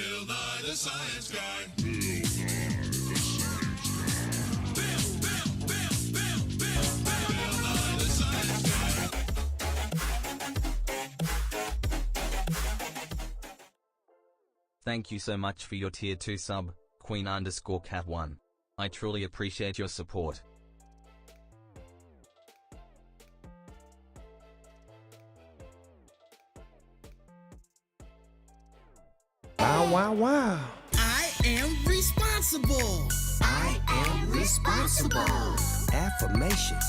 Bill Nye the Science Guy. Bill Nye the Science Guy. Thank you so much for your tier 2 sub, Queen_Cat1. I truly appreciate your support. Wow. I am responsible. I am responsible. Affirmations.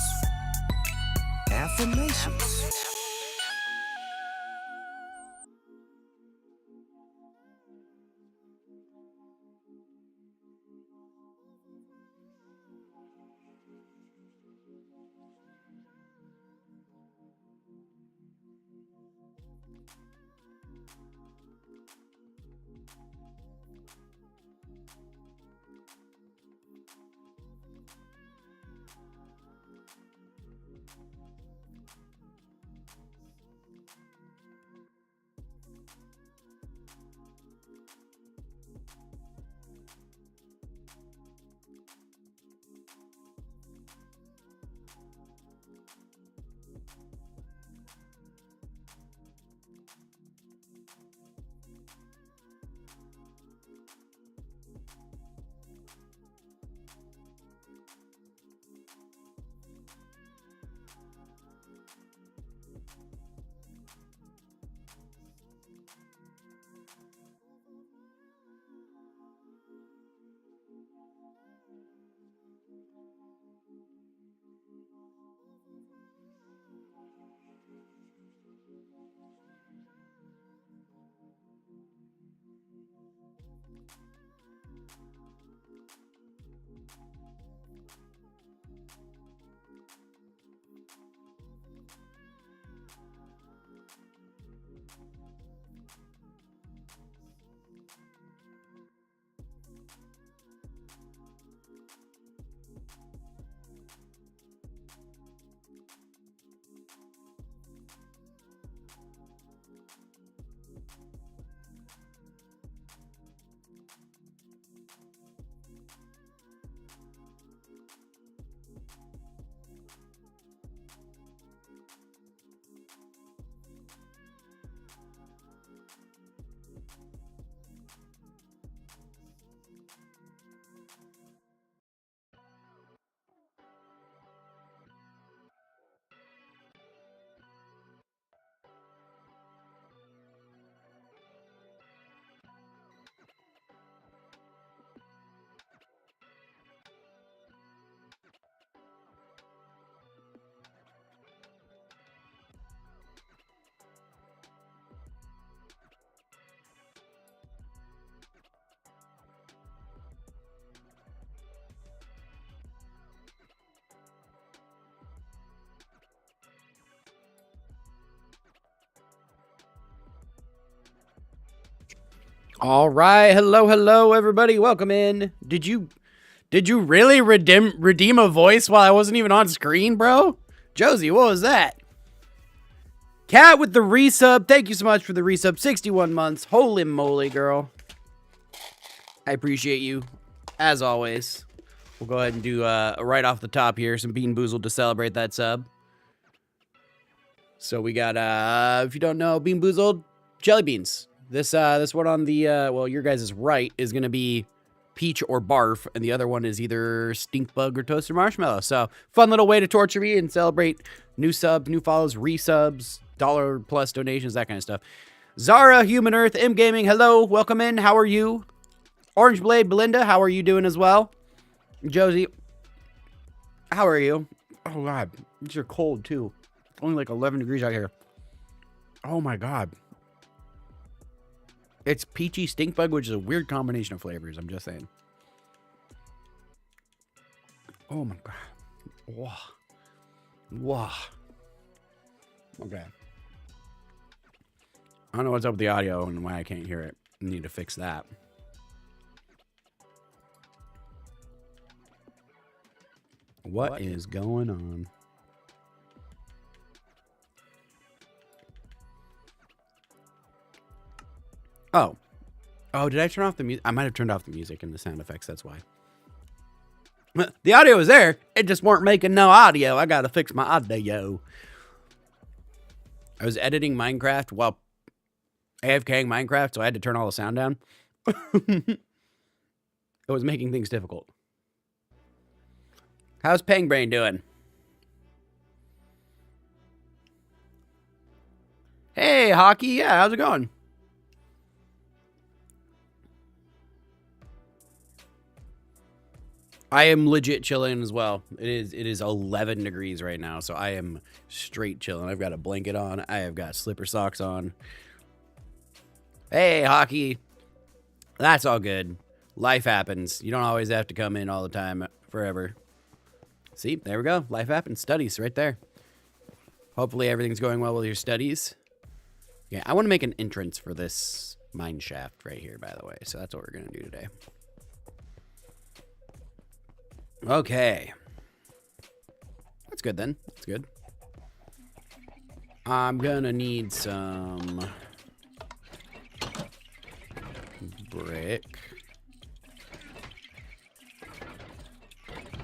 All right, hello, everybody. Welcome in. Did you really redeem a voice while I wasn't even on screen, bro? Josie, what was that? Cat with the resub. Thank you so much for the resub. 61 months. Holy moly, girl. I appreciate you, as always. We'll go ahead and do right off the top here some Bean Boozled to celebrate that sub. So we got if you don't know, Bean Boozled jelly beans. This one on the well, your guys' right is gonna be peach or barf, and the other one is either stink bug or toasted marshmallow. So fun little way to torture me and celebrate new subs, new follows, resubs, $+ donations, that kind of stuff. Zara, Human Earth, M Gaming, hello, welcome in. How are you? Orange Blade, Belinda, how are you doing as well? Josie, how are you? Oh god, these are cold too. Only like 11 degrees out here. Oh my god. It's peachy stink bug, which is a weird combination of flavors. I'm just saying. Oh my god. Wow. Okay. I don't know what's up with the audio and why I can't hear it. I need to fix that. What is going on? Oh, Oh, did I turn off the music? I might have turned off the music and the sound effects. That's why. The audio was there. It just weren't making no audio. I gotta fix my audio. I was editing Minecraft while AFKing Minecraft, so I had to turn all the sound down. It was making things difficult. How's Pangbrain doing? Hey, Hockey. Yeah, how's it going? I am legit chilling as well. It is 11 degrees right now, so I am straight chilling. I've got a blanket on. I have got slipper socks on. Hey, Hockey. That's all good. Life happens. You don't always have to come in all the time forever. See, there we go. Life happens. Studies right there. Hopefully everything's going well with your studies. Yeah, I want to make an entrance for this mine shaft right here, by the way. So that's what we're going to do today. Okay. That's good then. That's good. I'm gonna need some brick.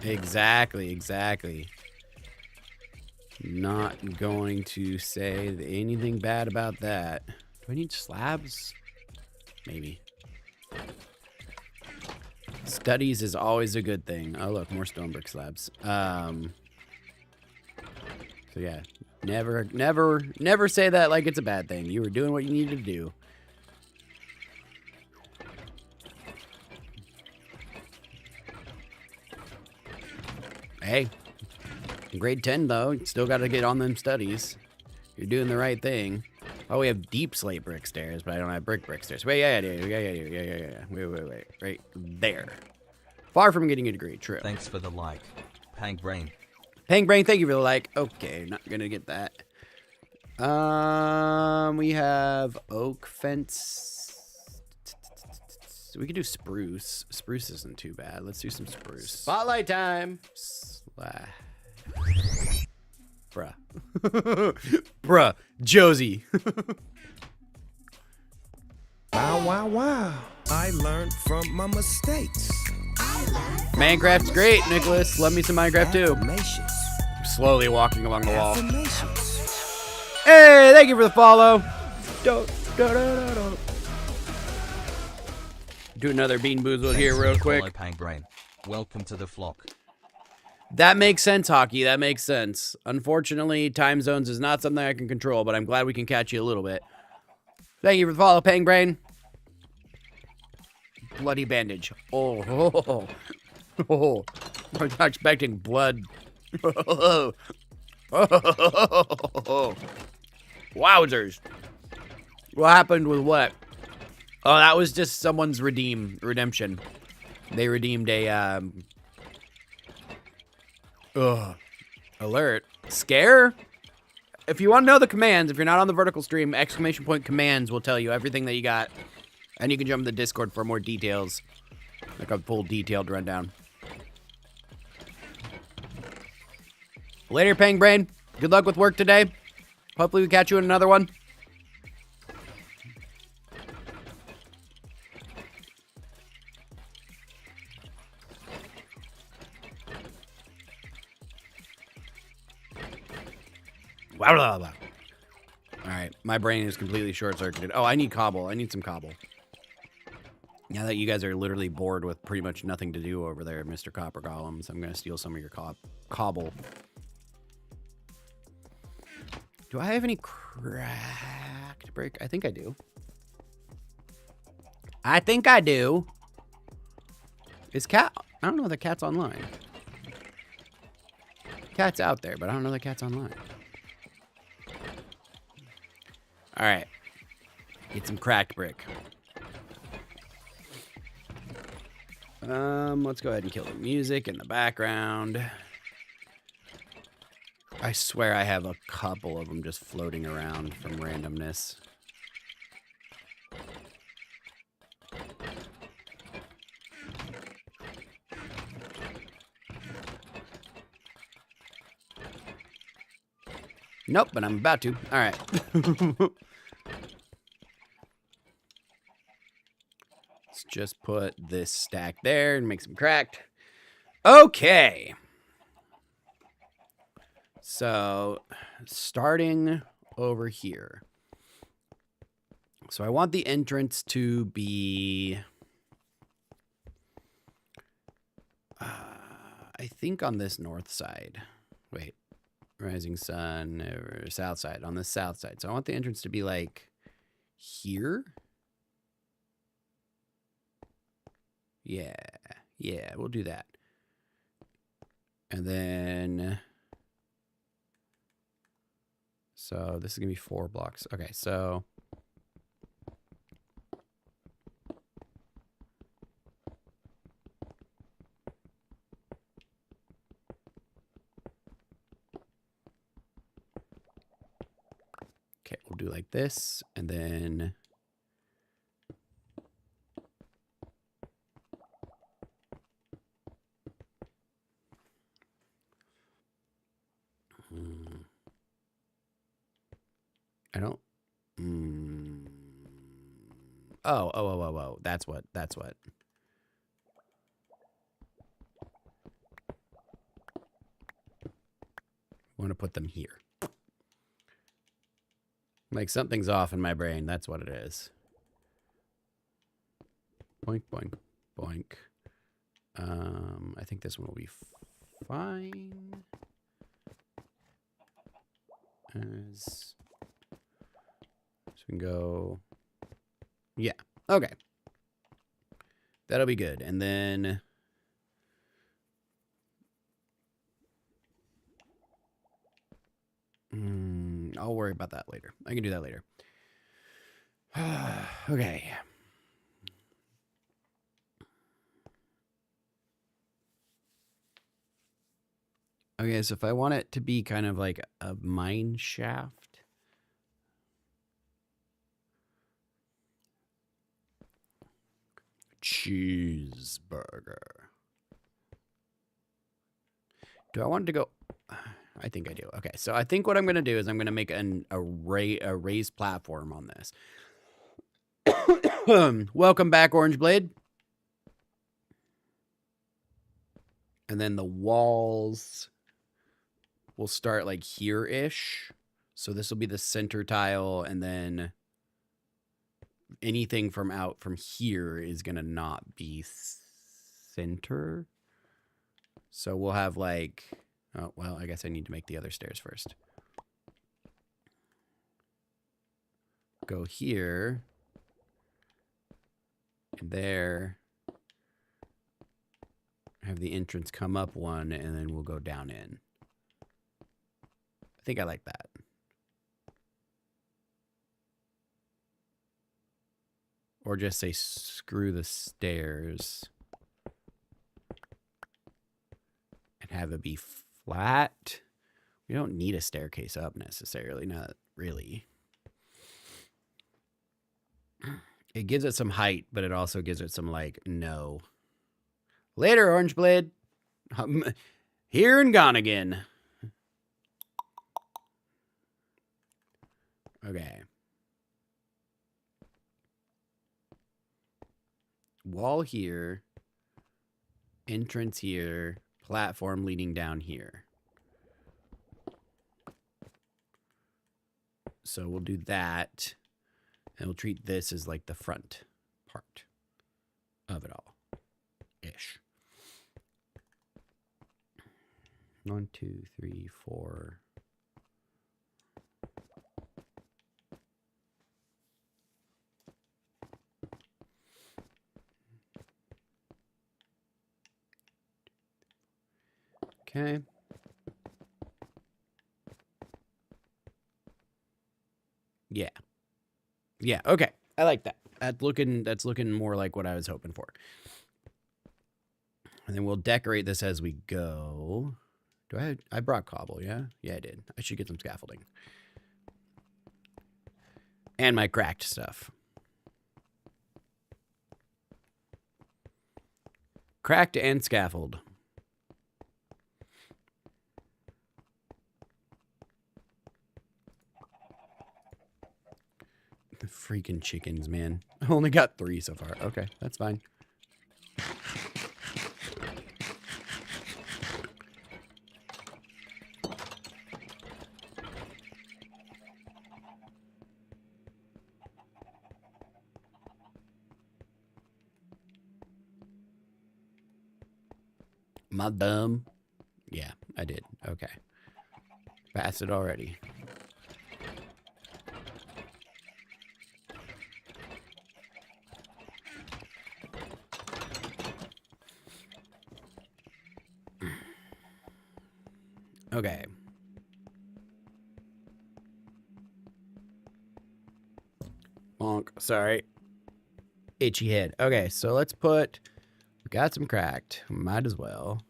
Exactly. Not going to say anything bad about that. Do I need slabs? Maybe. Studies is always a good thing. Oh, look, more stone brick slabs. So yeah, never say that like it's a bad thing. You were doing what you needed to do. Hey, grade 10 though, still got to get on them studies. You're doing the right thing. Oh, we have deep slate brick stairs, but I don't have brick stairs. Wait, yeah. Wait. Right there. Far from getting a degree, true. Thanks for the like. Pangbrain. Pangbrain, thank you for the like. Okay, not gonna get that. We have oak fence. We could do spruce. Spruce isn't too bad. Let's do some spruce. Spotlight time. Bruh. Bruh. Josie. Wow. I learned from my mistakes. Minecraft's great, Nicholas. Love me some Minecraft too. Affirmations. Slowly walking along the wall. Affirmations. Hey, thank you for the follow. Do another Bean Boozled here real quick. Follow Pangbrain. Welcome to the flock. That makes sense, Hockey. That makes sense. Unfortunately, time zones is not something I can control, but I'm glad we can catch you a little bit. Thank you for the follow, Pangbrain. Bloody bandage. Oh. I was not expecting blood. Wowzers. What happened with what? Oh, that was just someone's redemption. They redeemed a, alert. Scare? If you want to know the commands, if you're not on the vertical stream, ! Commands will tell you everything that you got. And you can jump to the Discord for more details. Like a full detailed rundown. Later, Pangbrain. Good luck with work today. Hopefully we catch you in another one. All right, my brain is completely short-circuited. Oh, I need cobble. I need some cobble. Now that you guys are literally bored with pretty much nothing to do over there, Mr. Copper Golems, I'm going to steal some of your cobble. Do I have any cracked brick? I think I do. Is Cat... I don't know if the Cat's online. Cat's out there, but I don't know the Cat's online. All right. Get some cracked brick. Let's go ahead and kill the music in the background. I swear I have a couple of them just floating around from randomness. Nope, but I'm about to. All right. Let's just put this stack there and make some cracked. Okay. So, starting over here. So I want the entrance to be, I think on this north side. Wait, rising sun, or south side, on the south side. So I want the entrance to be like here. Yeah, we'll do that. And then, so this is gonna be 4 blocks. Okay, so. Okay, we'll do like this, and then I don't. Oh. That's what. I want to put them here. Like something's off in my brain. That's what it is. Boink, boink, boink. I think this one will be fine. So we can go. Yeah. Okay. That'll be good. And then. I'll worry about that later. I can do that later. Okay. Okay, so if I want it to be kind of like a mine shaft. Cheeseburger. Do I want it to go? I think I do. Okay, so I think what I'm going to do is I'm going to make a raised platform on this. Welcome back, Orange Blade. And then the walls will start like here-ish. So this will be the center tile, and then anything from here is going to not be center. So we'll have like... Oh, well, I guess I need to make the other stairs first. Go here. And there. Have the entrance come up one, and then we'll go down in. I think I like that. Or just say screw the stairs. And have it be flat. We don't need a staircase up necessarily, not really. It gives it some height, but it also gives it some like no. Later, Orange Blade. Here and gone again. Okay. Wall here. Entrance here. Platform leading down here. So we'll do that. And we'll treat this as like the front part of it all. Ish. 1, 2, 3, 4. Okay. Yeah. Yeah, okay. I like that. That's looking more like what I was hoping for. And then we'll decorate this as we go. I brought cobble, yeah? Yeah, I did. I should get some scaffolding. And my cracked stuff. Cracked and scaffold. Freaking chickens, man. I only got 3 so far. Okay, that's fine. Am I dumb? Yeah, I did. Okay. Passed it already. Okay. Bonk. Sorry. Itchy head. Okay, so let's put... We got some cracked. Might as well.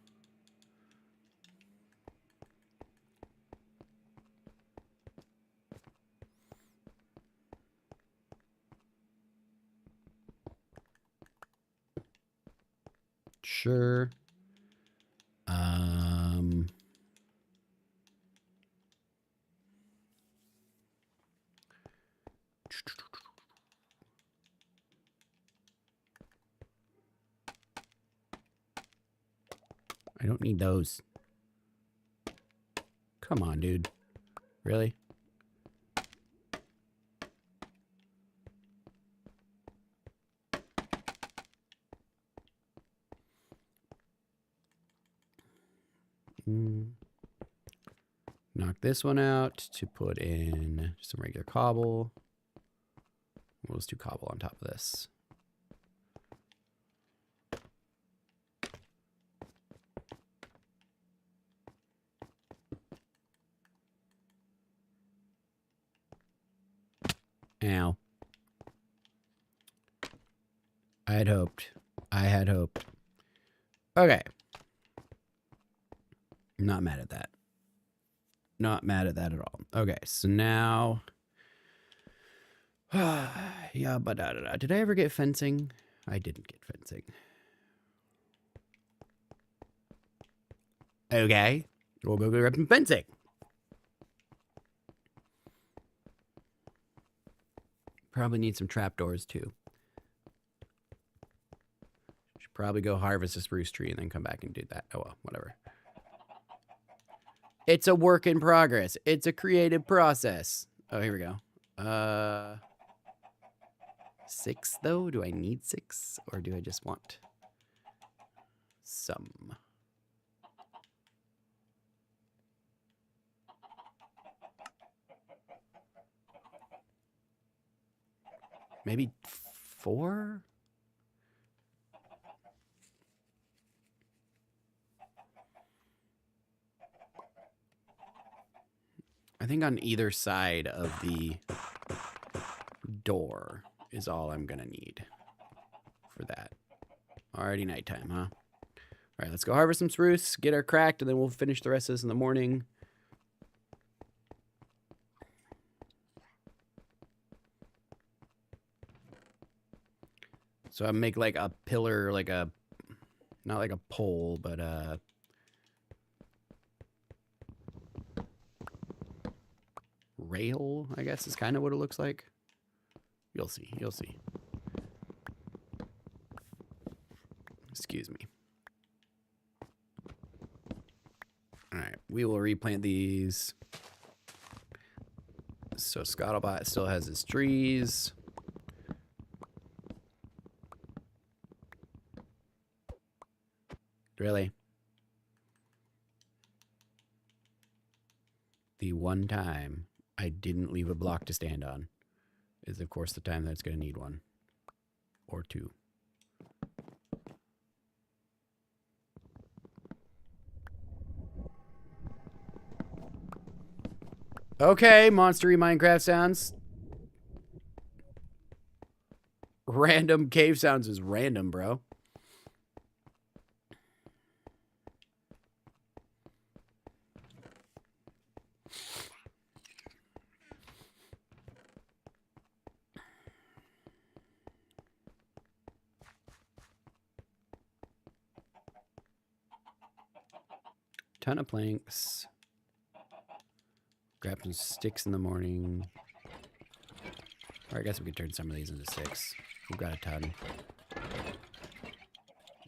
Sure. I don't need those. Come on, dude. Really? Knock this one out to put in some regular cobble. We'll just do cobble on top of this. Ow. I had hoped. I had hoped. Okay. Not mad at that. Not mad at that at all. Okay, so now... yeah, but did I ever get fencing? I didn't get fencing. Okay. We'll go grab some fencing. Probably need some trapdoors too. Should probably go harvest a spruce tree and then come back and do that. Oh well, whatever. It's a work in progress. It's a creative process. Oh, here we go. 6 though? Do I need 6? Or do I just want some? Maybe 4? I think on either side of the door is all I'm gonna need for that. Already nighttime, huh? All right, let's go harvest some spruce, get our cracked, and then we'll finish the rest of this in the morning. So I make like a pillar, like a, not like a pole, but rail, I guess is kind of what it looks like. You'll see, you'll see. Excuse me. All right, we will replant these. So Scuttlebot still has his trees. Really? The one time I didn't leave a block to stand on is, of course, the time that it's going to need one. Or 2. Okay, monstery Minecraft sounds. Random cave sounds is random, bro. Ton of planks. Grab some sticks in the morning. Or I guess we could turn some of these into sticks. We've got a ton.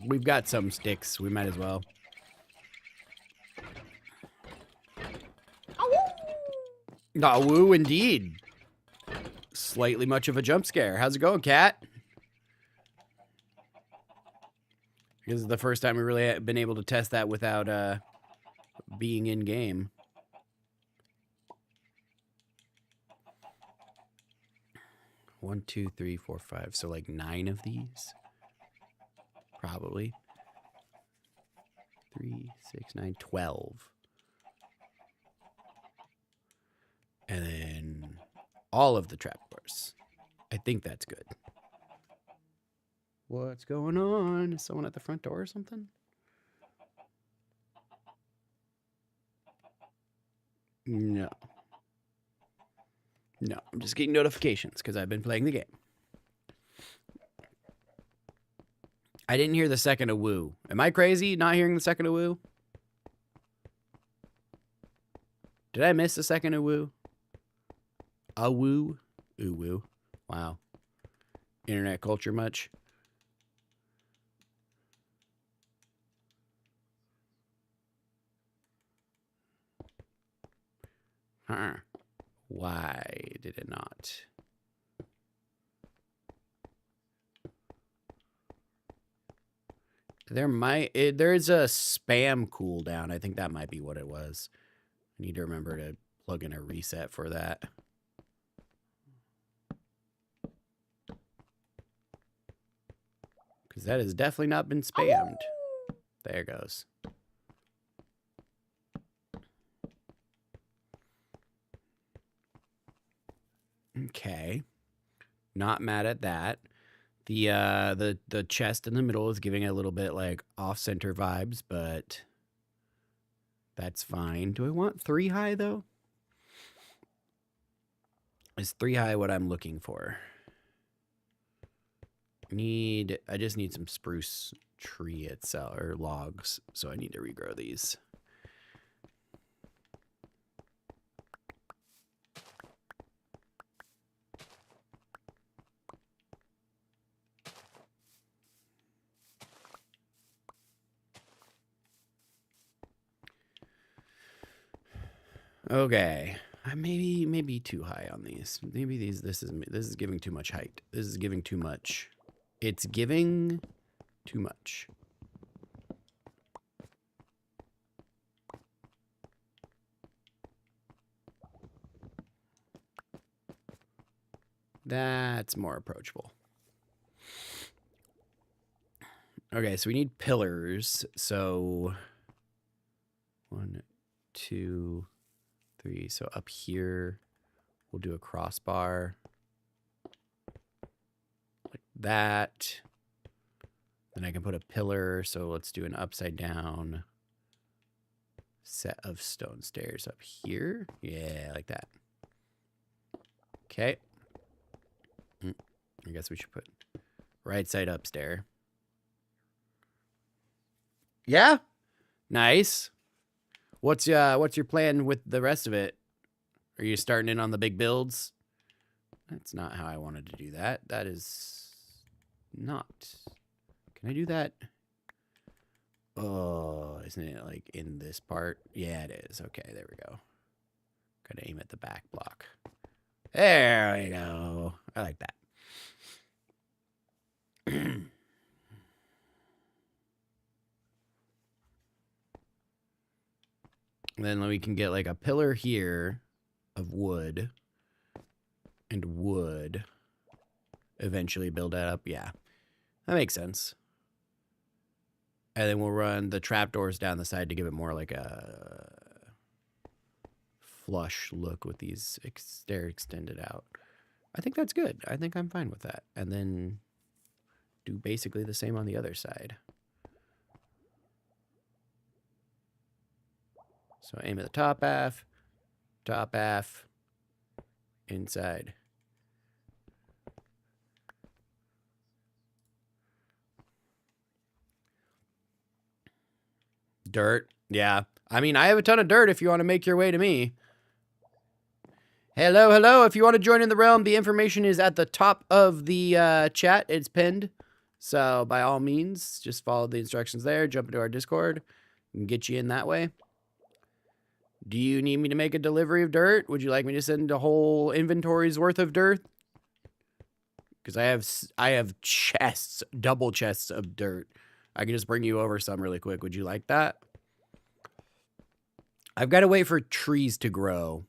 We've got some sticks. We might as well. Oh, woo, indeed. Slightly much of a jump scare. How's it going, cat? This is the first time we really have been able to test that without being in game. One, two, three, four, five. So like 9 of these. Probably. 3, 6, 9, 12. And then all of the trapdoors. I think that's good. What's going on? Is someone at the front door or something? No. No, I'm just getting notifications because I've been playing the game. I didn't hear the second of woo. Am I crazy not hearing the second of woo? Did I miss the second of woo? A woo? Ooh woo. Wow. Internet culture much? Huh. Why did it not? There's a spam cooldown. I think that might be what it was. I need to remember to plug in a reset for that. Because that has definitely not been spammed. There goes. Okay. Not mad at that. The chest in the middle is giving a little bit like off-center vibes, but that's fine. Do I want 3 high though? Is 3 high what I'm looking for? I just need some spruce tree itself or logs, so I need to regrow these. Okay, maybe too high on these. Maybe this is giving too much height. This is giving too much. It's giving too much. That's more approachable. Okay, so we need pillars. So 1, 2, 3. So up here, we'll do a crossbar like that. Then I can put a pillar. So let's do an upside down set of stone stairs up here. Yeah, like that. Okay. I guess we should put right side up stair. Yeah? Nice. What's your plan with the rest of it? Are you starting in on the big builds? That's not how I wanted to do that. That is not. Can I do that? Oh, isn't it like in this part? Yeah, it is. Okay, there we go. Gotta aim at the back block. There we go. I like that. Then we can get like a pillar here of wood and wood. Eventually build that up. Yeah, that makes sense. And then we'll run the trapdoors down the side to give it more like a flush look with these stair extended out. I think that's good. I think I'm fine with that. And then do basically the same on the other side. So aim at the top half, inside. Dirt, yeah. I mean, I have a ton of dirt if you want to make your way to me. Hello, hello. If you want to join in the realm, the information is at the top of the chat. It's pinned. So by all means, just follow the instructions there. Jump into our Discord and get you in that way. Do you need me to make a delivery of dirt? Would you like me to send a whole inventory's worth of dirt? Because I have chests, double chests of dirt. I can just bring you over some really quick. Would you like that? I've got to wait for trees to grow.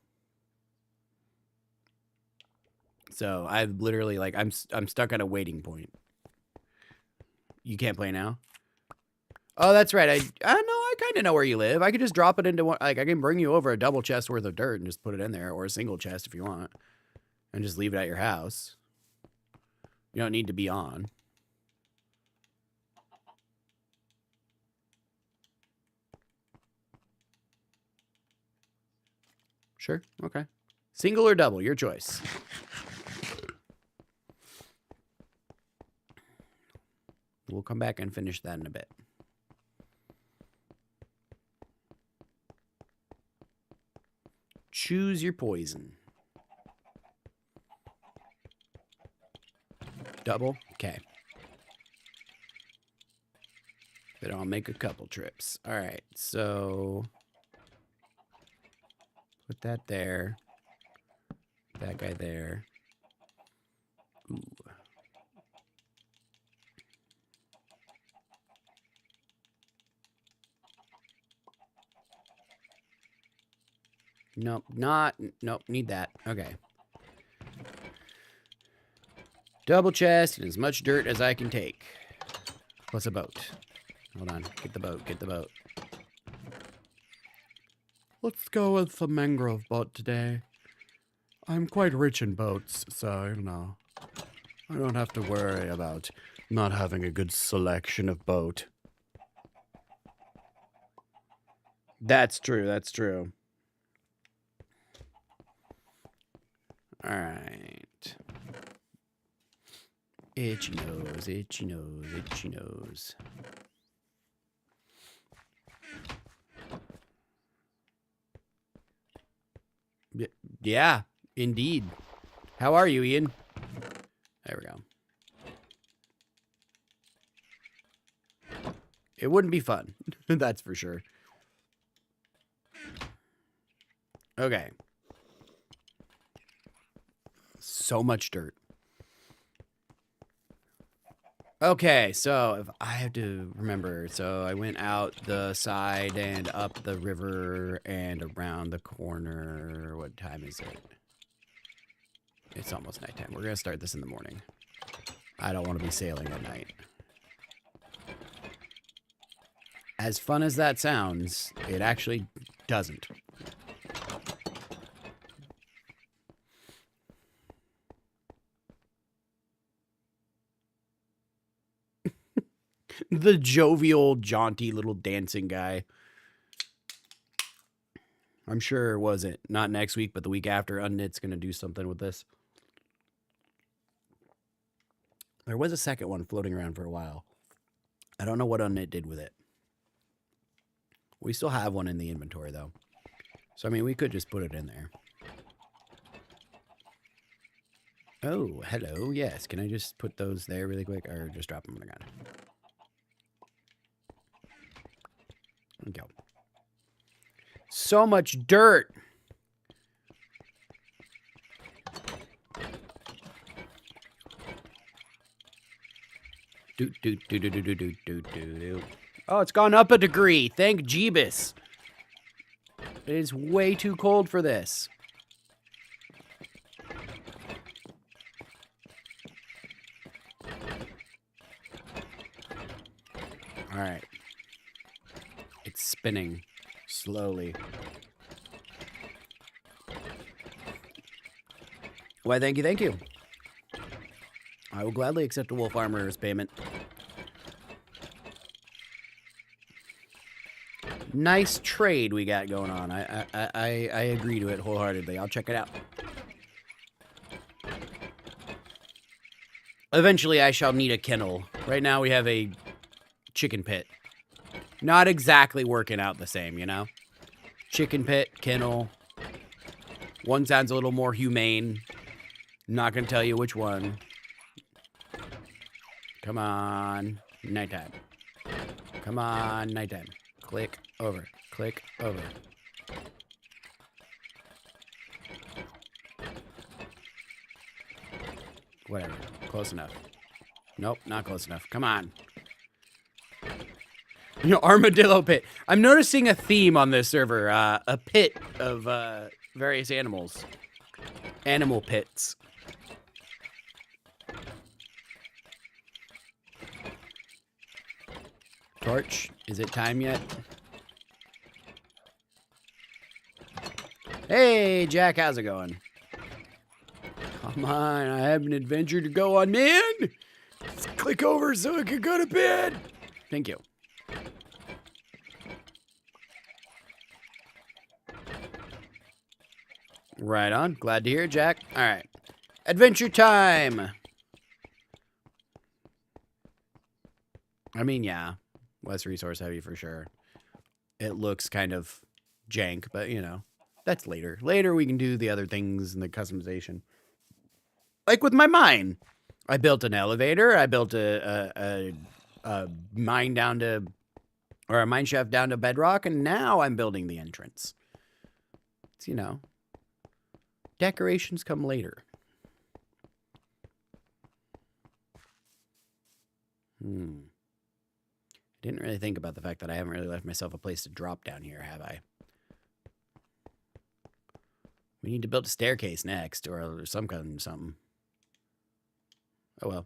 So I've literally like I'm stuck at a waiting point. You can't play now? Oh, that's right. I know. I kind of know where you live. I could just drop it into one. Like I can bring you over a double chest worth of dirt and just put it in there, or a single chest if you want, and just leave it at your house. You don't need to be on. Sure. Okay. Single or double, your choice. We'll come back and finish that in a bit. Choose your poison. Double? Okay. Then I'll make a couple trips. All right, so put that there. That guy there. Ooh. Nope, nope, need that. Okay. Double chest and as much dirt as I can take. Plus a boat. Hold on, get the boat, get the boat. Let's go with the mangrove boat today. I'm quite rich in boats, so, you know, I don't have to worry about not having a good selection of boat. That's true, that's true. All right. Itchy nose, itchy nose, itchy nose. Yeah, indeed. How are you, Ian? There we go. It wouldn't be fun. That's for sure. Okay. So much dirt. Okay, so if I have to remember, so I went out the side and up the river and around the corner. What time is it? It's almost nighttime. We're going to start this in the morning. I don't want to be sailing at night. As fun as that sounds, it actually doesn't. The jovial, jaunty little dancing guy. I'm sure it wasn't. Not next week, but the week after, Unknit's going to do something with this. There was a second one floating around for a while. I don't know what Unknit did with it. We still have one in the inventory, though. So, I mean, we could just put it in there. Oh, hello. Yes. Can I just put those there really quick? Or just drop them on the ground? Go. So much dirt. Oh, it's gone up a degree. Thank Jeebus. It is way too cold for this. All right. It's spinning slowly. Why, thank you, thank you. I will gladly accept a wolf armorer's payment. Nice trade we got going on. I agree to it wholeheartedly. I'll check it out. Eventually, I shall need a kennel. Right now, we have a chicken pit. Not exactly working out the same, you know? Chicken pit, kennel. One sounds a little more humane. Not gonna tell you which one. Come on. Nighttime. Come on, nighttime. Click over. Click over. Whatever. Close enough. Nope, not close enough. Come on. You know, armadillo pit. I'm noticing a theme on this server. A pit of various animals. Animal pits. Torch, is it time yet? Hey, Jack, how's it going? Come on, I have an adventure to go on, man. Let's click over so I can go to bed. Thank you. Right on. Glad to hear it, Jack. All right. Adventure time. I mean, yeah. Less resource heavy for sure. It looks kind of jank, but you know, that's later. Later we can do the other things and the customization. Like with my mine. I built an elevator. I built a mine down to, or a mine shaft down to bedrock, and now I'm building the entrance. It's, you know, decorations come later. Didn't really think about the fact that I haven't really left myself a place to drop down here, have I? We need to build a staircase next, or some kind of something. Oh well.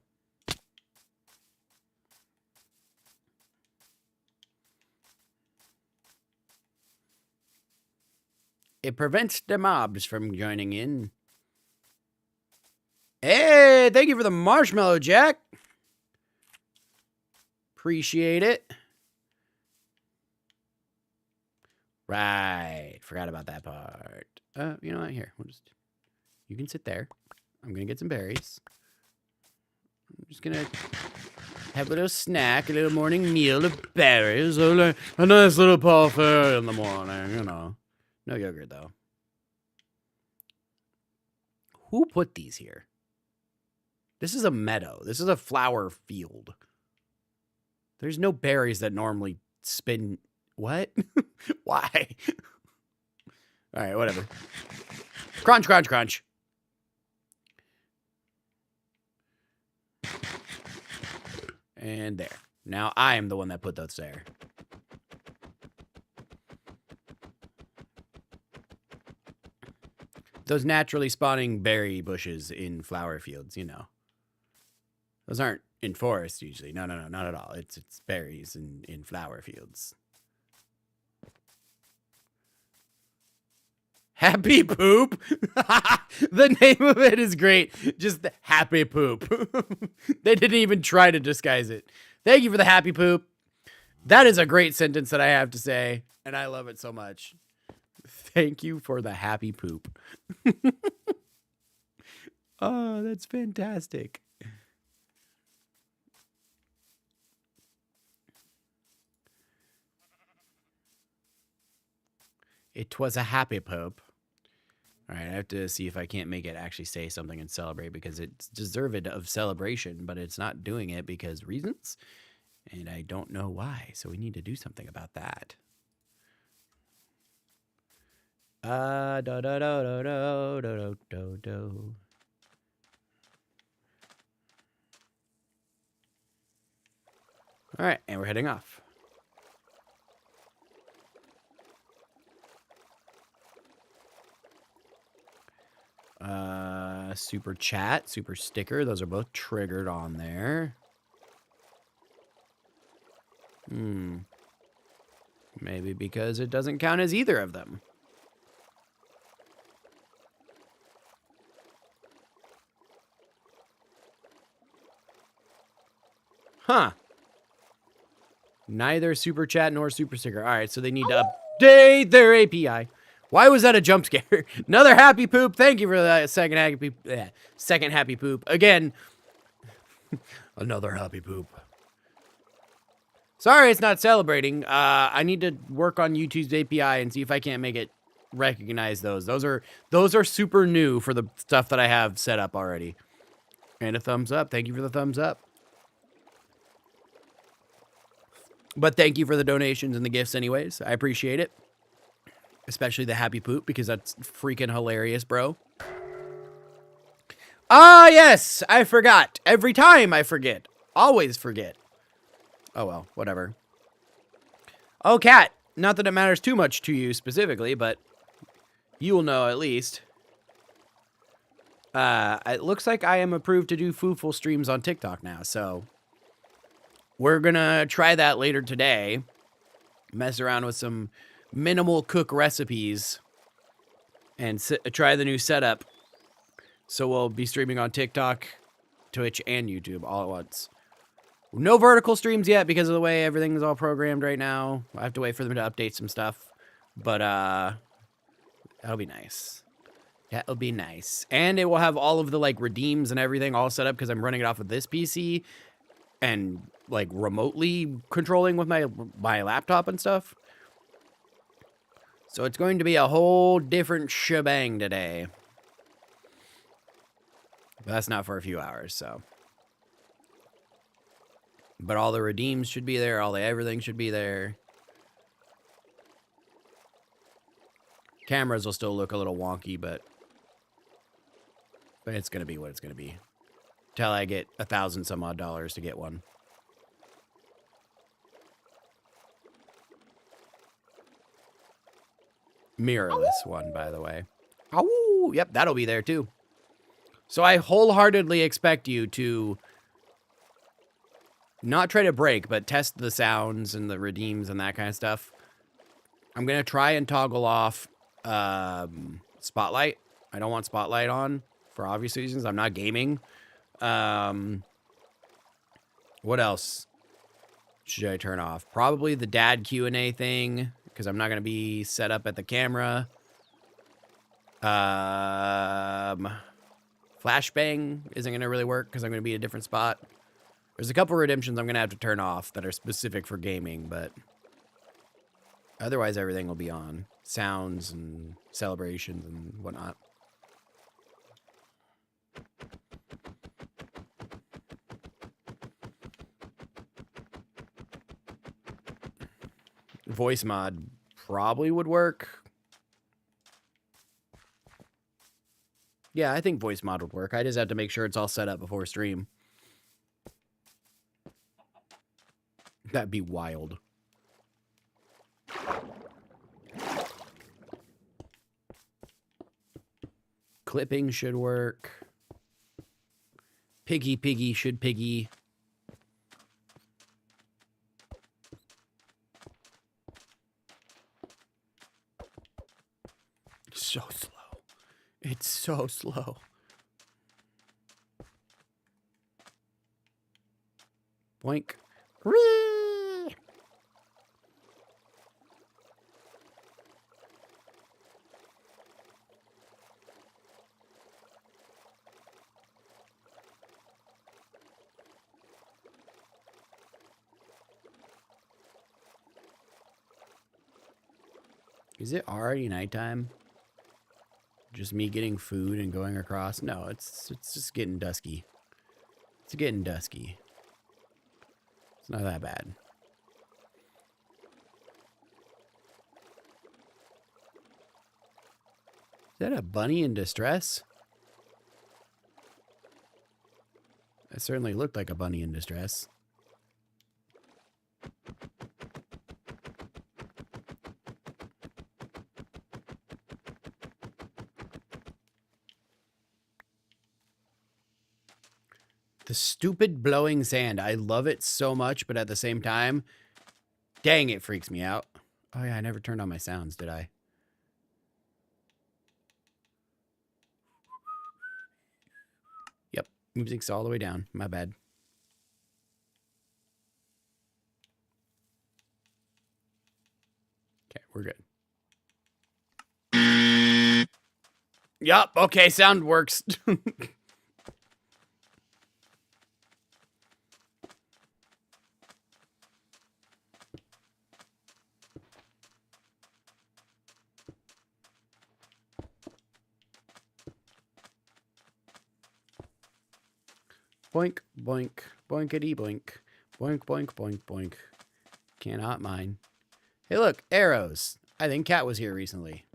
It prevents the mobs from joining in. Hey, thank you for the marshmallow, Jack. Appreciate it. Right. Forgot about that part. You know what? Here, you can sit there. I'm going to get some berries. I'm just going to have a little snack, a little morning meal of berries. A nice little parfait in the morning, you know. No yogurt, though. Who put these here? This is a meadow. This is a flower field. There's no berries that normally spin. What? Why? All right, whatever. Crunch, crunch, crunch. And there. Now I am the one that put those there. Those naturally spawning berry bushes in flower fields, you know. Those aren't in forests usually. No, not at all. It's berries in flower fields. Happy Poop? The name of it is great. Just the Happy Poop. They didn't even try to disguise it. Thank you for the Happy Poop. That is a great sentence that I have to say, and I love it so much. Thank you for the Happy Poop. Oh, that's fantastic. It was a happy poop. All right, I have to see if I can't make it actually say something and celebrate because it's deserved of celebration, but it's not doing it because reasons, and I don't know why. So we need to do something about that. Do do do do do do do do. All right, and we're heading off. Super chat, super sticker. Those are both triggered on there. Maybe because it doesn't count as either of them. Huh. Neither super chat nor super sticker. All right, so they need to update their API. Why was that a jump scare? Another happy poop. Thank you for that second happy poop. Again, another happy poop. Sorry, it's not celebrating. I need to work on YouTube's API and see if I can't make it recognize those. Those are super new for the stuff that I have set up already. And a thumbs up. Thank you for the thumbs up. But thank you for the donations and the gifts anyways. I appreciate it. Especially the happy poop, because that's freaking hilarious, bro. Ah, yes, I forgot. Every time I forget. Always forget. Oh, well, whatever. Oh, Cat. Not that it matters too much to you specifically, but you will know at least. It looks like I am approved to do foodful streams on TikTok now, so we're gonna try that later today. Mess around with some minimal cook recipes and try the new setup. So we'll be streaming on TikTok, Twitch, and YouTube all at once. No vertical streams yet because of the way everything is all programmed right now. I have to wait for them to update some stuff. But that'll be nice. That'll be nice. And it will have all of the like redeems and everything all set up because I'm running it off of this PC and like remotely controlling with my laptop and stuff. So it's going to be a whole different shebang today. But that's not for a few hours, so. But all the redeems should be there. All the everything should be there. Cameras will still look a little wonky, but it's going to be what it's going to be. Till I get $1,000 some odd to get one. Mirrorless one, by the way. Oh, yep, that'll be there too. So I wholeheartedly expect you to not try to break, but test the sounds and the redeems and that kind of stuff. I'm going to try and toggle off Spotlight. I don't want Spotlight on for obvious reasons. I'm not gaming. What else should I turn off? Probably the dad Q&A thing, because I'm not going to be set up at the camera. Flashbang isn't going to really work because I'm going to be in a different spot. There's a couple redemptions I'm going to have to turn off that are specific for gaming, but otherwise everything will be on. Sounds and celebrations and whatnot. Voice mod probably would work. Yeah, I think voice mod would work. I just have to make sure it's all set up before stream. That'd be wild. Clipping should work. Piggy should piggy. So slow. It's so slow. Boink. Is it already nighttime? Just me getting food and going across? No, it's just getting dusky. It's getting dusky. It's not that bad. Is that a bunny in distress? It certainly looked like a bunny in distress. The stupid blowing sand. I love it so much, but at the same time, dang, it freaks me out. Oh yeah, I never turned on my sounds, did I? Yep, music's all the way down. My bad. Okay, we're good. Yup, okay, sound works. Boink, boink, boinkity boink. Boink, boink, boink, boink. Cannot mine. Hey, look, arrows. I think Cat was here recently.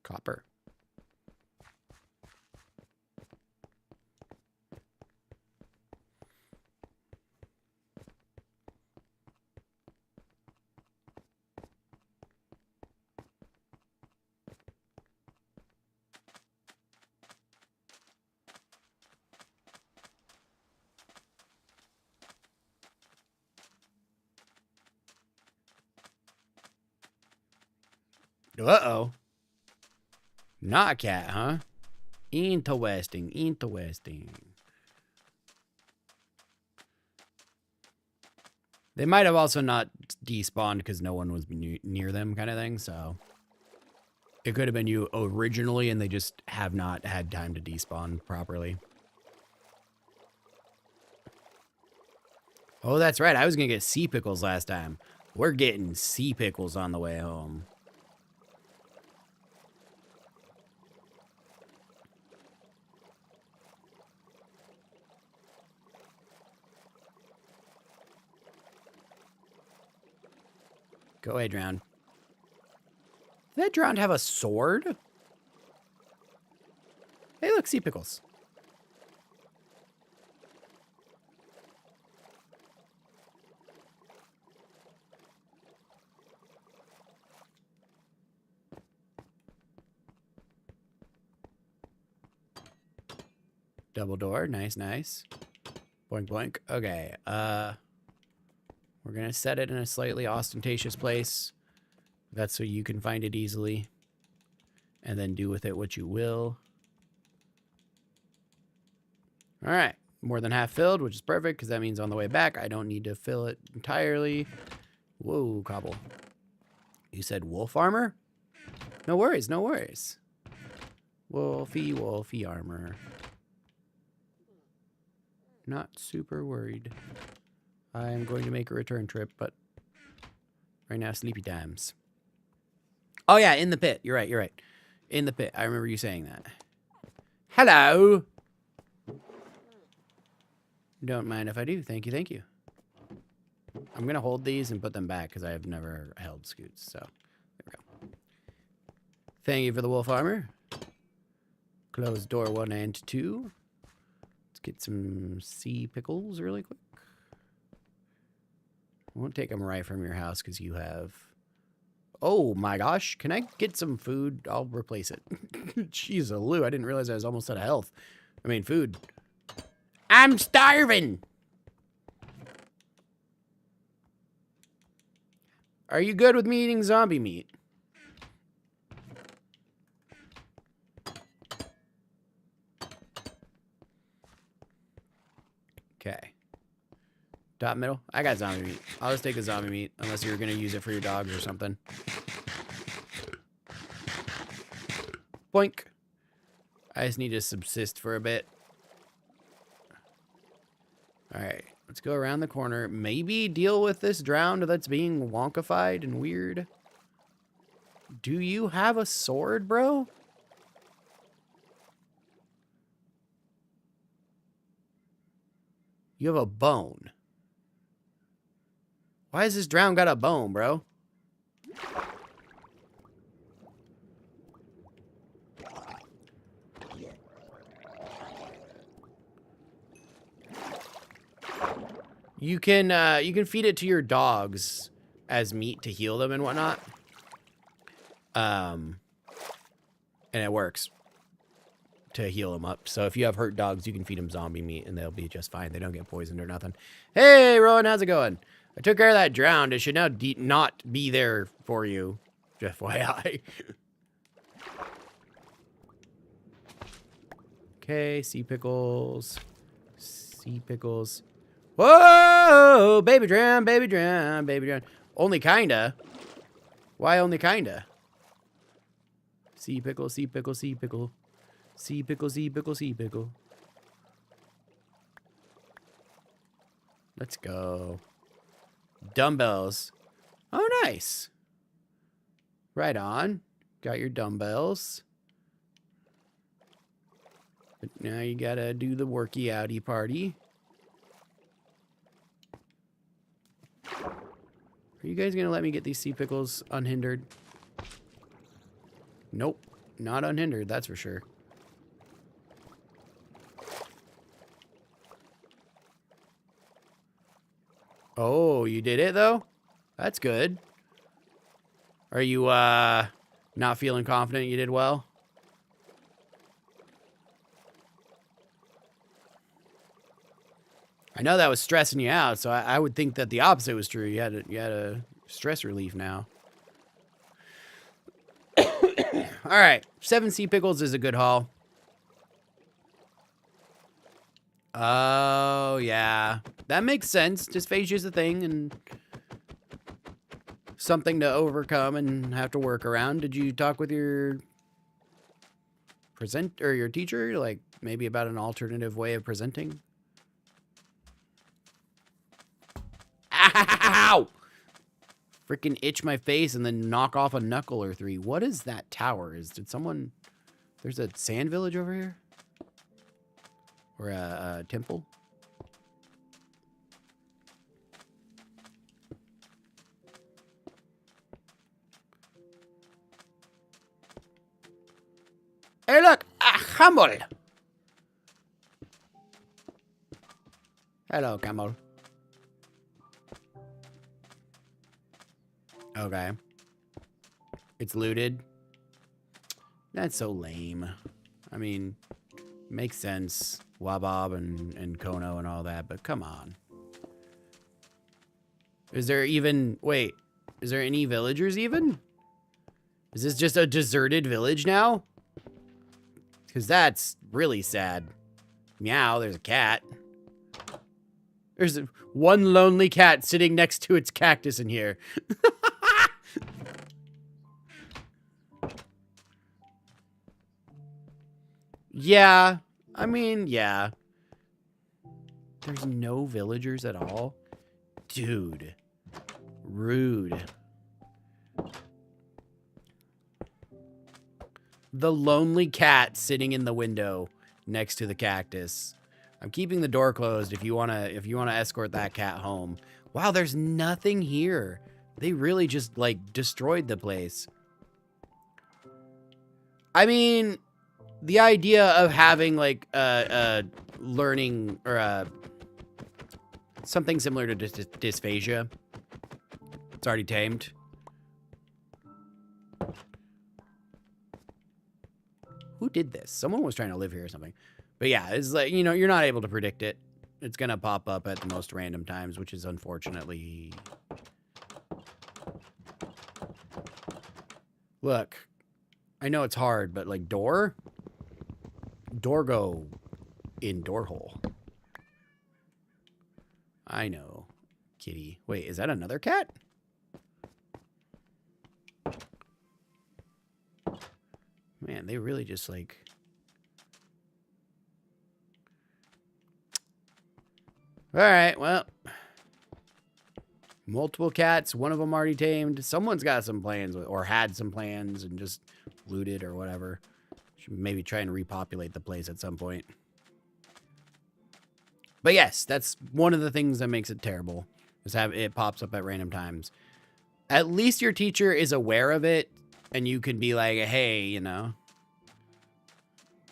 Copper. Uh-oh. Not a cat, huh? Interesting, interesting. They might have also not despawned because no one was near them kind of thing, so... It could have been you originally and they just have not had time to despawn properly. Oh, that's right. I was going to get sea pickles last time. We're getting sea pickles on the way home. Go ahead, Drown. Did that Drown have a sword? Hey, look, sea pickles. Double door, nice, nice. Boink, boink. Okay, we're gonna set it in a slightly ostentatious place. That's so you can find it easily. And then do with it what you will. All right, more than half filled, which is perfect because that means on the way back, I don't need to fill it entirely. Whoa, cobble. You said wolf armor? No worries, no worries. Wolfy, wolfy armor. Not super worried. I'm going to make a return trip, but right now, sleepy times. Oh, yeah, in the pit. You're right, you're right. In the pit. I remember you saying that. Hello. Don't mind if I do. Thank you, thank you. I'm going to hold these and put them back because I have never held scoots. So, there we go. Thank you for the wolf armor. Close door 1 and 2. Let's get some sea pickles really quick. I won't take them right from your house because you have... Oh my gosh, can I get some food? I'll replace it. Jeez, Lou, I didn't realize I was almost out of health. I mean, food. I'm starving! Are you good with me eating zombie meat? Okay. Top middle? I got zombie meat. I'll just take the zombie meat, unless you're going to use it for your dogs or something. Boink. I just need to subsist for a bit. Alright, let's go around the corner. Maybe deal with this drowned that's being wonkified and weird. Do you have a sword, bro? You have a bone. Why has this drown got a bone, bro? You can feed it to your dogs as meat to heal them and whatnot. And it works to heal them up. So if you have hurt dogs, you can feed them zombie meat and they'll be just fine. They don't get poisoned or nothing. Hey, Rowan, how's it going? I took care of that drowned. It should now not be there for you. Just FYI. Okay, sea pickles. Sea pickles. Whoa! Baby drown, baby drown, baby drown. Only kinda. Why only kinda? Sea pickle, sea pickle, sea pickle. Sea pickle, sea pickle, sea pickle. Let's go. Dumbbells. Oh, nice. Right on. Got your dumbbells. But now you gotta do the worky outy party. Are you guys gonna let me get these sea pickles unhindered? Nope. Not unhindered, that's for sure. Oh, you did it though? That's good. Are you not feeling confident you did well? I know that was stressing you out, so I would think that the opposite was true. You had a stress relief now. All right, 7 sea pickles is a good haul. Oh yeah, that makes sense. Dysphagia is a thing and something to overcome and have to work around. Did you talk with your your teacher, like maybe about an alternative way of presenting? Ow! Freaking itch my face and then knock off a knuckle or 3. What is that tower? Did someone... There's a sand village over here? Or a temple? Hey look! A camel! Hello, camel. Okay. It's looted. That's so lame. I mean, makes sense. Wabob and Kono and all that, but come on. Is there even... Wait. Is there any villagers even? Is this just a deserted village now? Because that's really sad. Meow, there's a cat. There's one lonely cat sitting next to its cactus in here. Yeah, I mean, yeah. There's no villagers at all? Dude. Rude. The lonely cat sitting in the window next to the cactus. I'm keeping the door closed if you wanna escort that cat home. Wow, there's nothing here. They really just like destroyed the place. I mean, the idea of having like learning or something similar to dysphagia. It's already tamed. Who did this? Someone was trying to live here or something. But yeah, it's like, you know, you're not able to predict it. It's gonna pop up at the most random times, which is unfortunately... Look, I know it's hard, but like door go in door hole. I know, kitty. Wait, is that another cat? Man, they really just like... All right, well, multiple cats, one of them already tamed. Someone's got some plans or had some plans and just looted or whatever. Should maybe try and repopulate the place at some point. But yes, that's one of the things that makes it terrible, is have it pops up at random times. At least your teacher is aware of it and you can be like, hey, you know,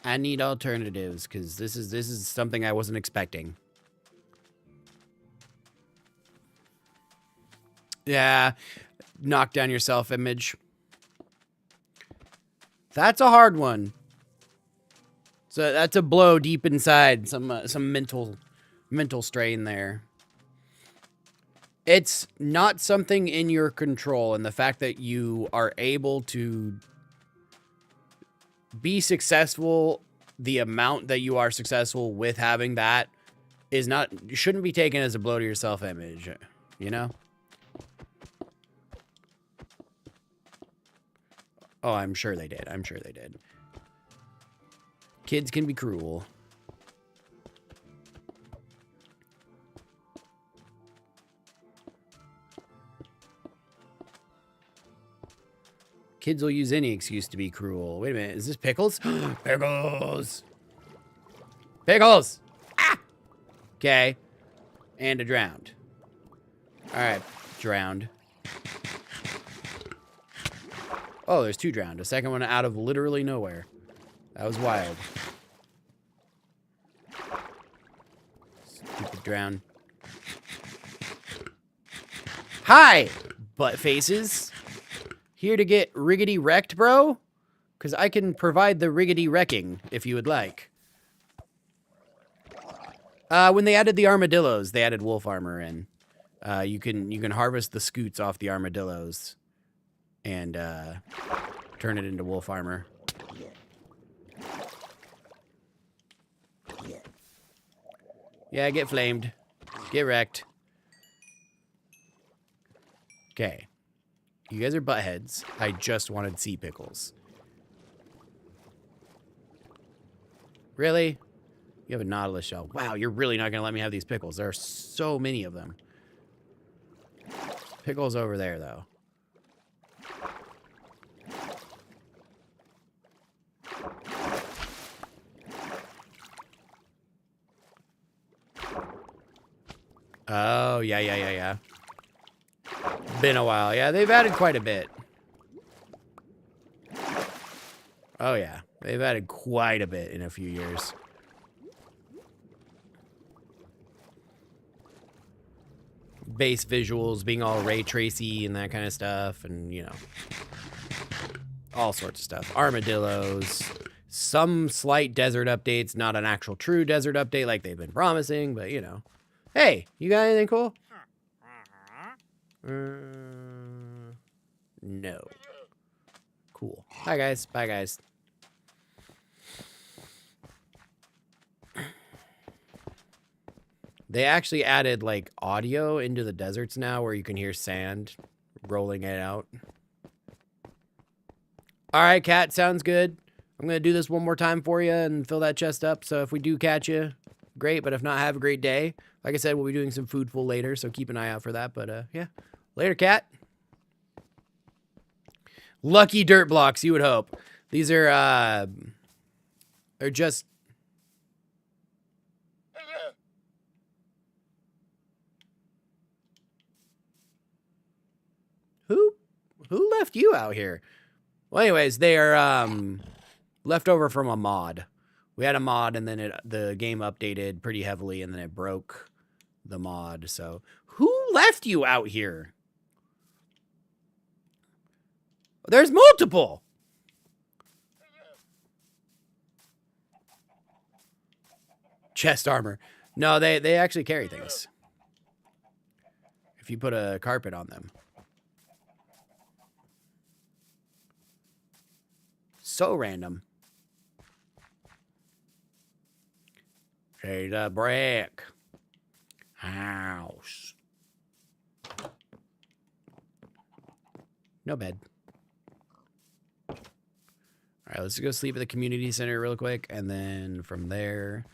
I need alternatives because this is something I wasn't expecting. Yeah, knock down your self-image. That's a hard one. So that's a blow deep inside, some mental strain there. It's not something in your control, and the fact that you are able to be successful, the amount that you are successful with having that is not, shouldn't be taken as a blow to your self-image, you know? Oh, I'm sure they did. I'm sure they did. Kids can be cruel. Kids will use any excuse to be cruel. Wait a minute, is this Pickles? Pickles! Pickles! Ah! Okay. And a drowned. Alright, drowned. Oh, there's 2 drowned. A second one out of literally nowhere. That was wild. Stupid drown. Hi, butt faces. Here to get riggedy wrecked, bro? Because I can provide the riggedy wrecking, if you would like. When they added the armadillos, they added wolf armor in. You can harvest the scoots off the armadillos and turn it into wolf armor. Yeah, get flamed. Get wrecked. Okay. You guys are buttheads. I just wanted sea pickles. Really? You have a nautilus shell. Wow, you're really not going to let me have these pickles. There are so many of them. Pickles over there, though. Oh, yeah. Been a while. Yeah, they've added quite a bit. Oh, yeah. They've added quite a bit in a few years. Base visuals being all ray tracy and that kind of stuff, and, you know, all sorts of stuff. Armadillos. Some slight desert updates. Not an actual true desert update like they've been promising, but, you know. Hey, you got anything cool? No. Cool. Hi, guys. Bye, guys. They actually added, like, audio into the deserts now where you can hear sand rolling it out. All right, Cat. Sounds good. I'm going to do this one more time for you and fill that chest up. So if we do catch you, great. But if not, have a great day. Like I said, we'll be doing some foodful later, so keep an eye out for that. But, yeah. Later, Cat. Lucky dirt blocks, you would hope. These are just... Who left you out here? Well, anyways, they are left over from a mod. We had a mod, and then the game updated pretty heavily, and then it broke the mod. So, who left you out here? There's multiple. Chest armor. No, they actually carry things. If you put a carpet on them. So random. Hey, the brick. House. No bed. All right, let's go sleep at the community center real quick, and then from there...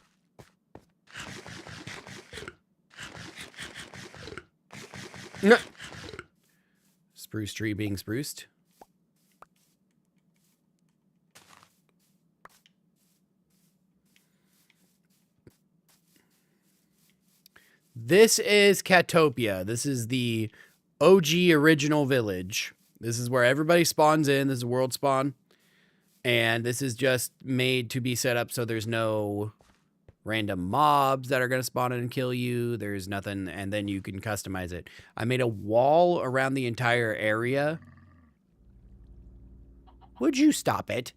Spruce tree being spruced. This is Catopia. This is the OG original village. This is where everybody spawns in. This is world spawn. And this is just made to be set up so there's no random mobs that are going to spawn in and kill you. There's nothing, and then you can customize it. I made a wall around the entire area. Would you stop it?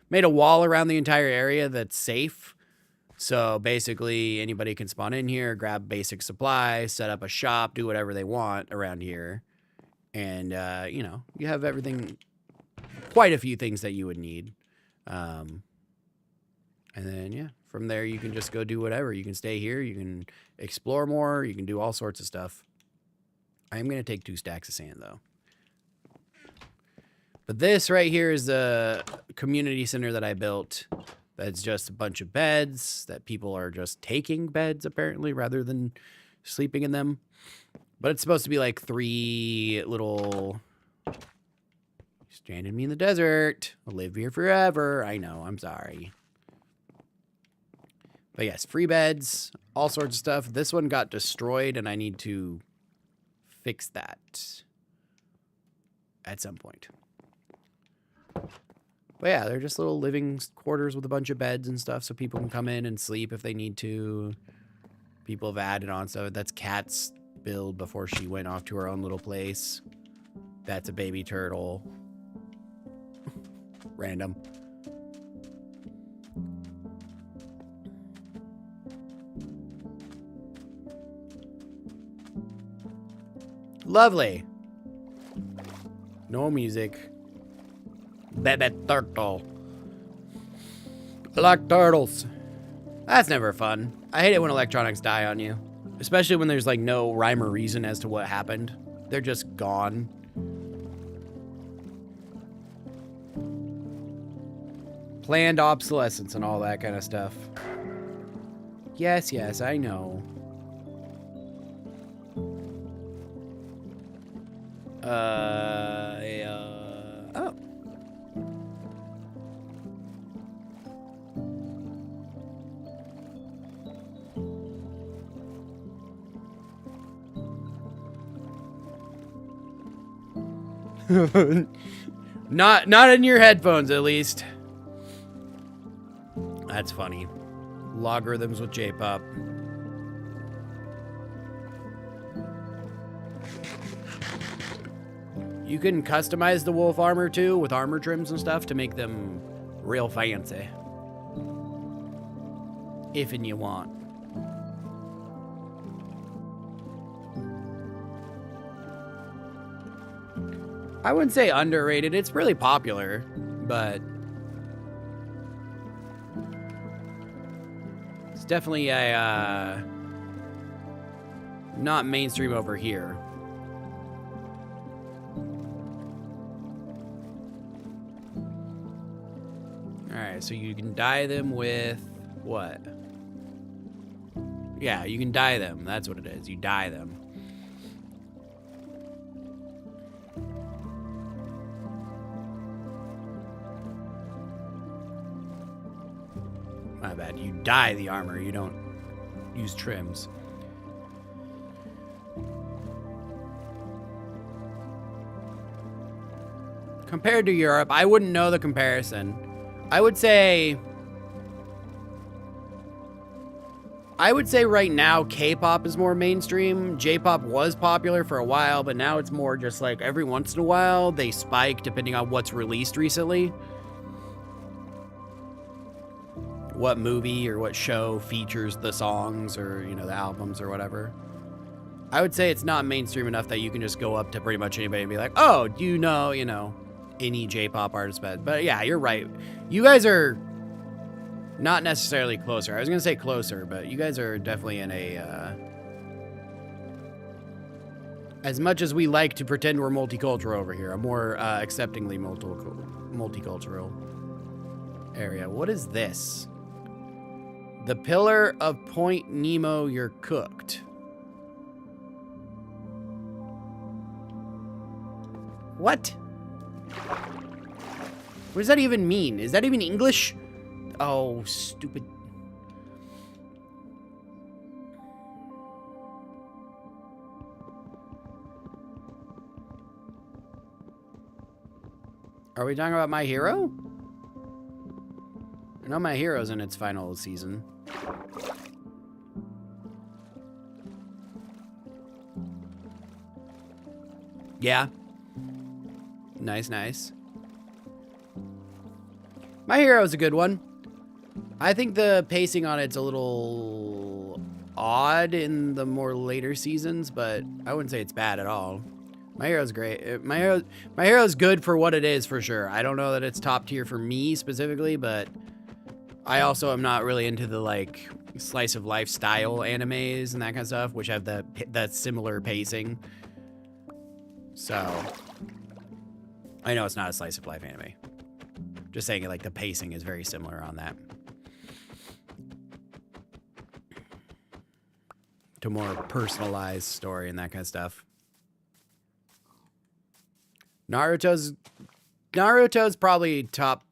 Made a wall around the entire area that's safe. So basically anybody can spawn in here, grab basic supplies, set up a shop, do whatever they want around here. And, you know, you have everything, quite a few things that you would need. And then, yeah, from there you can just go do whatever. You can stay here, you can explore more, you can do all sorts of stuff. I'm going to take 2 stacks of sand, though. But this right here is the community center that I built. That's just a bunch of beds that people are just taking beds, apparently, rather than sleeping in them. But it's supposed to be like 3 little... Stranded me in the desert. I'll live here forever. I know, I'm sorry. But yes, free beds, all sorts of stuff. This one got destroyed, and I need to fix that at some point. But yeah, they're just little living quarters with a bunch of beds and stuff so people can come in and sleep if they need to. People have added on stuff. That's Kat's build before she went off to her own little place. That's a baby turtle. Random. Lovely. No music. Baby turtle. I like turtles. That's never fun. I hate it when electronics die on you. Especially when there's like no rhyme or reason as to what happened. They're just gone. Planned obsolescence and all that kind of stuff. Yes, yes, I know. Oh. Not in your headphones, at least. That's funny. Logarithms with J-pop. You can customize the wolf armor too with armor trims and stuff to make them real fancy. If and you want. I wouldn't say underrated. It's really popular, but it's definitely a not mainstream over here. Alright, so you can dye them with what? Yeah, you can dye them. That's what it is. You dye them. My bad. You dye the armor. You don't use trims. Compared to Europe, I wouldn't know the comparison. I would say right now K-pop is more mainstream. J-pop was popular for a while, but now it's more just like every once in a while they spike depending on what's released recently. What movie or what show features the songs or, you know, the albums or whatever. I would say it's not mainstream enough that you can just go up to pretty much anybody and be like, oh, do you know, any J-pop artist. But yeah, you're right. You guys are not necessarily closer. I was going to say closer, but you guys are definitely in a... as much as we like to pretend we're multicultural over here, a more acceptingly multicultural area. What is this? The pillar of Point Nemo, you're cooked. What? What does that even mean? Is that even English? Oh, stupid. Are we talking about My Hero? I know My Hero's in its final season. Yeah. Nice, nice. My Hero's a good one. I think the pacing on it's a little odd in the more later seasons, but I wouldn't say it's bad at all. My Hero's great. My Hero's good for what it is, for sure. I don't know that it's top tier for me specifically, but I also am not really into the like slice of life style animes and that kind of stuff, which have that similar pacing. So I know it's not a slice of life anime. Just saying, like, the pacing is very similar on that. To more personalized story and that kind of stuff. Naruto's probably top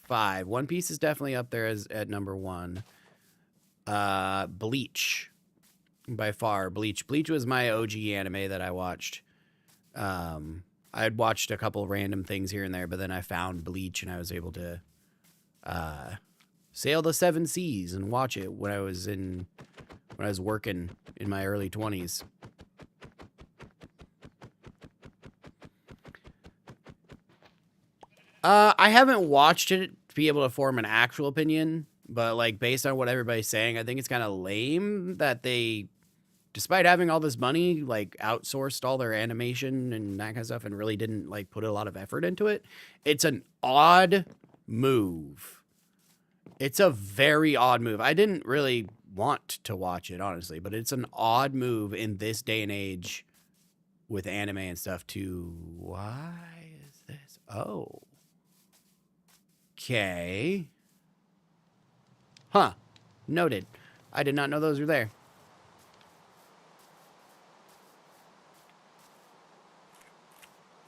5. One Piece is definitely up there as at number 1. Bleach. By far, Bleach. Bleach was my OG anime that I watched. I had watched a couple random things here and there, but then I found Bleach and I was able to sail the 7 seas and watch it when I was working in my early 20s. I haven't watched it to be able to form an actual opinion, but like based on what everybody's saying, I think it's kind of lame that they, despite having all this money, like outsourced all their animation and that kind of stuff and really didn't like put a lot of effort into it. It's an odd move. It's a very odd move. I didn't really want to watch it, honestly, but it's an odd move in this day and age with anime and stuff to, why is this? Oh. Okay. Huh. Noted. I did not know those were there.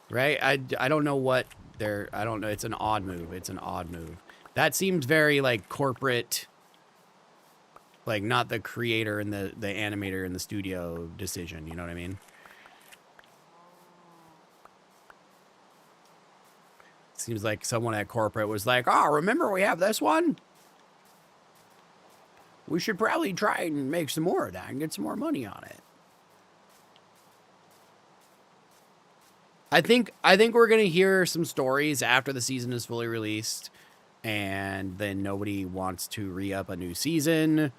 Right? I don't know what they're... I don't know. It's an odd move. It's an odd move. That seems very, like, corporate... Like, not the creator and the animator and the studio decision. You know what I mean? Seems like someone at corporate was like, oh, remember we have this one? We should probably try and make some more of that and get some more money on it. I think we're going to hear some stories after the season is fully released and then nobody wants to re-up a new season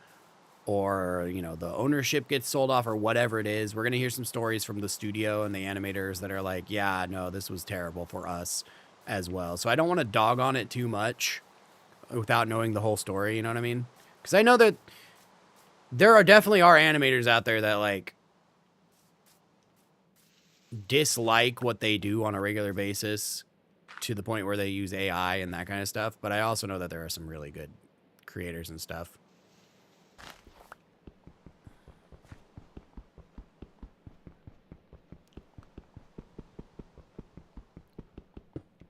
or, you know, the ownership gets sold off or whatever it is. We're going to hear some stories from the studio and the animators that are like, yeah, no, this was terrible for us as well. So I don't want to dog on it too much without knowing the whole story, you know what I mean? Because I know that there definitely are animators out there that, like, dislike what they do on a regular basis to the point where they use AI and that kind of stuff. But I also know that there are some really good creators and stuff.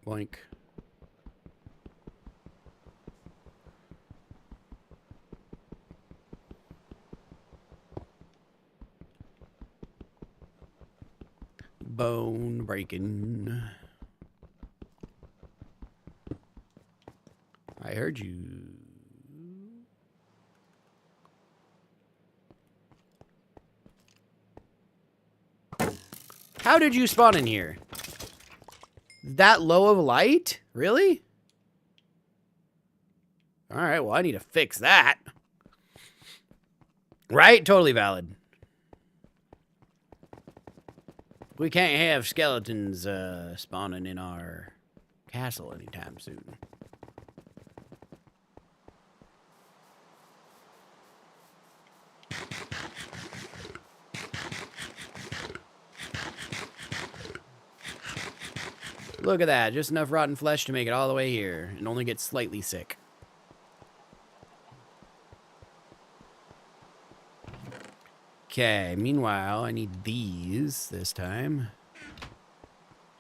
Boink. Bone breaking. I heard you. How did you spawn in here? That low of light? Really? All right, well, I need to fix that. Right? Totally valid. We can't have skeletons spawning in our castle anytime soon. Look at that. Just enough rotten flesh to make it all the way here and only get slightly sick. Okay, meanwhile, I need these this time.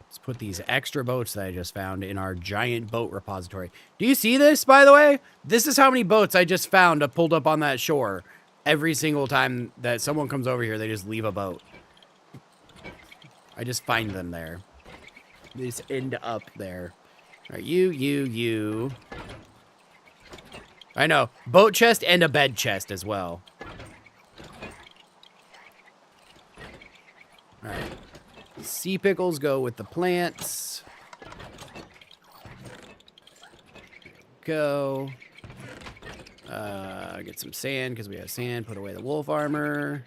Let's put these extra boats that I just found in our giant boat repository. Do you see this, by the way? This is how many boats I just found pulled up on that shore. Every single time that someone comes over here, they just leave a boat. I just find them there. They just end up there. All right, you. I know. Boat chest and a bed chest as well. All right. Sea pickles go with the plants. Go. Get some sand because we have sand. Put away the wolf armor.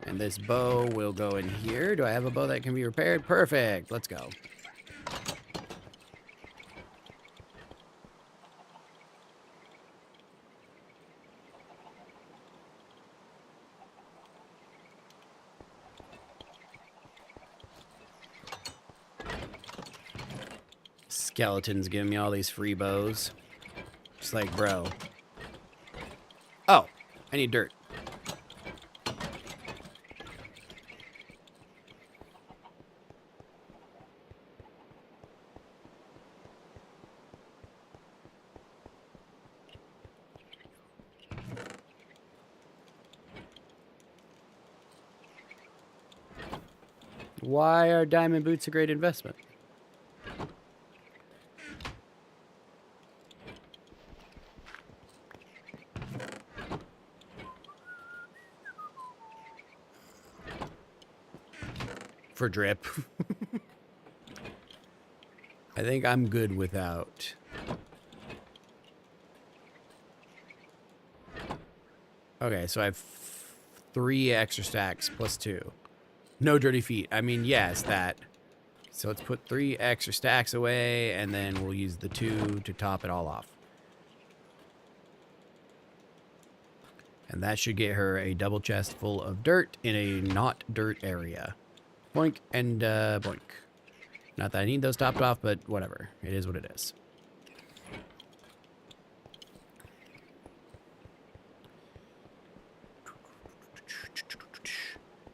And this bow will go in here. Do I have a bow that can be repaired? Perfect. Let's go. Skeletons giving me all these free bows. Just like, bro. Oh, I need dirt. Why are diamond boots a great investment? For drip. I think I'm good without. Okay, so I have 3 extra stacks plus 2. No dirty feet. I mean, yes, that. So let's put 3 extra stacks away, and then we'll use the 2 to top it all off. And that should get her a double chest full of dirt in a not dirt area. Boink and boink. Not that I need those topped off, but whatever. It is what it is.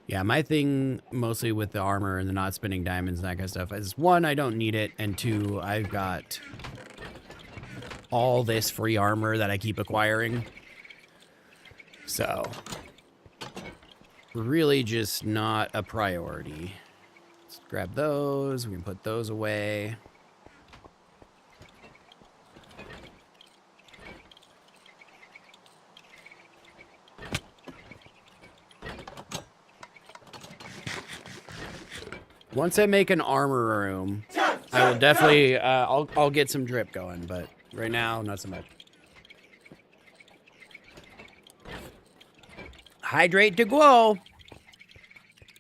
Yeah, my thing mostly with the armor and the not spinning diamonds and that kind of stuff is 1, I don't need it, and 2, I've got all this free armor that I keep acquiring. So, really just not a priority. Let's grab those. We can put those away. Once I make an armor room, I will definitely, I'll get some drip going, but right now, not so much. Hydrate to glow.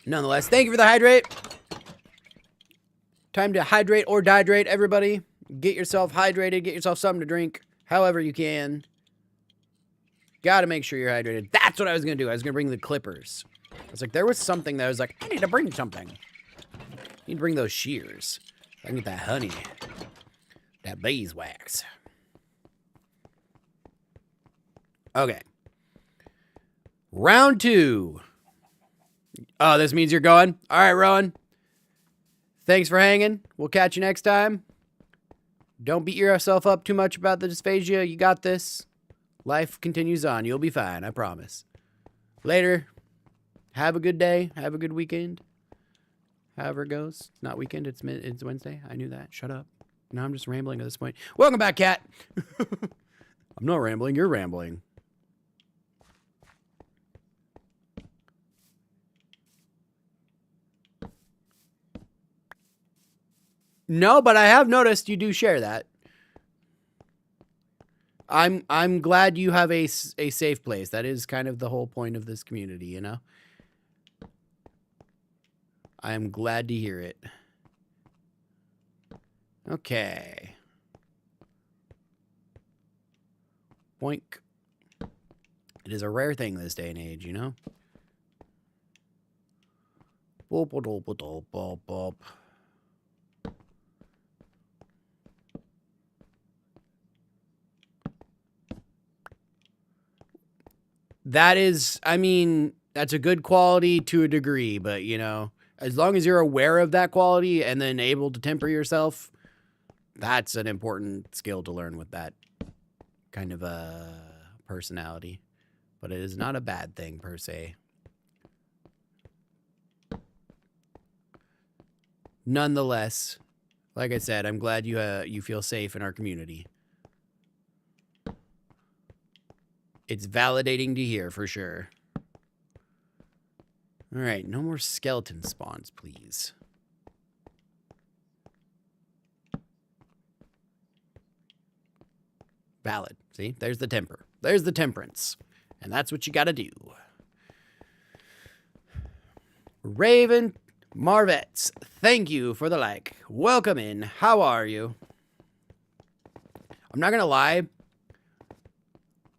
Nonetheless, thank you for the hydrate. Time to hydrate or dehydrate, everybody. Get yourself hydrated. Get yourself something to drink, however you can. Gotta make sure you're hydrated. That's what I was gonna do. I was gonna bring the clippers. I was like, there was something that I was like, I need to bring something. I need to bring those shears. I can get that honey. That beeswax. Okay. Round 2. Oh, this means you're going? All right, Rowan. Thanks for hanging. We'll catch you next time. Don't beat yourself up too much about the dysphagia. You got this. Life continues on. You'll be fine. I promise. Later. Have a good day. Have a good weekend. However it goes. It's not weekend. It's Wednesday. I knew that. Shut up. Now I'm just rambling at this point. Welcome back, Cat. I'm not rambling. You're rambling. No, but I have noticed you do share that. I'm glad you have a safe place. That is kind of the whole point of this community, you know? I am glad to hear it. Okay. Boink. It is a rare thing this day and age, you know? Boop, boop, boop, boop, boop, boop. That is, I mean, that's a good quality to a degree, but, you know, as long as you're aware of that quality and then able to temper yourself, that's an important skill to learn with that kind of a personality. But it is not a bad thing, per se. Nonetheless, like I said, I'm glad you feel safe in our community. It's validating to hear, for sure. All right, no more skeleton spawns, please. Valid. See, there's the temper. There's the temperance. And that's what you gotta do. Raven Marvets, thank you for the like. Welcome in. How are you? I'm not gonna lie.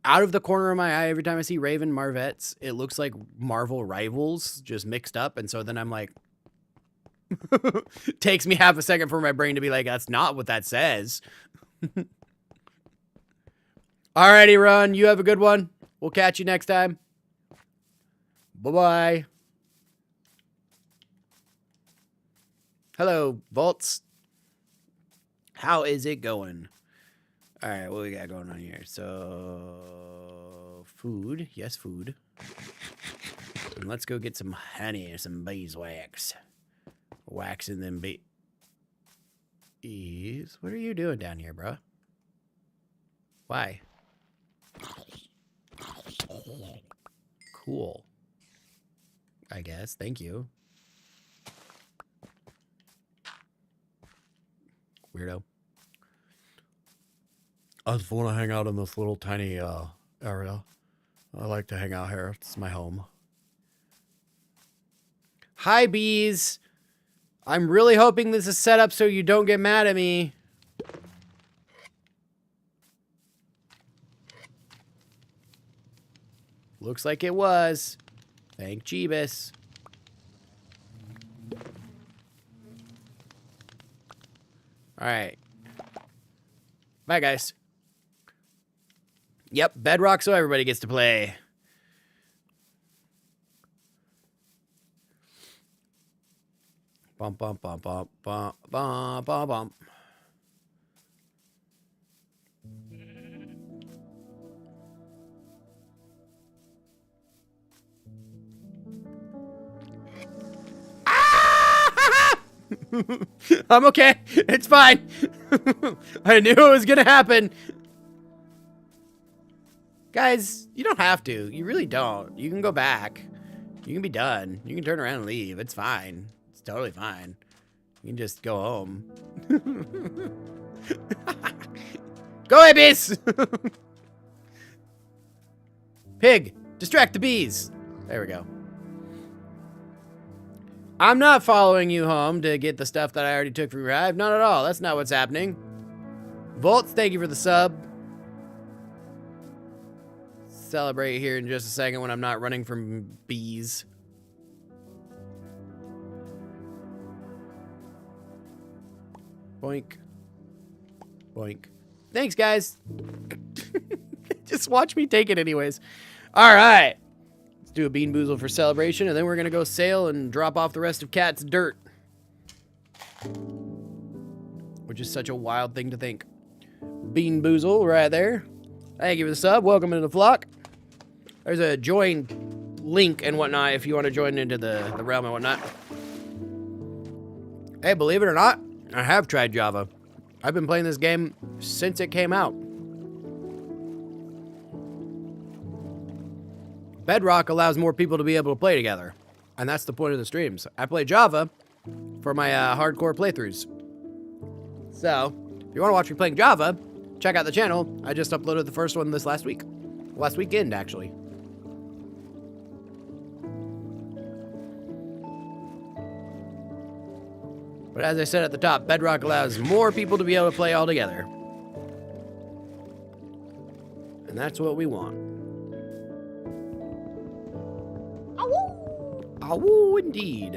Out of the corner of my eye, every time I see Raven Marvets, it looks like Marvel Rivals just mixed up. And so then I'm like, takes me half a second for my brain to be like, that's not what that says. Alrighty, Ron, you have a good one. We'll catch you next time. Bye-bye. Hello, Vaults. How is it going? All right, what we got going on here? So, food. Yes, food. And let's go get some honey or some beeswax. Waxing them bees. What are you doing down here, bro? Why? Cool. I guess. Thank you. Weirdo. I just want to hang out in this little tiny area. I like to hang out here. It's my home. Hi, bees. I'm really hoping this is set up so you don't get mad at me. Looks like it was. Thank Jeebus. Alright. Bye, guys. Yep, bedrock so everybody gets to play. Bump, bump, bump, bump, bump, bump, bump, bump. I'm okay. It's fine. I knew it was gonna happen. Guys, you don't have to. You really don't. You can go back. You can be done. You can turn around and leave. It's fine. It's totally fine. You can just go home. Go away, bees! Pig, distract the bees. There we go. I'm not following you home to get the stuff that I already took from your hive. Not at all. That's not what's happening. Volts, thank you for the sub. Celebrate here in just a second when I'm not running from bees. Boink. Boink. Thanks, guys. Just watch me take it anyways. All right. Let's do a bean boozle for celebration, and then we're going to go sail and drop off the rest of Cat's dirt. Which is such a wild thing to think. Bean boozle right there. Thank you for the sub. Welcome into the flock. There's a join link and whatnot if you want to join into the realm and whatnot. Hey, believe it or not, I have tried Java. I've been playing this game since it came out. Bedrock allows more people to be able to play together. And that's the point of the streams. I play Java for my hardcore playthroughs. So, if you want to watch me playing Java, check out the channel. I just uploaded the first one this last week. Last weekend, actually. But as I said at the top, Bedrock allows more people to be able to play all together. And that's what we want. Ow! Ow, indeed.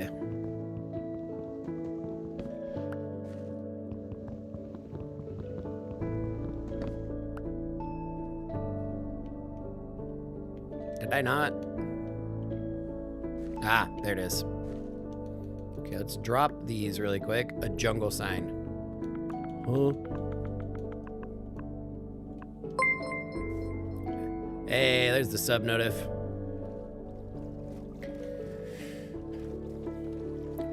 Did I not? Ah, there it is. Okay, let's drop these really quick. A jungle sign. Huh? Hey, there's the sub notif.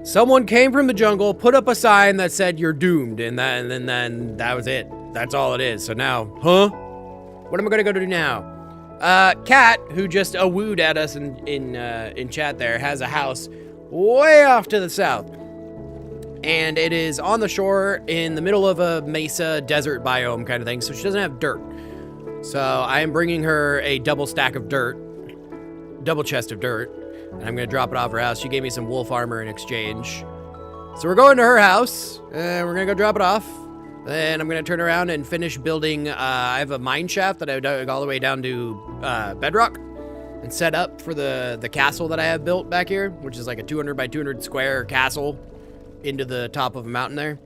Someone came from the jungle, put up a sign that said you're doomed, and then that was it. That's all it is. So now, huh? What am I gonna go do now? Kat, who just wooed at us in chat there, has a house way off to the south. And it is on the shore in the middle of a mesa desert biome kind of thing, so she doesn't have dirt. So I am bringing her a double stack of dirt, double chest of dirt, and I'm gonna drop it off her house. She gave me some wolf armor in exchange. So we're going to her house, and we're gonna go drop it off. Then I'm gonna turn around and finish building, I have a mine shaft that I dug all the way down to bedrock and set up for the castle that I have built back here, which is like a 200 by 200 square castle into the top of a mountain there.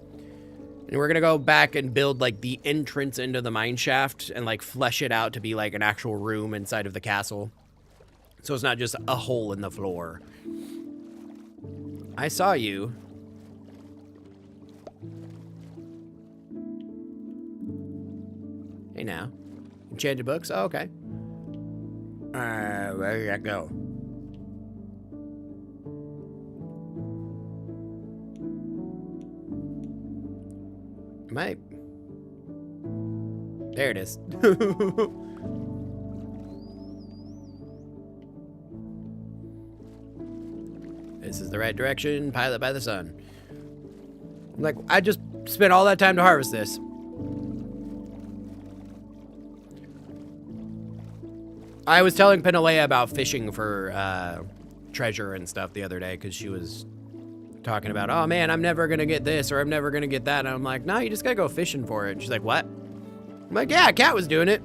And we're gonna go back and build like the entrance into the mine shaft and like flesh it out to be like an actual room inside of the castle. So it's not just a hole in the floor. I saw you. Hey now. Enchanted books? Oh, okay. Where did that go? Am I? There it is. This is the right direction. Pilot by the sun. I'm like, I just spent all that time to harvest this. I was telling Penelea about fishing for treasure and stuff the other day because she was talking about, oh man, I'm never gonna get this or I'm never gonna get that. And I'm like, no, you just gotta go fishing for it. And she's like, what? I'm like, yeah, Cat was doing it.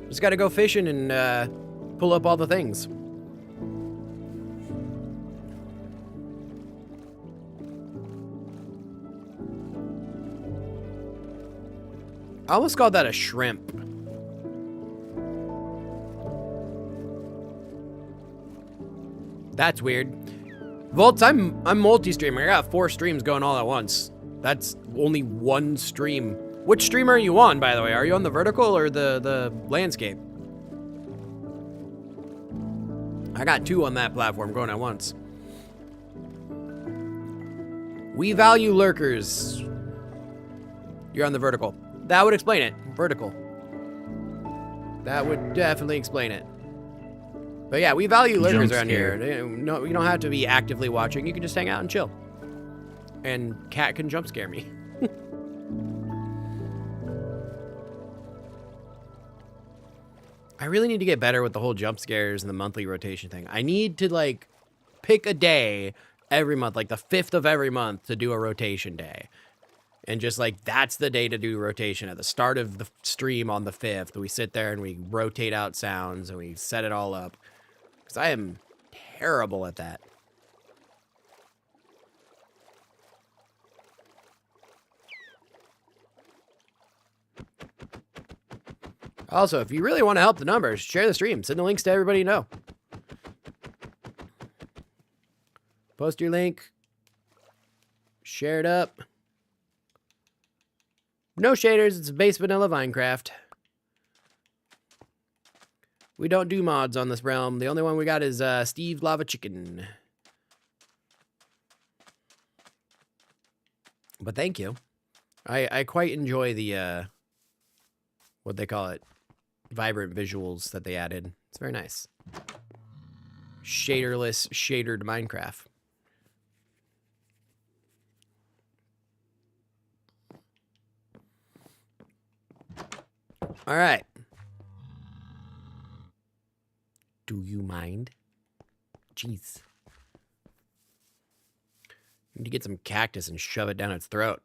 Just gotta go fishing and pull up all the things. I almost called that a shrimp. That's weird. Volts, I'm multi-streaming. I got 4 streams going all at once. That's only one stream. Which stream are you on, by the way? Are you on the vertical or the landscape? I got 2 on that platform going at once. We value lurkers. You're on the vertical. That would explain it. Vertical. That would definitely explain it. But yeah, we value lurkers around here. No, you don't have to be actively watching. You can just hang out and chill. And Cat can jump scare me. I really need to get better with the whole jump scares and the monthly rotation thing. I need to like pick a day every month, like the 5th of every month to do a rotation day. And just like, that's the day to do rotation. At the start of the stream on the 5th, we sit there and we rotate out sounds and we set it all up. Because I am terrible at that. Also, if you really want to help the numbers, share the stream. Send the links to everybody you know. Post your link. Share it up. No shaders, it's base vanilla Minecraft. We don't do mods on this realm. The only one we got is Steve Lava Chicken. But thank you. I quite enjoy the, what they call it, vibrant visuals that they added. It's very nice. Shaderless, shadered Minecraft. All right. Do you mind? Jeez. Need to get some cactus and shove it down its throat.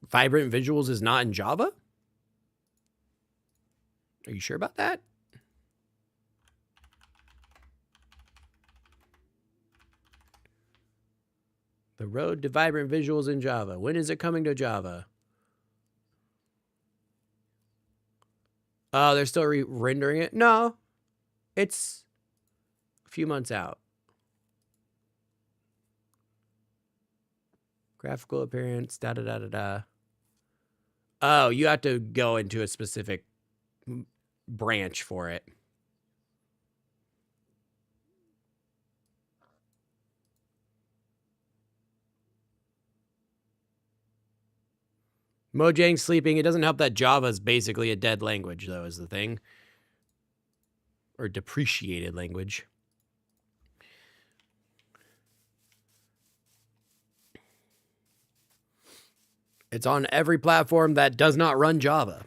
Vibrant Visuals is not in Java? Are you sure about that? The road to Vibrant Visuals in Java. When is it coming to Java? Oh, they're still rendering it? No. It's a few months out. Graphical appearance, da-da-da-da-da. Oh, you have to go into a specific branch for it. Mojang's sleeping. It doesn't help that Java is basically a dead language, though, is the thing. Or depreciated language. It's on every platform that does not run Java.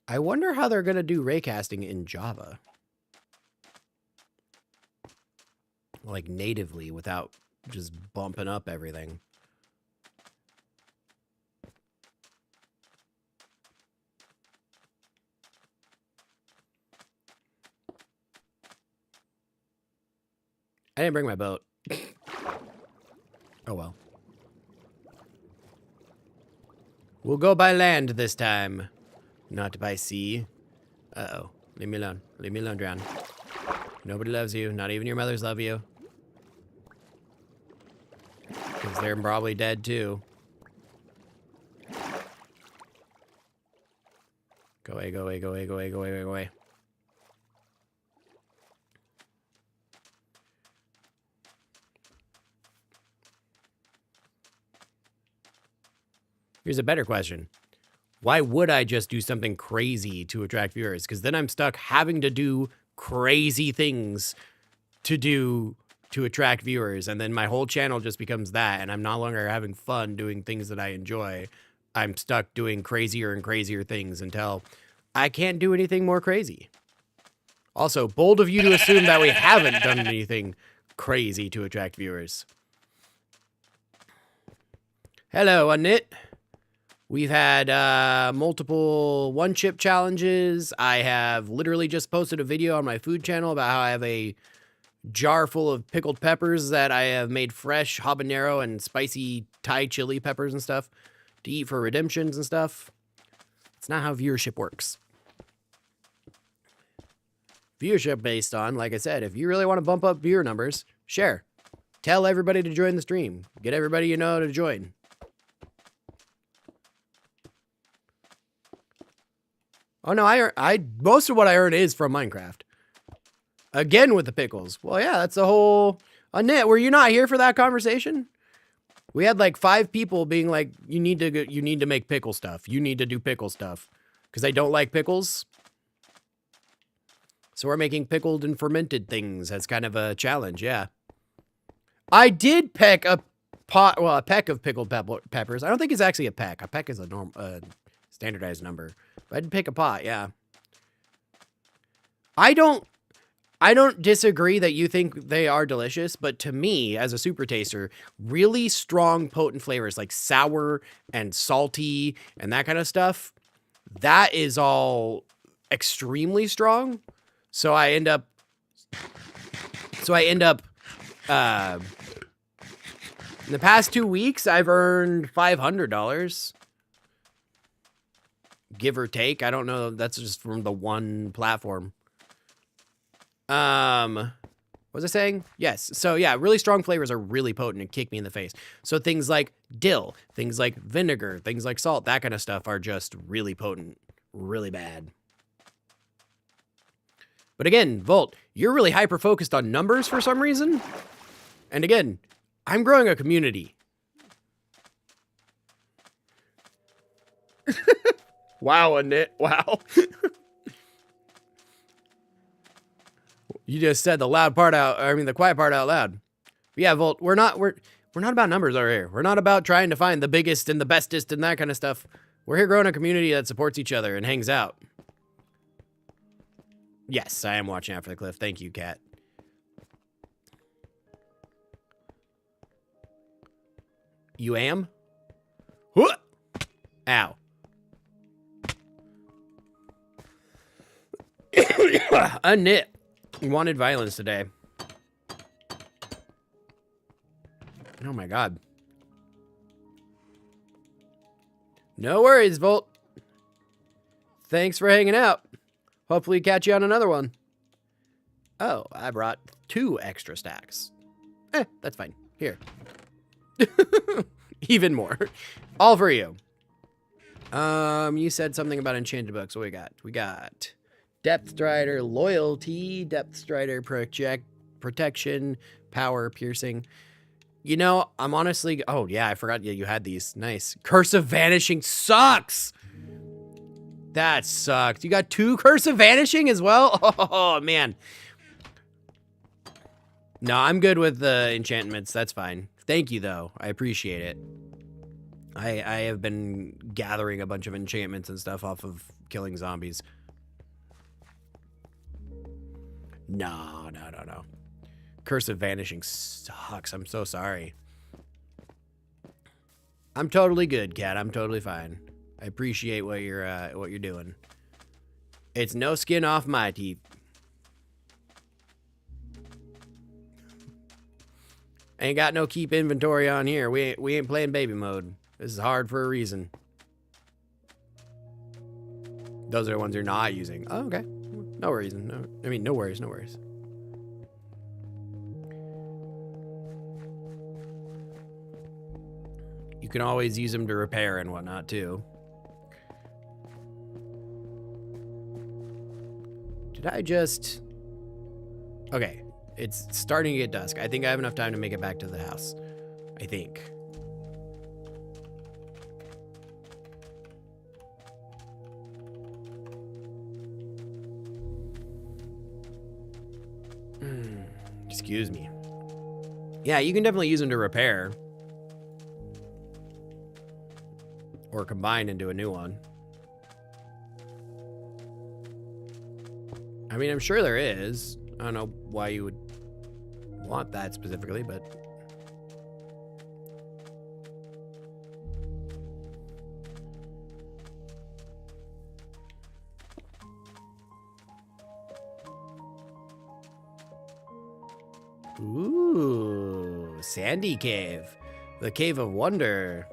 I wonder how they're going to do raycasting in Java. Like natively without just bumping up everything. I didn't bring my boat. Oh well. We'll go by land this time. Not by sea. Uh-oh. Leave me alone. Leave me alone, Drown. Nobody loves you. Not even your mothers love you. Because they're probably dead, too. Go away, go away, go away, go away, go away, go away. Here's a better question. Why would I just do something crazy to attract viewers? Because then I'm stuck having to do crazy things to attract viewers. And then my whole channel just becomes that. And I'm no longer having fun doing things that I enjoy. I'm stuck doing crazier and crazier things until I can't do anything more crazy. Also, bold of you to assume that we haven't done anything crazy to attract viewers. Hello, Unit. We've had multiple one-chip challenges. I have literally just posted a video on my food channel about how I have a jar full of pickled peppers that I have made fresh, habanero and spicy Thai chili peppers and stuff to eat for redemptions and stuff. It's not how viewership works. Viewership based on, like I said, if you really want to bump up viewer numbers, share. Tell everybody to join the stream. Get everybody you know to join. Oh no, I most of what I earn is from Minecraft. Again with the pickles. Well, yeah, that's a whole Annette, were you not here for that conversation? We had like 5 people being like, you need to make pickle stuff. You need to do pickle stuff because they don't like pickles. So we're making pickled and fermented things as kind of a challenge, yeah. I did peck a peck of pickled peppers. I don't think it's actually a peck. A peck is a standardized number. But I did pick a pot, yeah. I don't disagree that you think they are delicious, but to me, as a super taster, really strong, potent flavors like sour and salty and that kind of stuff, that is all extremely strong. So I end up in the past 2 weeks, I've earned $500. Give or take. I don't know. That's just from the one platform. What was I saying? Yes. So yeah, really strong flavors are really potent and kick me in the face. So things like dill, things like vinegar, things like salt, that kind of stuff are just really potent, really bad. But again, Volt, you're really hyper-focused on numbers for some reason. And again, I'm growing a community. Wow, Annette. Wow. You just said the loud part out, the quiet part out loud. But yeah, Volt, we're not about numbers over here. We're not about trying to find the biggest and the bestest and that kind of stuff. We're here growing a community that supports each other and hangs out. Yes, I am watching out for the cliff. Thank you, Cat. You am? What? Ow. Unknit. Wanted violence today. Oh my god. No worries, Volt. Thanks for hanging out. Hopefully catch you on another one. Oh, I brought 2 extra stacks. That's fine. Here. Even more. All for you. You said something about enchanted books. What we got? We got Depth Strider, Loyalty, Depth Strider, Protection, Power, Piercing. You know, I'm honestly... Oh, yeah, I forgot you had these. Nice. Curse of Vanishing sucks! That sucks. You got 2 Curse of Vanishing as well? Oh, man. No, I'm good with the enchantments. That's fine. Thank you, though. I appreciate it. I have been gathering a bunch of enchantments and stuff off of killing zombies. No. Curse of Vanishing sucks. I'm so sorry. I'm totally good, Cat. I'm totally fine. I appreciate what you're doing. It's no skin off my teeth. Ain't got no keep inventory on here. We ain't playing baby mode. This is hard for a reason. Those are the ones you're not using. Oh, okay. No worries. No worries. No worries. You can always use them to repair and whatnot too. Did I just... Okay, it's starting to get dusk. I think I have enough time to make it back to the house. I think. Excuse me. Yeah, you can definitely use them to repair. Or combine into a new one. I mean, I'm sure there is. I don't know why you would want that specifically, but... Ooh, Sandy Cave. The Cave of Wonder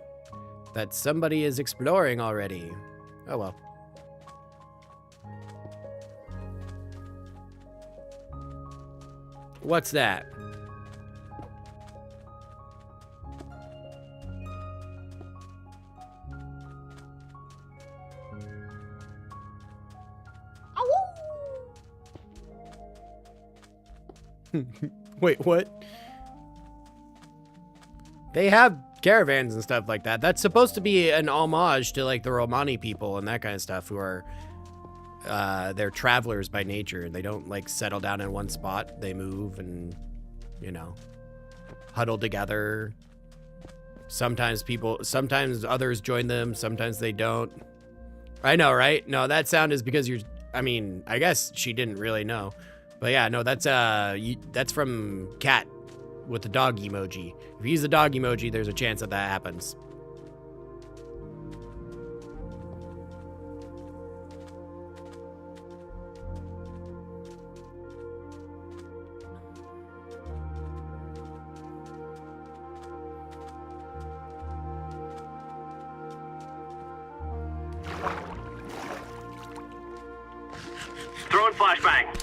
that somebody is exploring already. Oh well. What's that? Wait, what? They have caravans and stuff like that. That's supposed to be an homage to like the Romani people and that kind of stuff, who are they're travelers by nature. They don't like settle down in one spot. They move and, you know, huddle together. Sometimes others join them, sometimes they don't. I know, right? No, that sound is because you're, I mean, I guess she didn't really know. But yeah, no, that's from Cat with the dog emoji. If you use the dog emoji, there's a chance that that happens. Throwing flashbang.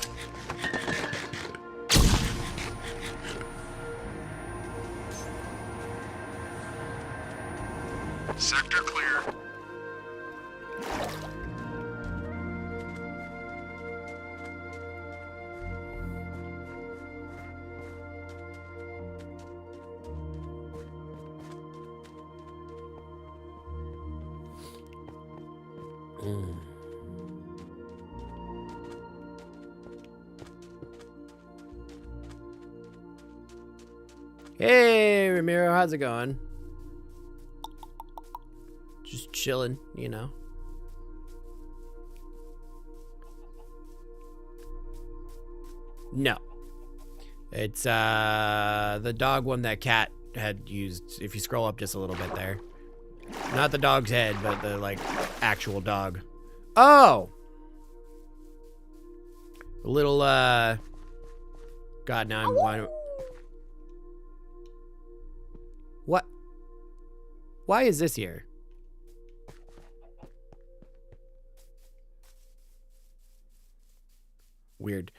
Sector clear. Hey, Ramiro, how's it going? Just chilling, you know. No. It's the dog one that Cat had used. If you scroll up just a little bit there. Not the dog's head, but the like actual dog. Oh! A little God, now I'm blind. What? Why is this here? Weird.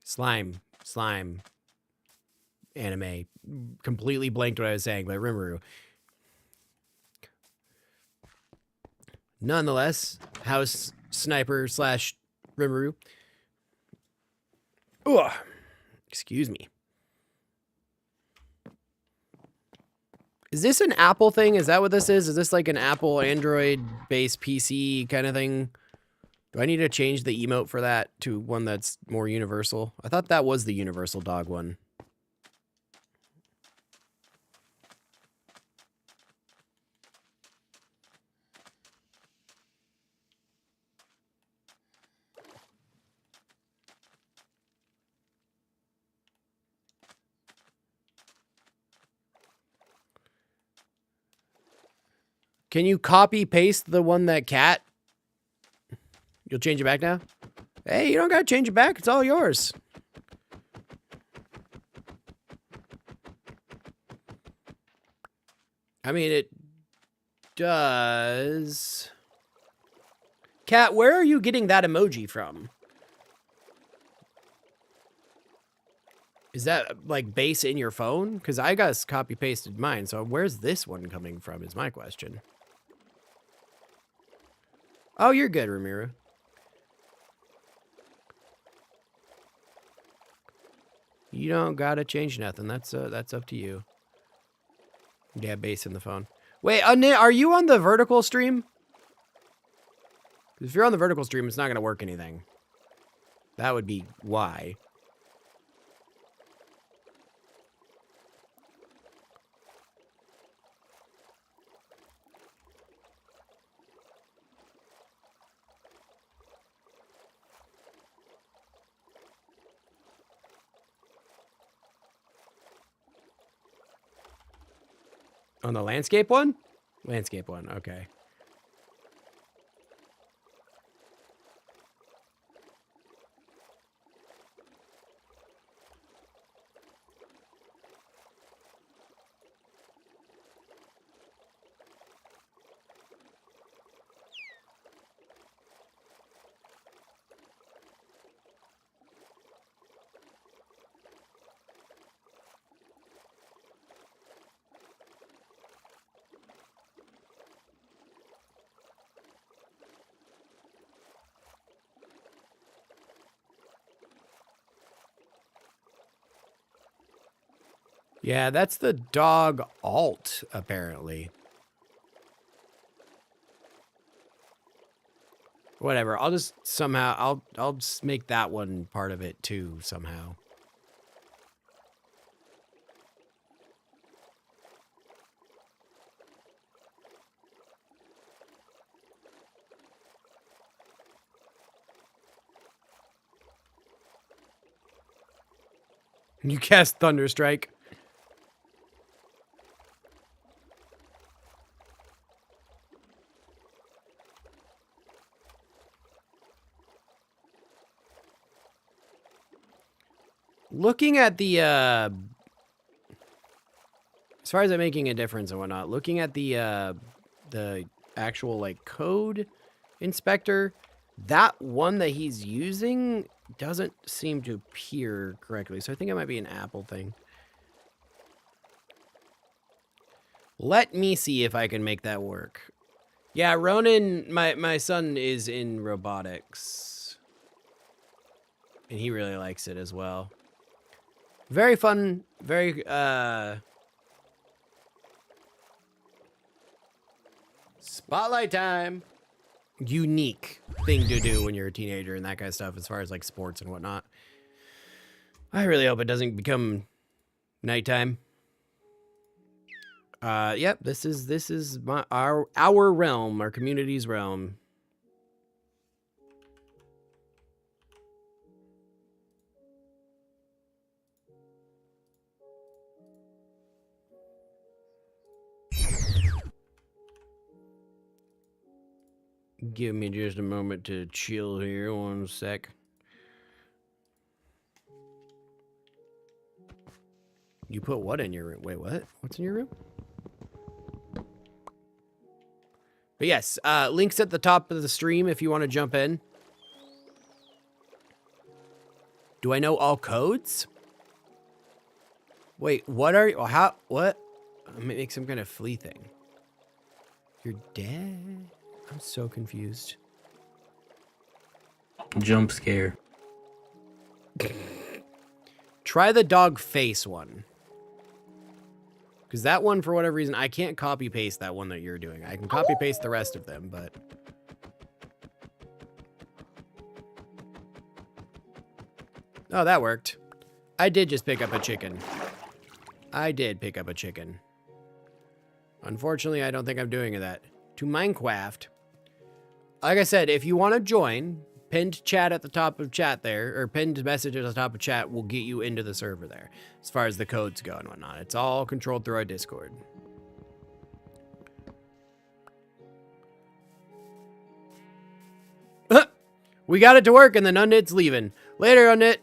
Slime anime. Completely blanked what I was saying, but Rimuru. Nonetheless, House Sniper slash Rimuru. Ugh. Excuse me. Is this an Apple thing? Is that what this is? Is this like an Apple Android based PC kind of thing? Do I need to change the emote for that to one that's more universal? I thought that was the universal dog one. Can you copy paste the one that Cat? You'll change it back now? Hey, you don't gotta change it back. It's all yours. I mean, it does. Cat, where are you getting that emoji from? Is that like base in your phone? Because I got copy pasted mine. So where's this one coming from is my question. Oh, you're good, Ramiro. You don't gotta change nothing. That's up to you. Yeah, bass in the phone. Wait, are you on the vertical stream? If you're on the vertical stream, it's not gonna work anything. That would be why. On the landscape one? Landscape one, okay. Yeah, that's the dog alt, apparently. Whatever, I'll just somehow, I'll just make that one part of it too, somehow. You cast Thunderstrike. Looking at the, as far as it making a difference and whatnot, looking at the actual, like, code inspector, that one that he's using doesn't seem to appear correctly. So I think it might be an Apple thing. Let me see if I can make that work. Yeah, Ronan, my son is in robotics. And he really likes it as well. Very fun, very, spotlight time. Unique thing to do when you're a teenager and that kind of stuff as far as like sports and whatnot. I really hope it doesn't become nighttime. Yep, this is our realm, our community's realm. Give me just a moment to chill here, 1 sec. You put what in your room? Wait, what? What's in your room? But yes, links at the top of the stream if you want to jump in. Do I know all codes? Wait, what are you? How? What? Make some kind of flea thing. You're dead? I'm so confused. Jump scare. Try the dog face one. Because that one, for whatever reason, I can't copy paste that one that you're doing. I can copy paste the rest of them, but... Oh, that worked. I did just pick up a chicken. I did pick up a chicken. Unfortunately, I don't think I'm doing that. To Minecwaft. Like I said, if you want to join, pinned chat at the top of chat there, or pinned message at the top of chat will get you into the server there, as far as the codes go and whatnot. It's all controlled through our Discord. We got it to work, and then Unknit's leaving. Later, Unknit.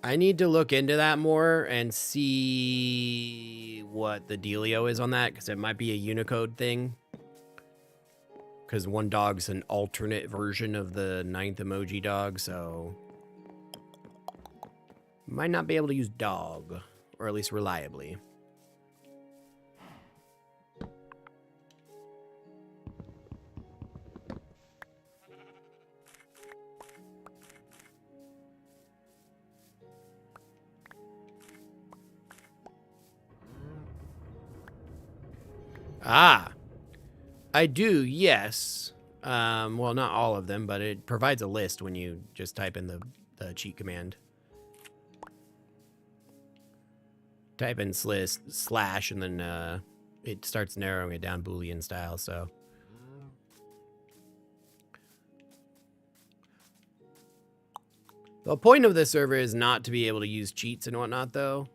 I need to look into that more and see what the dealio is on that, because it might be a Unicode thing. Because one dog's an alternate version of the 9th emoji dog, so... Might not be able to use dog, or at least reliably. Ah, I do, yes. Well, not all of them, but it provides a list when you just type in the cheat command. Type in slash and then it starts narrowing it down Boolean style, so. The point of this server is not to be able to use cheats and whatnot, though.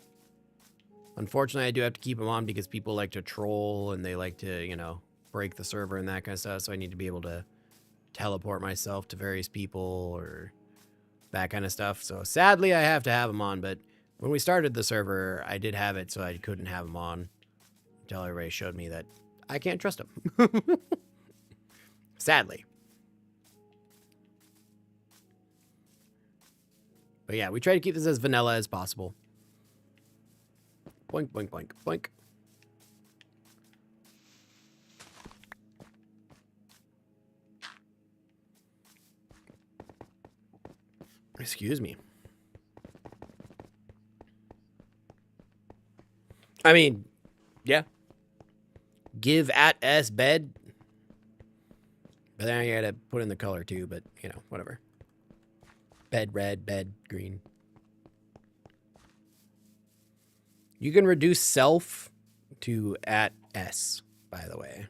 Unfortunately, I do have to keep them on because people like to troll and they like to, you know, break the server and that kind of stuff. So I need to be able to teleport myself to various people or that kind of stuff. So sadly, I have to have them on. But when we started the server, I did have it so I couldn't have them on until everybody showed me that I can't trust them. Sadly. But yeah, we try to keep this as vanilla as possible. Boink, boink, boink, boink. Excuse me. I mean, yeah. Give at S bed. But then you gotta put in the color too, but you know, whatever. Bed red, bed green. You can reduce self to at S, by the way.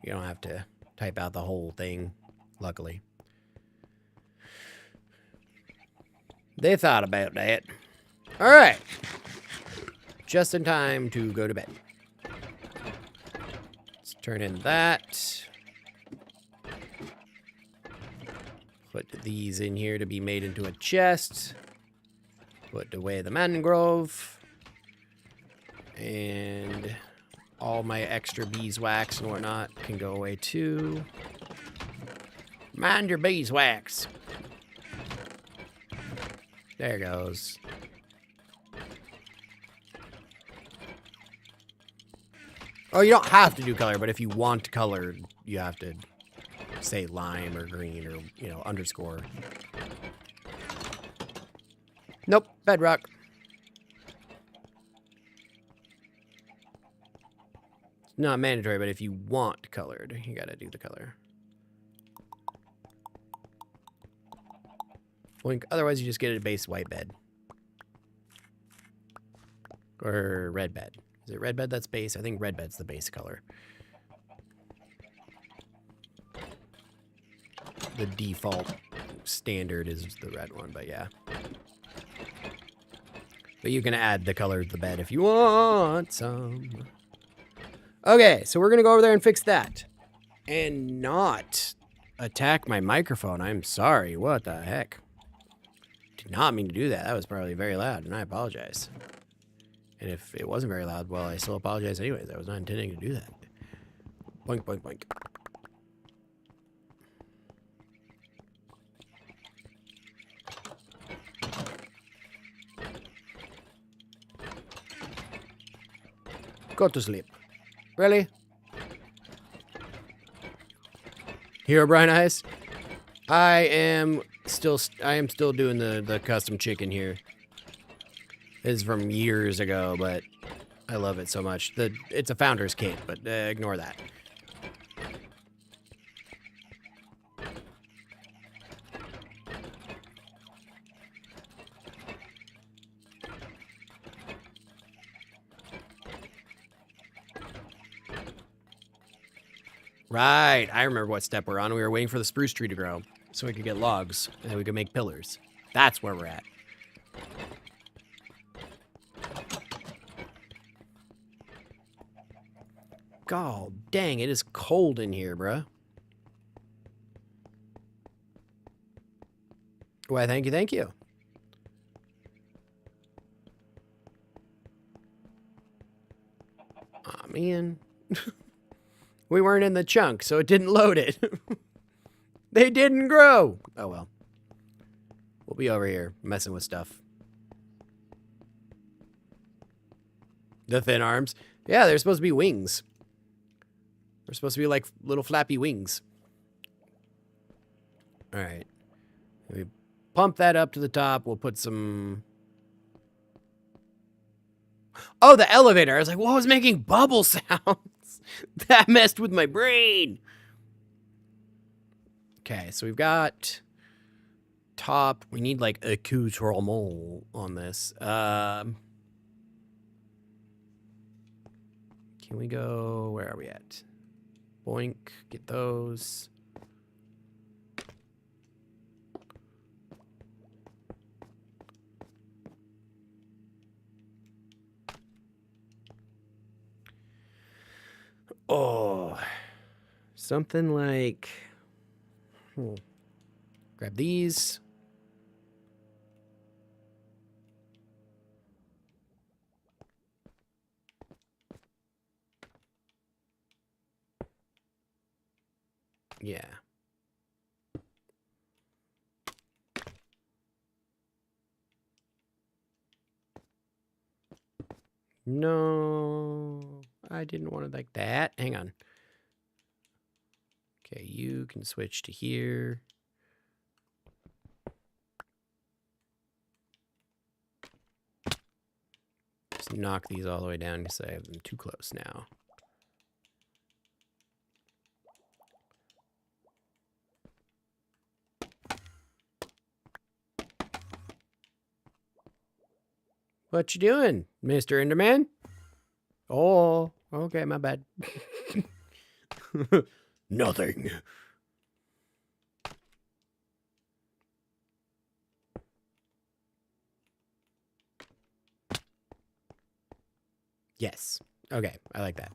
You don't have to type out the whole thing, luckily. They thought about that. All right. Just in time to go to bed. Let's turn in that. Put these in here to be made into a chest. Put away the mangrove. And all my extra beeswax and whatnot can go away too. Mind your beeswax. There goes. Oh, you don't have to do color, but if you want colored, you have to say lime or green or, you know, underscore. Nope, bedrock. It's not mandatory, but if you want colored, you gotta do the color. Blink. Otherwise, you just get a base white bed. Or red bed. Is it red bed that's base? I think red bed's the base color. The default standard is the red one, but yeah. But you can add the color of the bed if you want some. Okay, so we're going to go over there and fix that. And not attack my microphone. I'm sorry. What the heck? Did not mean to do that. That was probably very loud, and I apologize. And if it wasn't very loud, well, I still apologize anyways. I was not intending to do that. Boink, boink, boink. Go to sleep. Really? Hero Brian Eyes? I am still doing the custom chicken here. This is from years ago, but I love it so much. It's a founder's kit, but ignore that. Right, I remember what step we're on. We were waiting for the spruce tree to grow so we could get logs and then we could make pillars. That's where we're at. God dang, it is cold in here, bruh. Why, thank you, thank you. Aw, man. We weren't in the chunk, so it didn't load it. They didn't grow. Oh, well. We'll be over here messing with stuff. The thin arms. Yeah, they're supposed to be wings. They're supposed to be like little flappy wings. All right. We pump that up to the top. We'll put some... Oh, the elevator. I was like, what was making bubble sounds? That messed with my brain. Okay, so we've got top. We need like accoutrement on this. Can we go? Where are we at? Boink. Get those. Oh, something like. Grab these. Yeah. No, I didn't want it like that. Hang on. Okay, you can switch to here. Just knock these all the way down because I have them too close now. What you doing, Mr. Enderman? Oh, okay, my bad. Nothing. Yes. Okay, I like that.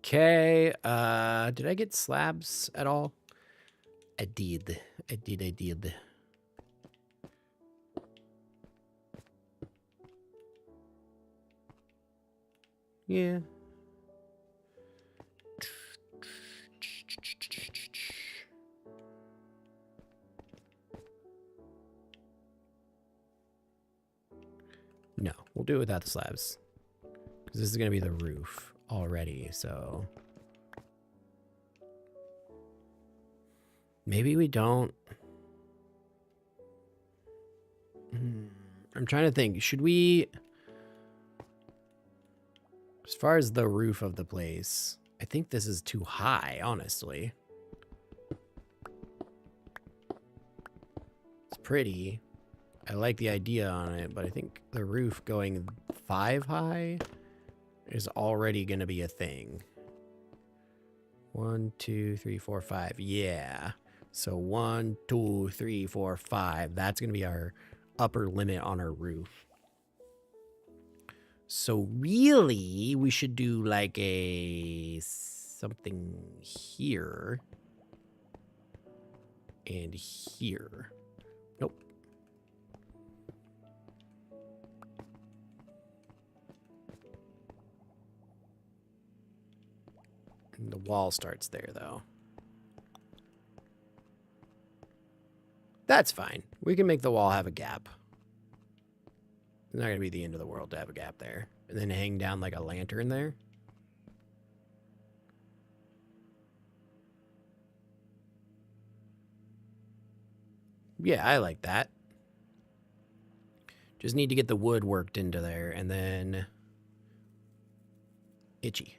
Okay, did I get slabs at all? I did. I did. Yeah. No, we'll do it without the slabs. Because this is going to be the roof already, so... Maybe we don't... I'm trying to think. Should we... As far as the roof of the place, I think this is too high, honestly. It's pretty. I like the idea on it, but I think the roof going 5 high is already going to be a thing. 1, 2, 3, 4, 5. Yeah. So 1, 2, 3, 4, 5. That's going to be our upper limit on our roof. So really, we should do like a something here and here. Nope. And the wall starts there, though. That's fine. We can make the wall have a gap. It's not going to be the end of the world to have a gap there. And then hang down like a lantern there. Yeah, I like that. Just need to get the wood worked into there and then... Itchy.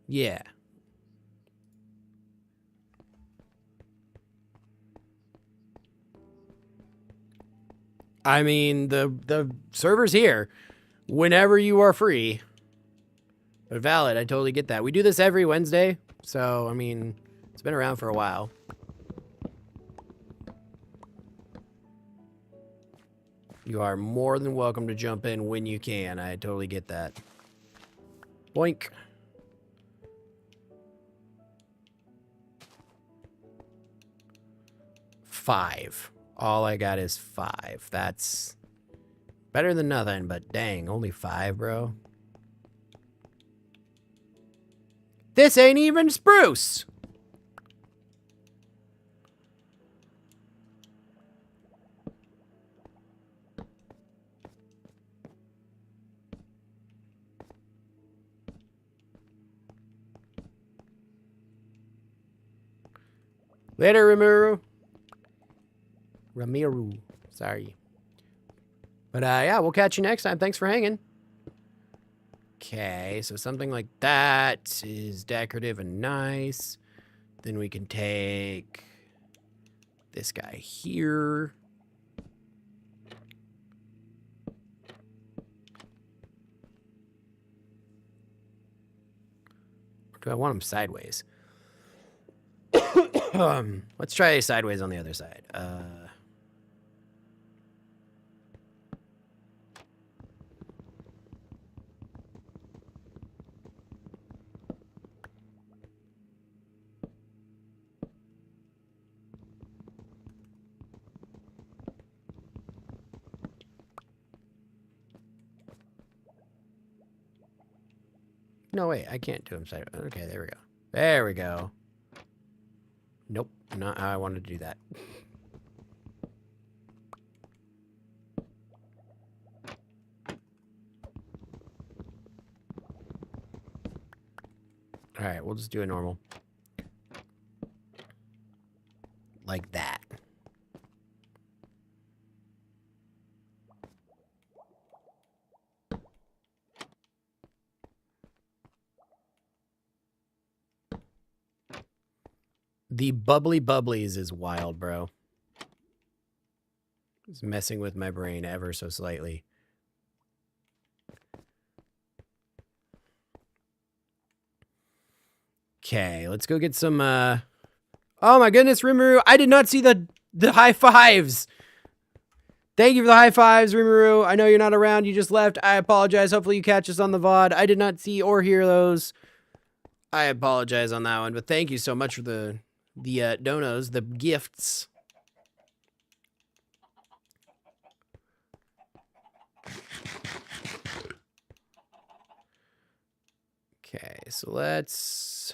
Yeah. I mean, the server's here whenever you are free. But valid, I totally get that. We do this every Wednesday, so, I mean, it's been around for a while. You are more than welcome to jump in when you can. I totally get that. Boink. Five. All I got is 5. That's better than nothing, but dang, only 5, bro. This ain't even spruce. Later, Rimuru. Ramiru. Sorry. But yeah, we'll catch you next time. Thanks for hanging. Okay, so something like that is decorative and nice. Then we can take this guy here. Or do I want him sideways? Let's try sideways on the other side. No, wait, I can't do him sideways. Okay, there we go. There we go. Nope, not how I wanted to do that. All right, we'll just do it normal. Like that. The bubbly bubblies is wild, bro. It's messing with my brain ever so slightly. Okay, let's go get some, Oh my goodness, Rimuru, I did not see the high fives! Thank you for the high fives, Rimuru. I know you're not around, you just left. I apologize. Hopefully you catch us on the VOD. I did not see or hear those. I apologize on that one, but thank you so much for the donos, the gifts. Okay, so let's...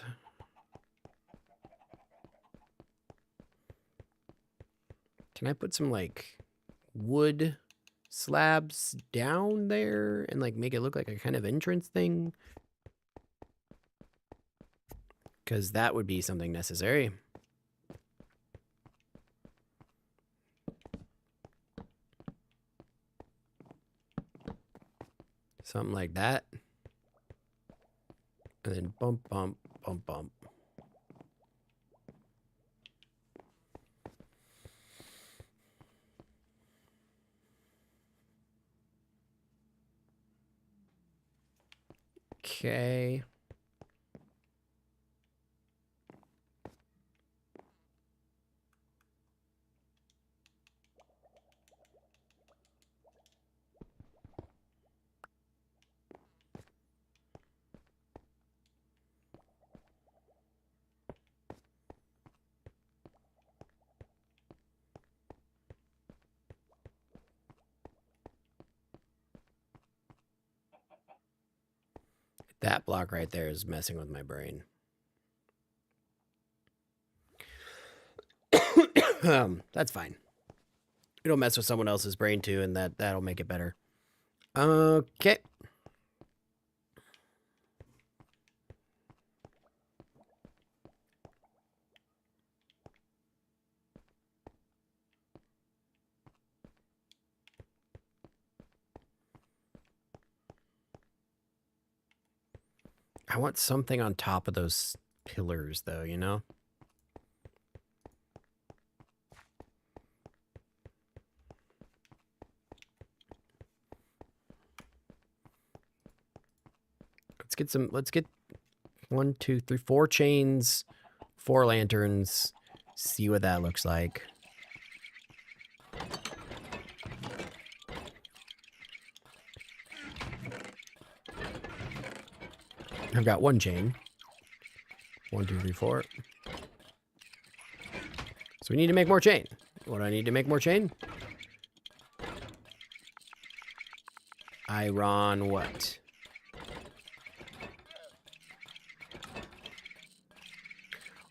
Can I put some, like, wood slabs down there and, like, make it look like a kind of entrance thing? Because that would be something necessary. Something like that. And then bump, bump, bump, bump. Okay. That block right there is messing with my brain. That's fine. It'll mess with someone else's brain too, and that'll make it better. Okay. I want something on top of those pillars, though, you know? Let's get 1, 2, 3, 4 chains, 4 lanterns, see what that looks like. I've got 1 chain. 1, 2, 3, 4. So we need to make more chain. What do I need to make more chain? Iron what?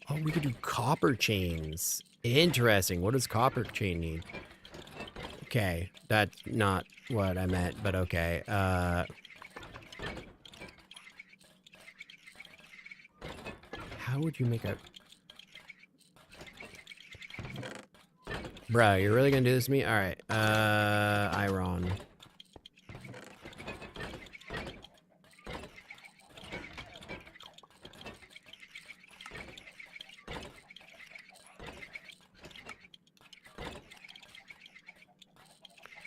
Oh, we could do copper chains. Interesting. What does copper chain need? Okay, that's not what I meant, but okay. How would you make a... Bro, you're really gonna do this to me? Alright, iron.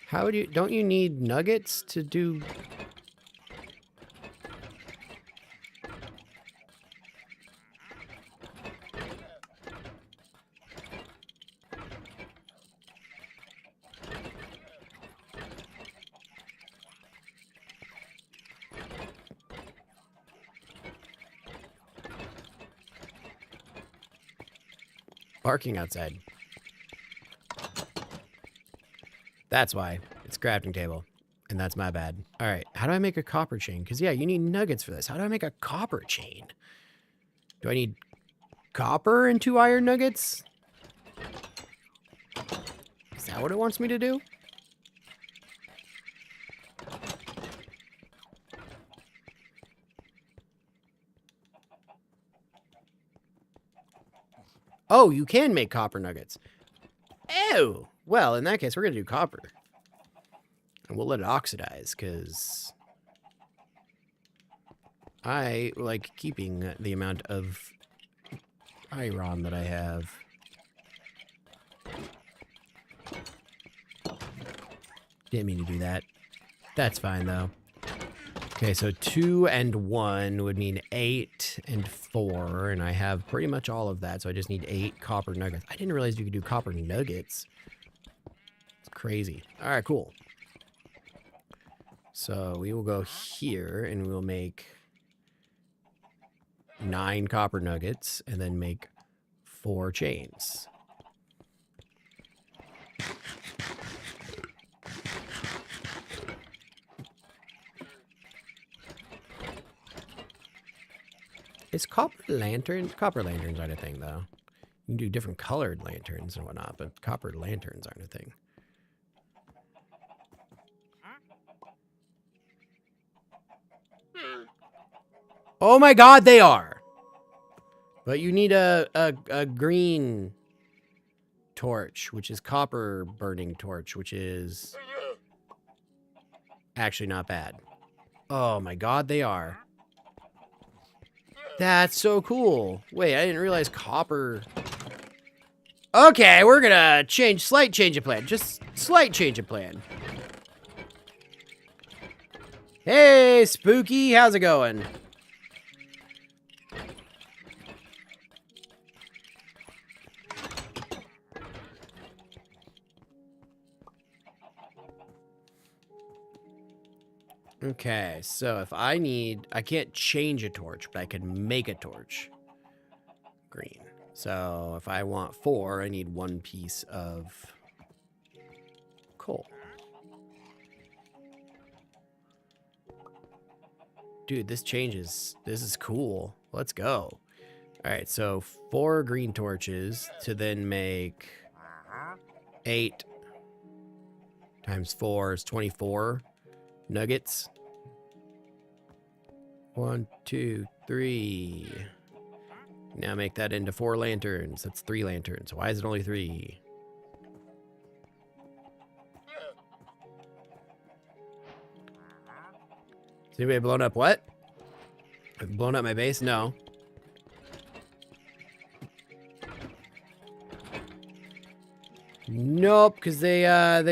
How would you, don't you need nuggets to do? Barking outside. That's why. It's crafting table. And that's my bad. Alright, how do I make a copper chain? Because, yeah, you need nuggets for this. How do I make a copper chain? Do I need copper and 2 iron nuggets? Is that what it wants me to do? Oh, you can make copper nuggets. Oh! Well, in that case, we're going to do copper. And we'll let it oxidize, because I like keeping the amount of iron that I have. Didn't mean to do that. That's fine, though. Okay, so 2 and 1 would mean 8 and 4, and I have pretty much all of that, so I just need 8 copper nuggets. I didn't realize you could do copper nuggets. It's crazy. All right, cool. So we will go here, and we'll make 9 copper nuggets, and then make 4 chains. Is copper lanterns? Copper lanterns aren't a thing, though. You can do different colored lanterns and whatnot, but copper lanterns aren't a thing. Oh my god, they are! But you need a green torch, which is copper burning torch, which is actually not bad. Oh my god, they are. That's so cool. Wait, I didn't realize copper. Okay, we're gonna slight change of plan. Just slight change of plan. Hey, Spooky, how's it going? Okay, so if I can't change a torch, but I can make a torch. Green. So if I want 4, I need 1 piece of coal. Dude, this changes. This is cool. Let's go. All right, so 4 green torches to then make 8 times 4 is 24 nuggets. 1, 2, 3. Now make that into 4 lanterns. That's 3 lanterns. Why is it only 3? Has anybody blown up what? Have blown up my base? No. Nope, because they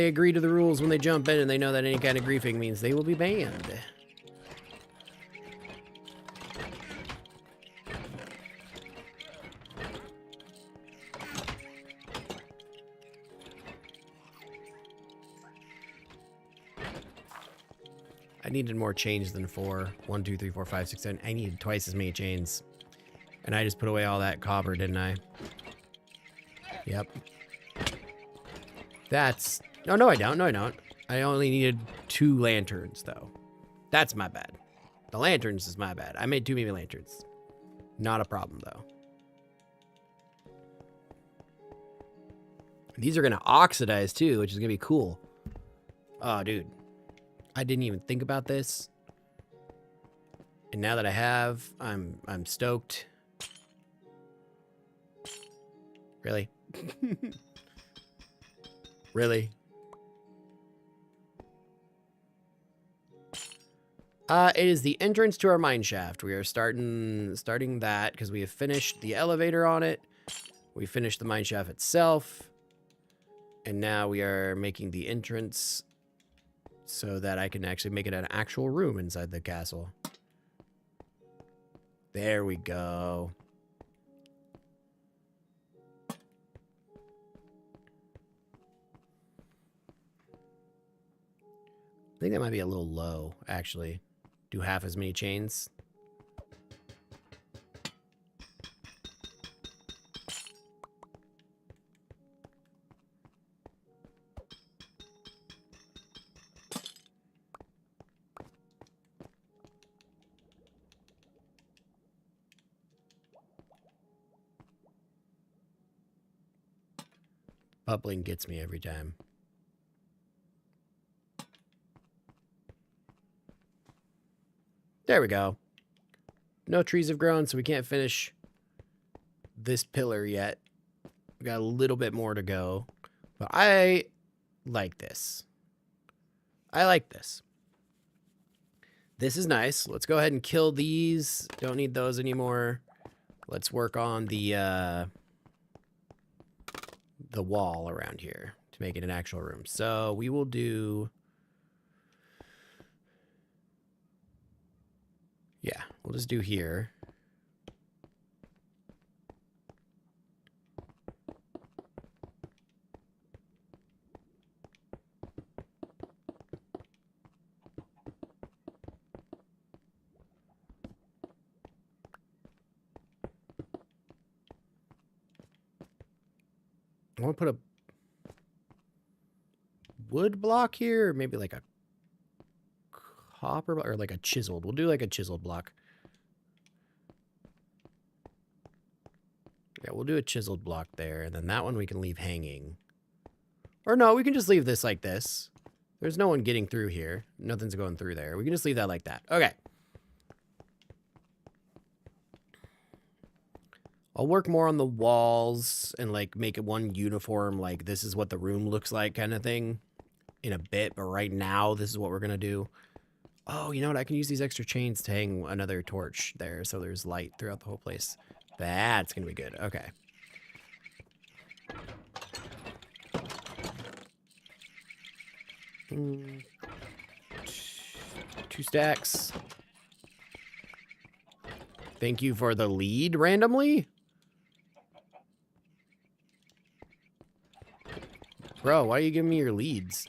agree to the rules when they jump in, and they know that any kind of griefing means they will be banned. I needed more chains than 4. 1, 2, 3, 4, 5, 6, 7. I needed twice as many chains. And I just put away all that copper, didn't I? Yep. That's... No, I don't. No, I don't. I only needed 2 lanterns, though. That's my bad. The lanterns is my bad. I made too many lanterns. Not a problem, though. These are going to oxidize, too, which is going to be cool. Oh, dude. I didn't even think about this. And now that I have, I'm stoked. Really? It is the entrance to our mine shaft. We are starting that because we have finished the elevator on it. We finished the mine shaft itself. And now we are making the entrance so that I can actually make it an actual room inside the castle. There we go. I think that might be a little low, actually. Do half as many chains. Bubbling gets me every time. There we go. No trees have grown, so we can't finish this pillar yet. We got a little bit more to go. But I like this. I like this. This is nice. Let's go ahead and kill these. Don't need those anymore. Let's work on the wall around here to make it an actual room. So we will do... Yeah, we'll just do here. I want to put a wood block here, or maybe like a copper or like a chiseled. We'll do like a chiseled block. Yeah, we'll do a chiseled block there, and then that one we can leave hanging. Or no, we can just leave this like this. There's no one getting through here. Nothing's going through there. We can just leave that like that. Okay. I'll work more on the walls and like make it one uniform, like this is what the room looks like kind of thing in a bit. But right now, this is what we're going to do. Oh, you know what? I can use these extra chains to hang another torch there so there's light throughout the whole place. That's going to be good. Okay. Two stacks. Thank you for the lead randomly. Bro, why are you giving me your leads?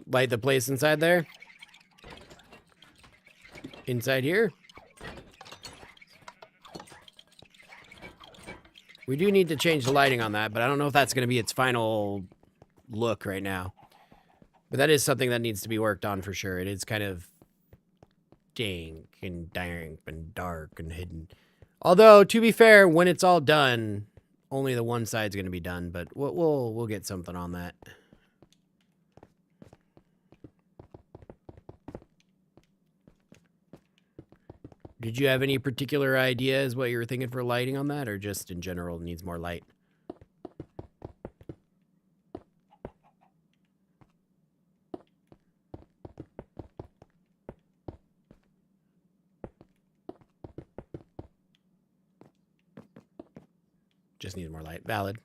Light the place inside there? Inside here? We do need to change the lighting on that, but I don't know if that's going to be its final look right now. But that is something that needs to be worked on for sure. It is kind of dank and dark and hidden. Although, to be fair, when it's all done, only the one side's going to be done. But we'll get something on that. Did you have any particular ideas what you were thinking for lighting on that, or just in general needs more light? Just needs more light. Valid.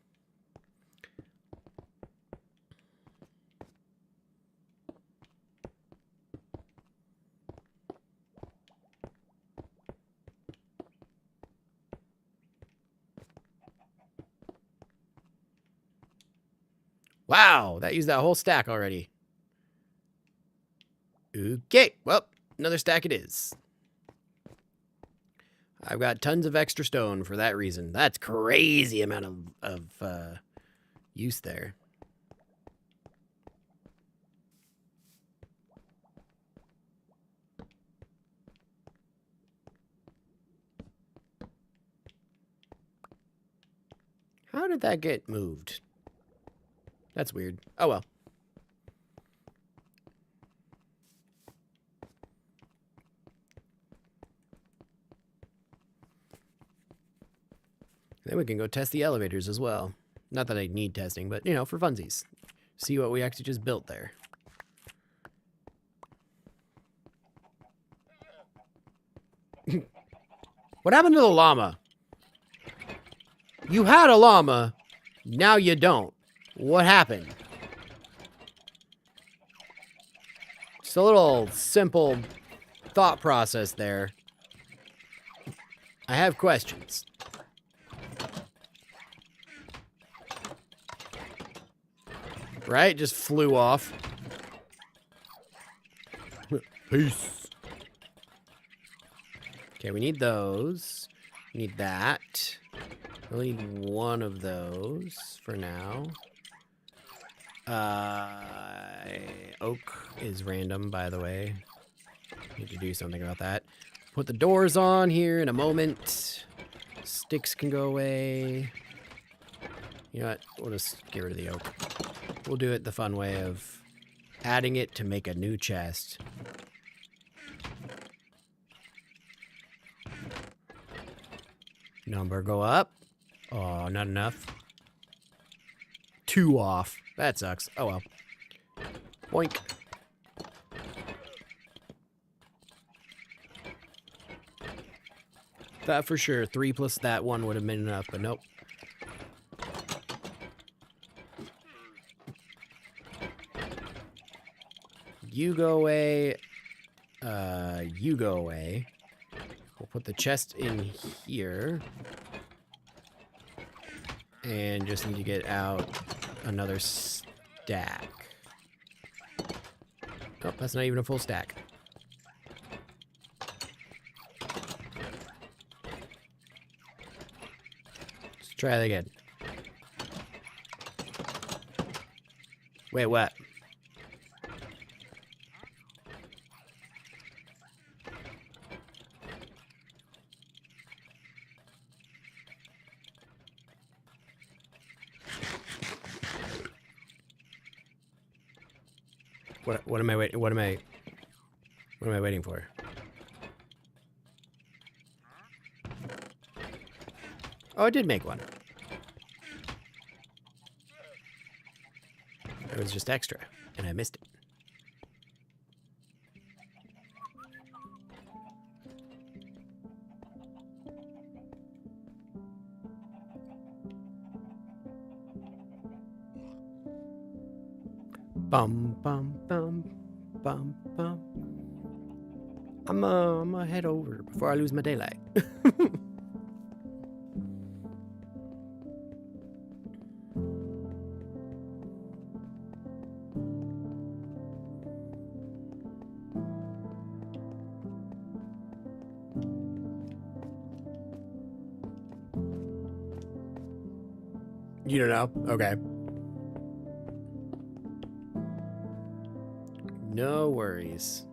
Wow, that used that whole stack already. Okay, well, another stack it is. I've got tons of extra stone for that reason. That's crazy amount of use there. How did that get moved? That's weird. Oh well. Then we can go test the elevators as well. Not that I need testing, but, you know, for funsies. See what we actually just built there. What happened to the llama? You had a llama, now you don't. What happened? Just a little simple thought process there. I have questions. Right? Just flew off. Peace. Okay, we need those. We need that. We only need one of those for now. Oak is random, by the way. Need to do something about that. Put the doors on here in a moment. Sticks can go away. You know what? We'll just get rid of the oak. We'll do it the fun way of adding it to make a new chest. Number go up. Oh, not enough. 2 off. That sucks. Oh well. Boink. That for sure. 3 plus that 1 would have been enough, but nope. You go away. You go away. We'll put the chest in here. And just need to get out another stack. Oh, that's not even a full stack. Let's try that again. Wait, what? What am I waiting? What am I waiting for? Oh, I did make one. It was just extra, and I missed it. Bum bum bum bum bum. I'm gonna head over before I lose my daylight. You don't know? Okay. No worries.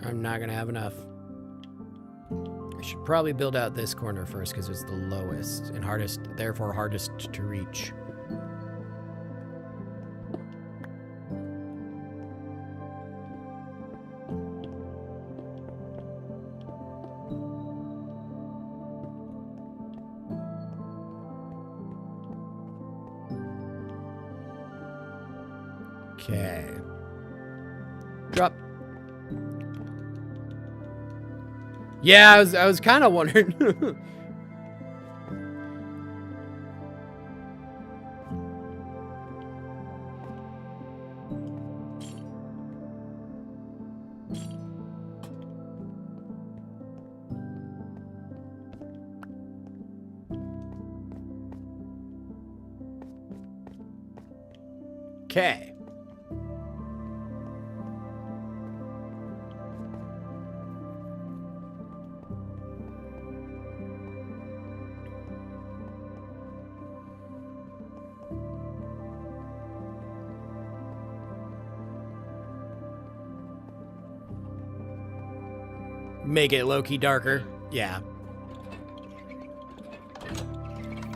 I'm not gonna have enough. I should probably build out this corner first because it's the lowest and hardest, therefore hardest to reach. Okay. Drop. Yeah, I was kind of wondering. Okay. make it low-key darker. Yeah.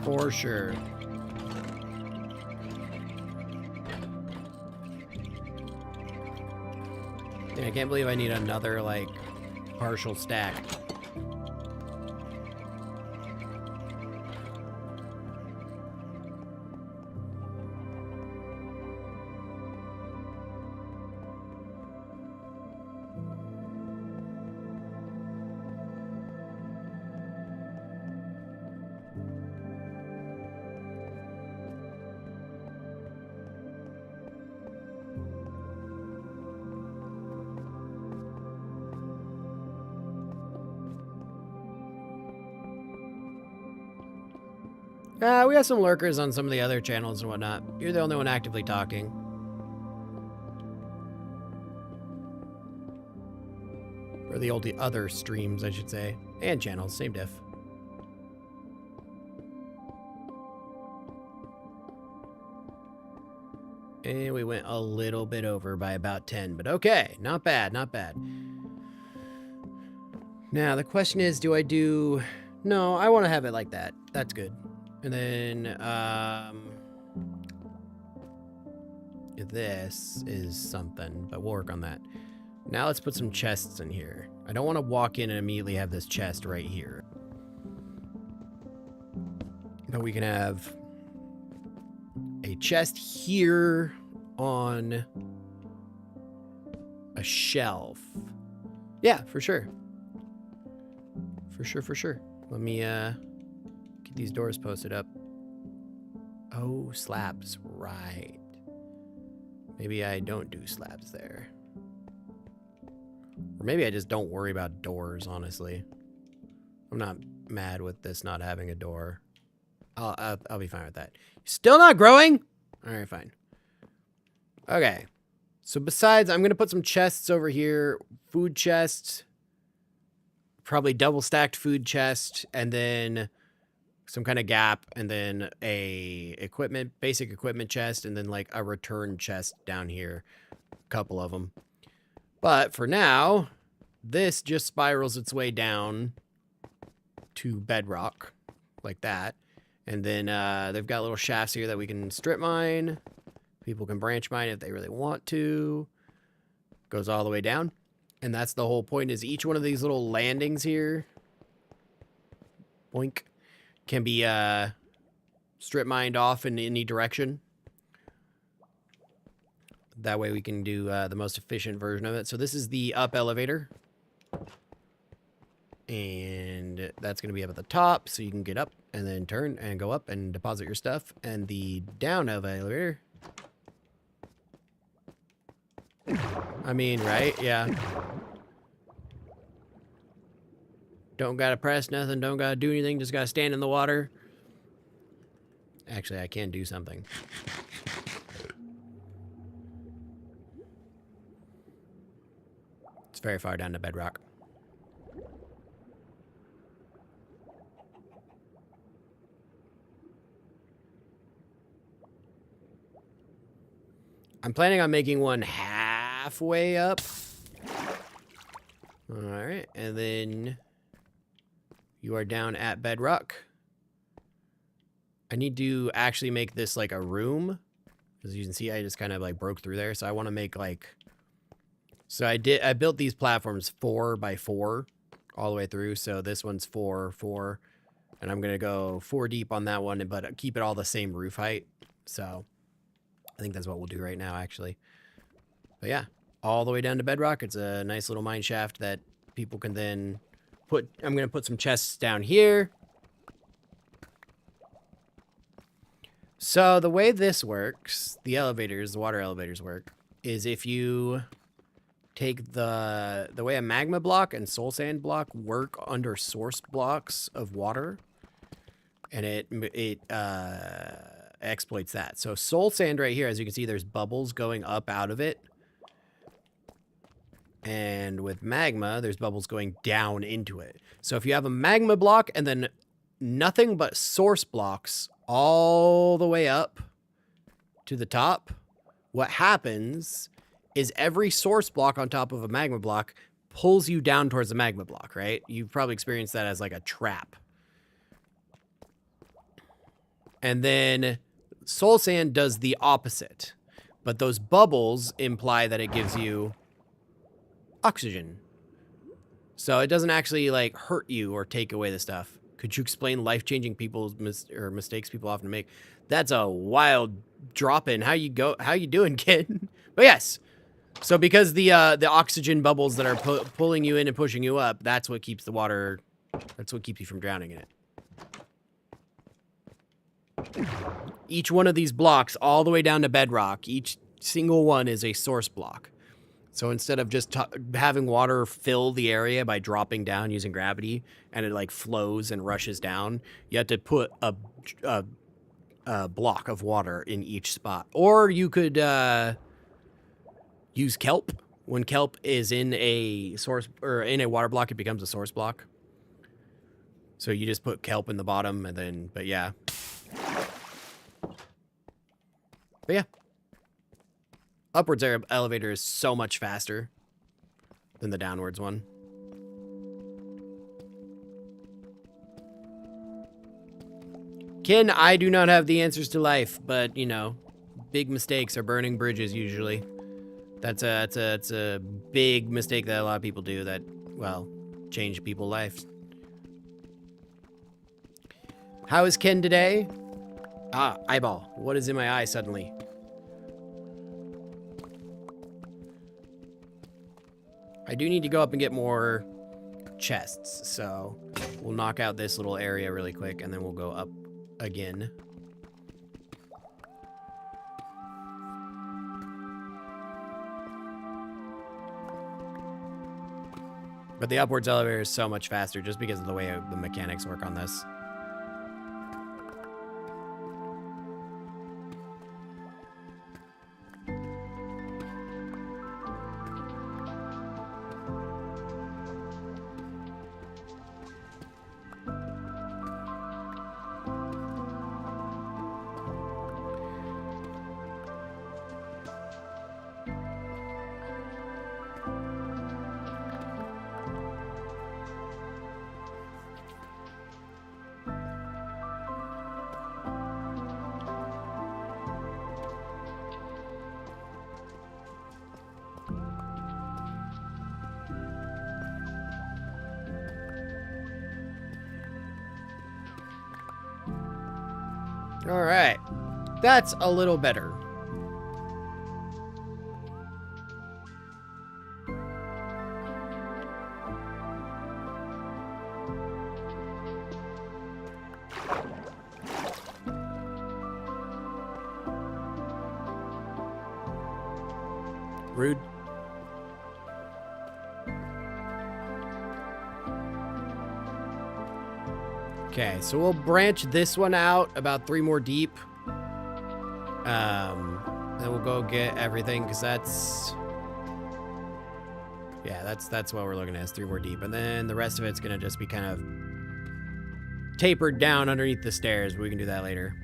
For sure. Yeah, I can't believe I need another, like, partial stack. We have some lurkers on some of the other channels and whatnot. You're the only one actively talking. Or the other streams, I should say. And channels, same diff. And we went a little bit over by about 10, but okay. Not bad, not bad. Now, the question is, do I do... No, I want to have it like that. That's good. And then, this is something, but we'll work on that. Now let's put some chests in here. I don't want to walk in and immediately have this chest right here. But we can have a chest here on a shelf. Yeah, for sure. For sure, for sure. Let me, get these doors posted up. Oh, slabs. Right. Maybe I don't do slabs there. Or maybe I just don't worry about doors, honestly. I'm not mad with this not having a door. I'll be fine with that. Still not growing? All right, fine. Okay. So besides, I'm going to put some chests over here. Food chest. Probably double stacked food chest. And then some kind of gap. And then a basic equipment chest. And then like a return chest down here. A couple of them. But for now, this just spirals its way down to bedrock. Like that. And then they've got little shafts here that we can strip mine. People can branch mine if they really want to. Goes all the way down. And that's the whole point, is each one of these little landings here, boink, can be strip mined off in any direction. That way we can do the most efficient version of it. So this is the up elevator. And that's going to be up at the top, so you can get up and then turn and go up and deposit your stuff. And the down elevator. I mean, right? Yeah. Don't gotta press nothing, don't gotta do anything, just gotta stand in the water. Actually, I can do something. It's very far down to bedrock. I'm planning on making one halfway up. All right, and then you are down at bedrock. I need to actually make this like a room. As you can see, I just kind of like broke through there. So I want to make like, so I built these platforms 4 by 4 all the way through. So this one's 4, 4, and I'm going to go 4 deep on that one, but keep it all the same roof height. So I think that's what we'll do right now, actually. But yeah, all the way down to bedrock. It's a nice little mine shaft that people can then put. I'm going to put some chests down here. So the way this works, the water elevators work, is if you take the way a magma block and soul sand block work under source blocks of water, and it exploits that. So soul sand right here, as you can see, there's bubbles going up out of it. And with magma, there's bubbles going down into it. So if you have a magma block and then nothing but source blocks all the way up to the top, what happens is every source block on top of a magma block pulls you down towards the magma block, right? You've probably experienced that as like a trap. And then soul sand does the opposite. But those bubbles imply that it gives you oxygen. So it doesn't actually like hurt you or take away the stuff. Could you explain life-changing mistakes people often make? That's a wild drop in. How you doing, kid? But yes. So because the oxygen bubbles that are pulling you in and pushing you up, that's what keeps the water, that's what keeps you from drowning in it. Each one of these blocks, all the way down to bedrock, each single one is a source block. So instead of just having water fill the area by dropping down using gravity, and it like flows and rushes down, you have to put a block of water in each spot. Or you could use kelp. When kelp is in a source or in a water block, it becomes a source block. So you just put kelp in the bottom, and then, but yeah. But yeah. Upwards elevator is so much faster than the downwards one. Ken, I do not have the answers to life, but, you know, big mistakes are burning bridges usually. That's a big mistake that a lot of people do that, well, change people's lives. How is Ken today? Ah, eyeball. What is in my eye suddenly? I do need to go up and get more chests, so we'll knock out this little area really quick, and then we'll go up again. But the upwards elevator is so much faster just because of the way the mechanics work on this. All right, that's a little better. Rude. Okay, so we'll branch this one out about 3 more deep. Then we'll go get everything, because that's... yeah, that's what we're looking at, is 3 more deep. And then the rest of it's going to just be kind of tapered down underneath the stairs. We can do that later.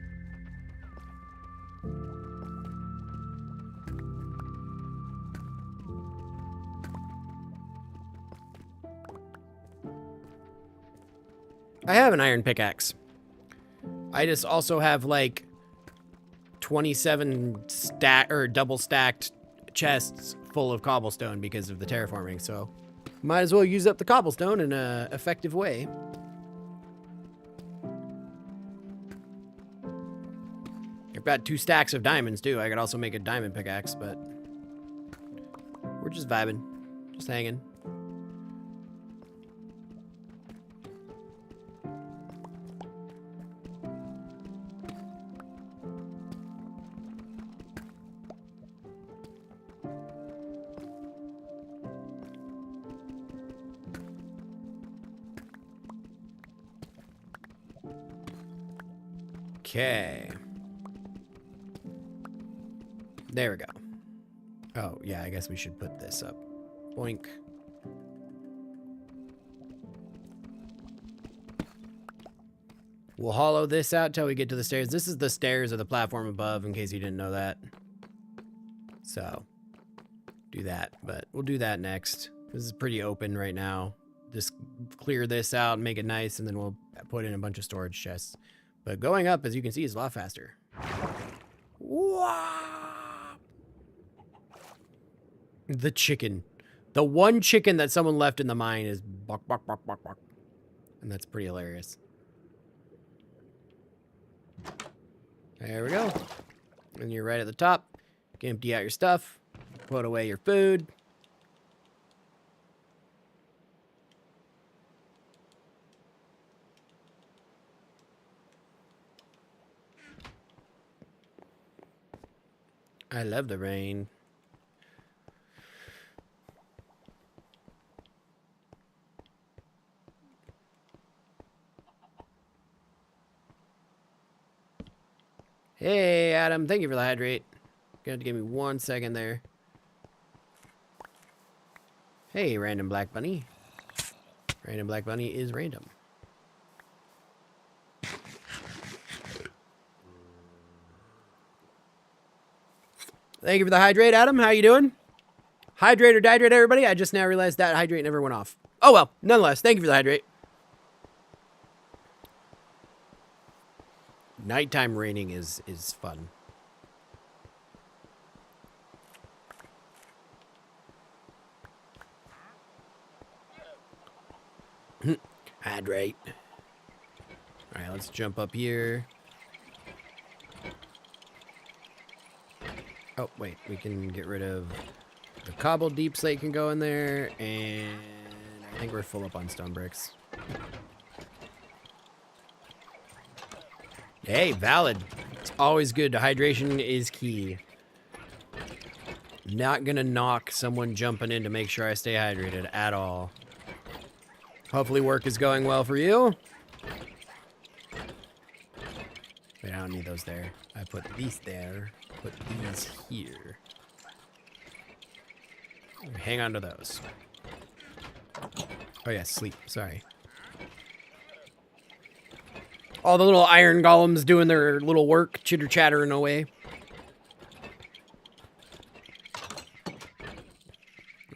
I have an iron pickaxe. I just also have like 27 double stacked chests full of cobblestone because of the terraforming, so might as well use up the cobblestone in a effective way. I've got 2 stacks of diamonds too. I could also make a diamond pickaxe, but we're just vibing, just hanging. Okay. There we go. Oh, yeah, I guess we should put this up. Boink. We'll hollow this out till we get to the stairs. This is the stairs of the platform above, in case you didn't know that. So, do that. But we'll do that next. This is pretty open right now. Just clear this out, make it nice, and then we'll put in a bunch of storage chests. But going up, as you can see, is a lot faster. Wow. The chicken. The one chicken that someone left in the mine is bark, bark, bark, bark, bark. And that's pretty hilarious. There we go. And you're right at the top. You can empty out your stuff. Put away your food. I love the rain. Hey, Adam. Thank you for the hydrate. You're going to give me 1 second there. Hey, random black bunny. Random black bunny is random. Thank you for the hydrate, Adam. How you doing? Hydrate or dihydrate, everybody? I just now realized that hydrate never went off. Oh, well. Nonetheless, thank you for the hydrate. Nighttime raining is fun. Hydrate. All right, let's jump up here. Oh, wait. We can get rid of the cobble deep slate can go in there. And I think we're full up on stone bricks. Hey, valid. It's always good. Hydration is key. Not gonna knock someone jumping in to make sure I stay hydrated at all. Hopefully work is going well for you. Wait, I don't need those there. I put these there. Put these here. Hang on to those. Oh yeah, sleep. Sorry. All the little iron golems doing their little work, chitter-chattering away.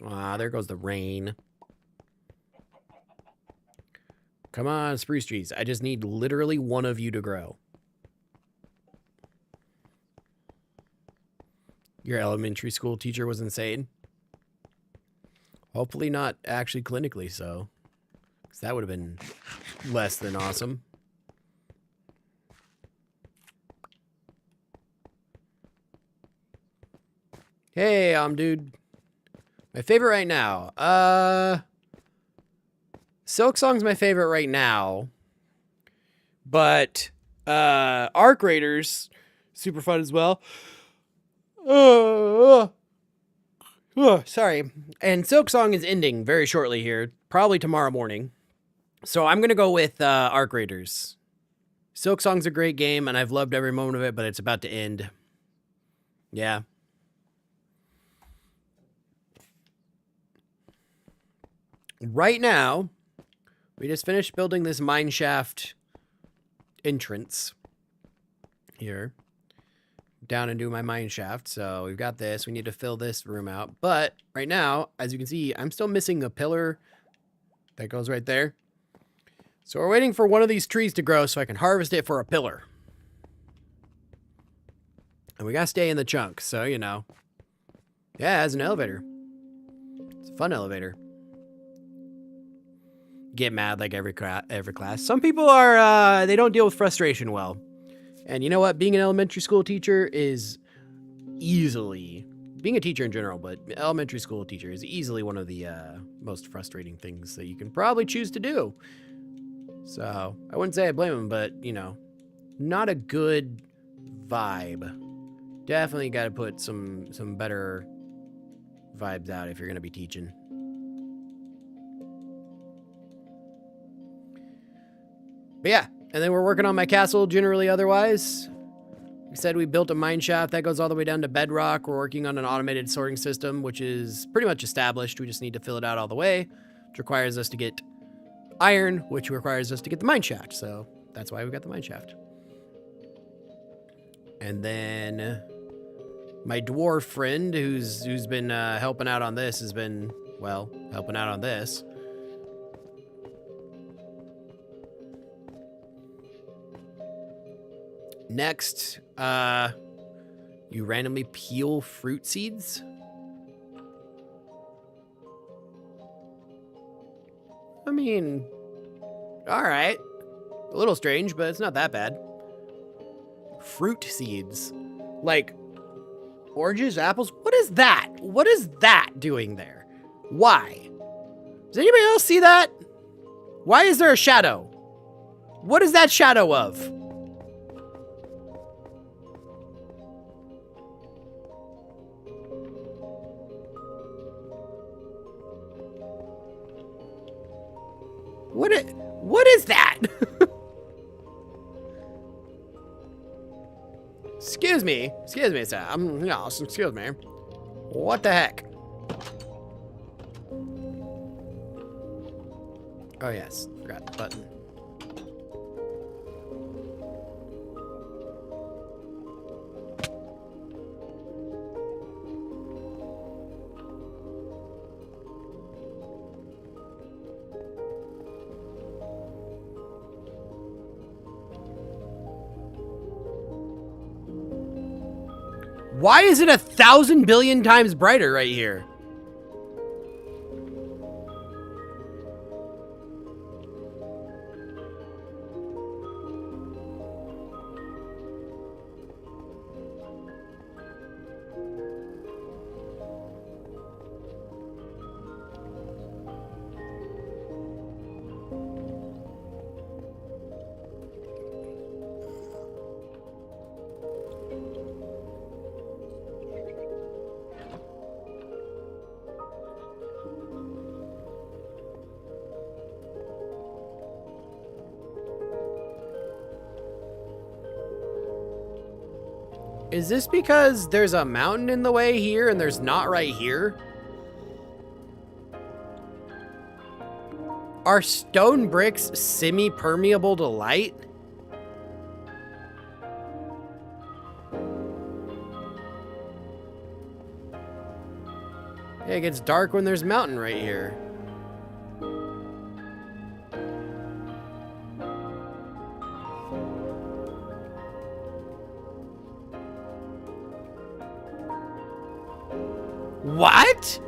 Ah, there goes the rain. Come on, spruce trees. I just need literally one of you to grow. Your elementary school teacher was insane. Hopefully not actually clinically so. Because that would have been less than awesome. Hey, dude. My favorite right now. Silk Song's my favorite right now. But Arc Raiders, super fun as well. Sorry. And Silk Song is ending very shortly here. Probably tomorrow morning. So I'm going to go with Arc Raiders. Silk Song's a great game, and I've loved every moment of it, but it's about to end. Yeah. Right now, we just finished building this mine shaft entrance here. Down and do my mine shaft. So we've got this. We need to fill this room out. But right now, as you can see, I'm still missing a pillar that goes right there. So we're waiting for one of these trees to grow so I can harvest it for a pillar. And we gotta stay in the chunk. So, you know. Yeah, it has an elevator. It's a fun elevator. Get mad like every class. Some people are, they don't deal with frustration well. And you know what? Being an elementary school teacher is easily, being a teacher in general, but elementary school teacher is easily one of the most frustrating things that you can probably choose to do. So I wouldn't say I blame them, but you know, not a good vibe. Definitely got to put some better vibes out if you're going to be teaching. But yeah, and then we're working on my castle generally otherwise. We said we built a mine shaft that goes all the way down to bedrock. We're working on an automated sorting system, which is pretty much established. We just need to fill it out all the way, which requires us to get iron, which requires us to get the mine shaft. So that's why we got the mine shaft. And then my dwarf friend who's been helping out on this has been well, helping out on this. Next, you randomly peel fruit seeds. I mean, all right. A little strange, but it's not that bad. Fruit seeds. Like oranges, apples. What is that? What is that doing there? Why? Does anybody else see that? Why is there a shadow? What is that shadow of? What is that? Excuse me, sir. Yes, excuse me. What the heck? Oh yes, forgot the button. Why is it 1,000 billion times brighter right here? Is this because there's a mountain in the way here and there's not right here? Are stone bricks semi-permeable to light? Yeah, it gets dark when there's mountain right here. What?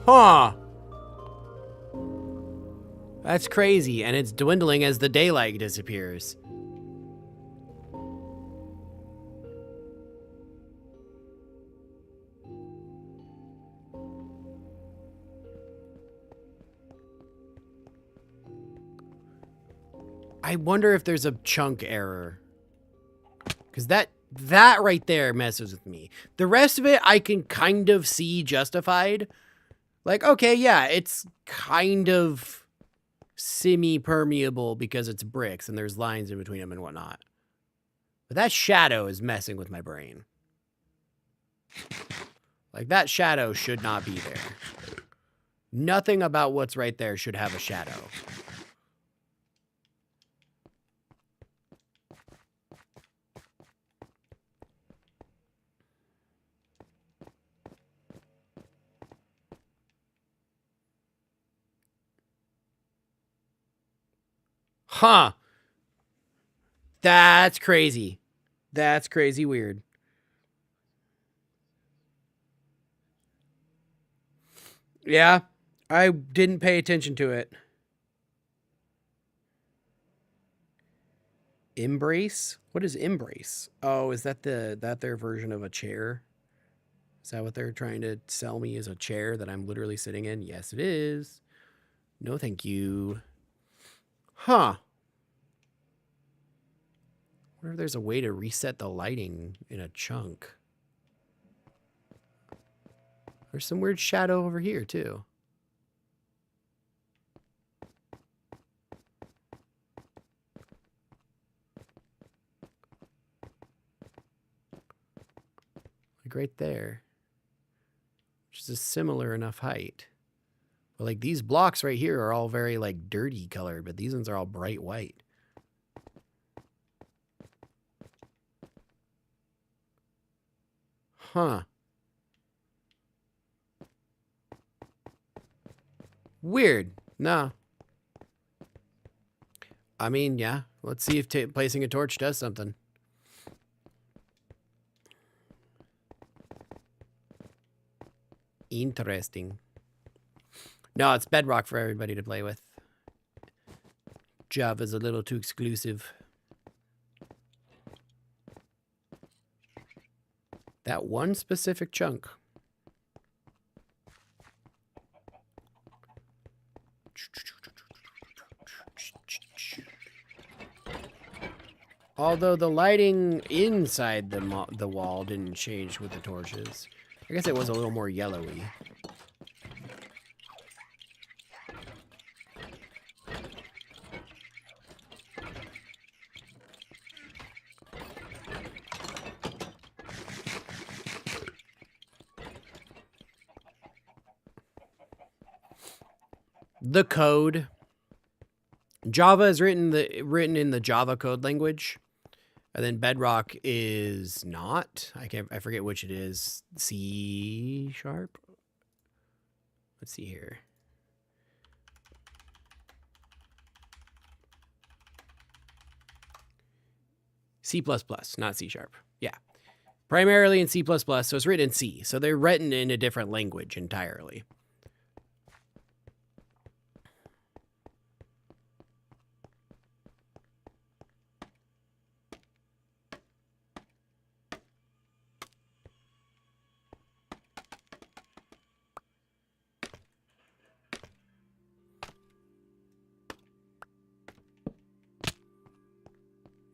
Huh. That's crazy, and it's dwindling as the daylight disappears. I wonder if there's a chunk error. Because that right there messes with me. The rest of it I can kind of see justified. Like, okay, yeah, it's kind of semi-permeable because it's bricks and there's lines in between them and whatnot. But that shadow is messing with my brain. Like, that shadow should not be there. Nothing about what's right there should have a shadow. Huh. That's crazy. That's crazy weird. Yeah, I didn't pay attention to it. Embrace? What is embrace? Oh, is that their version of a chair? Is that what they're trying to sell me, as a chair that I'm literally sitting in? Yes, it is. No, thank you. Huh. wonder if there's a way to reset the lighting in a chunk. There's some weird shadow over here, too. Like right there. Which is a similar enough height. But like these blocks right here are all very like dirty colored, but these ones are all bright white. Huh. Weird. No. I mean, yeah. Let's see if placing a torch does something. Interesting. No, it's Bedrock for everybody to play with. Java's a little too exclusive. That one specific chunk. Although the lighting inside the wall didn't change with the torches. I guess it was a little more yellowy. The code. Java is written in the Java code language, and then Bedrock is not. I forget which it is. C#. Let's see here. C++, not C#. Yeah. Primarily in C++, so it's written in C. So they're written in a different language entirely.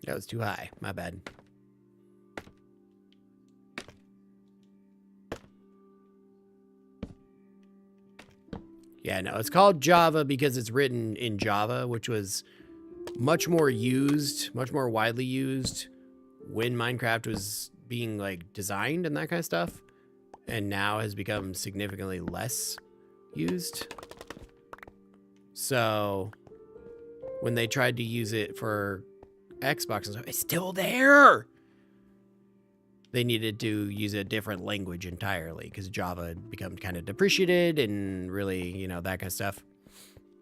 That was too high. My bad. Yeah, no, it's called Java because it's written in Java, which was much more used, much more widely used when Minecraft was being like designed and that kind of stuff, and now has become significantly less used. So when they tried to use it for Xbox and stuff, it's still there. They needed to use a different language entirely because Java had become kind of depreciated and really, you know, that kind of stuff.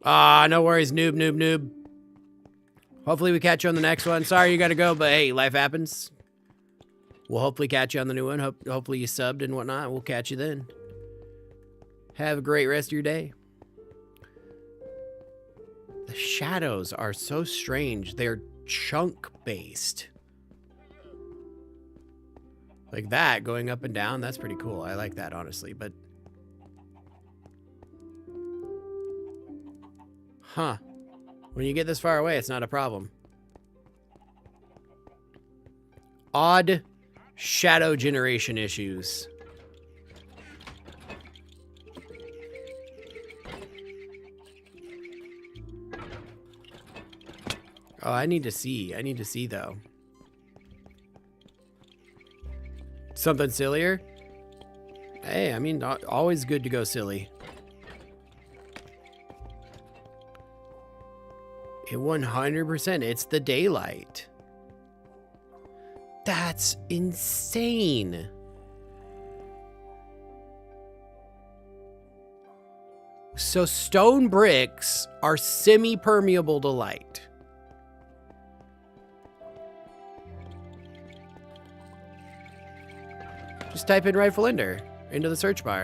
Ah, no worries, noob. Hopefully we catch you on the next one. Sorry you gotta go, but hey, life happens. We'll hopefully catch you on the new one. Hopefully you subbed and whatnot. We'll catch you then. Have a great rest of your day. The shadows are so strange. They're chunk based. Like that going up and down, that's pretty cool. I like that, honestly, but huh. When you get this far away, it's not a problem. Odd shadow generation issues. Oh, I need to see though. Something sillier? Hey, I mean, always good to go silly. It 100%, it's the daylight. That's insane. So stone bricks are semi-permeable to light. Just type in Rightful Ender into the search bar.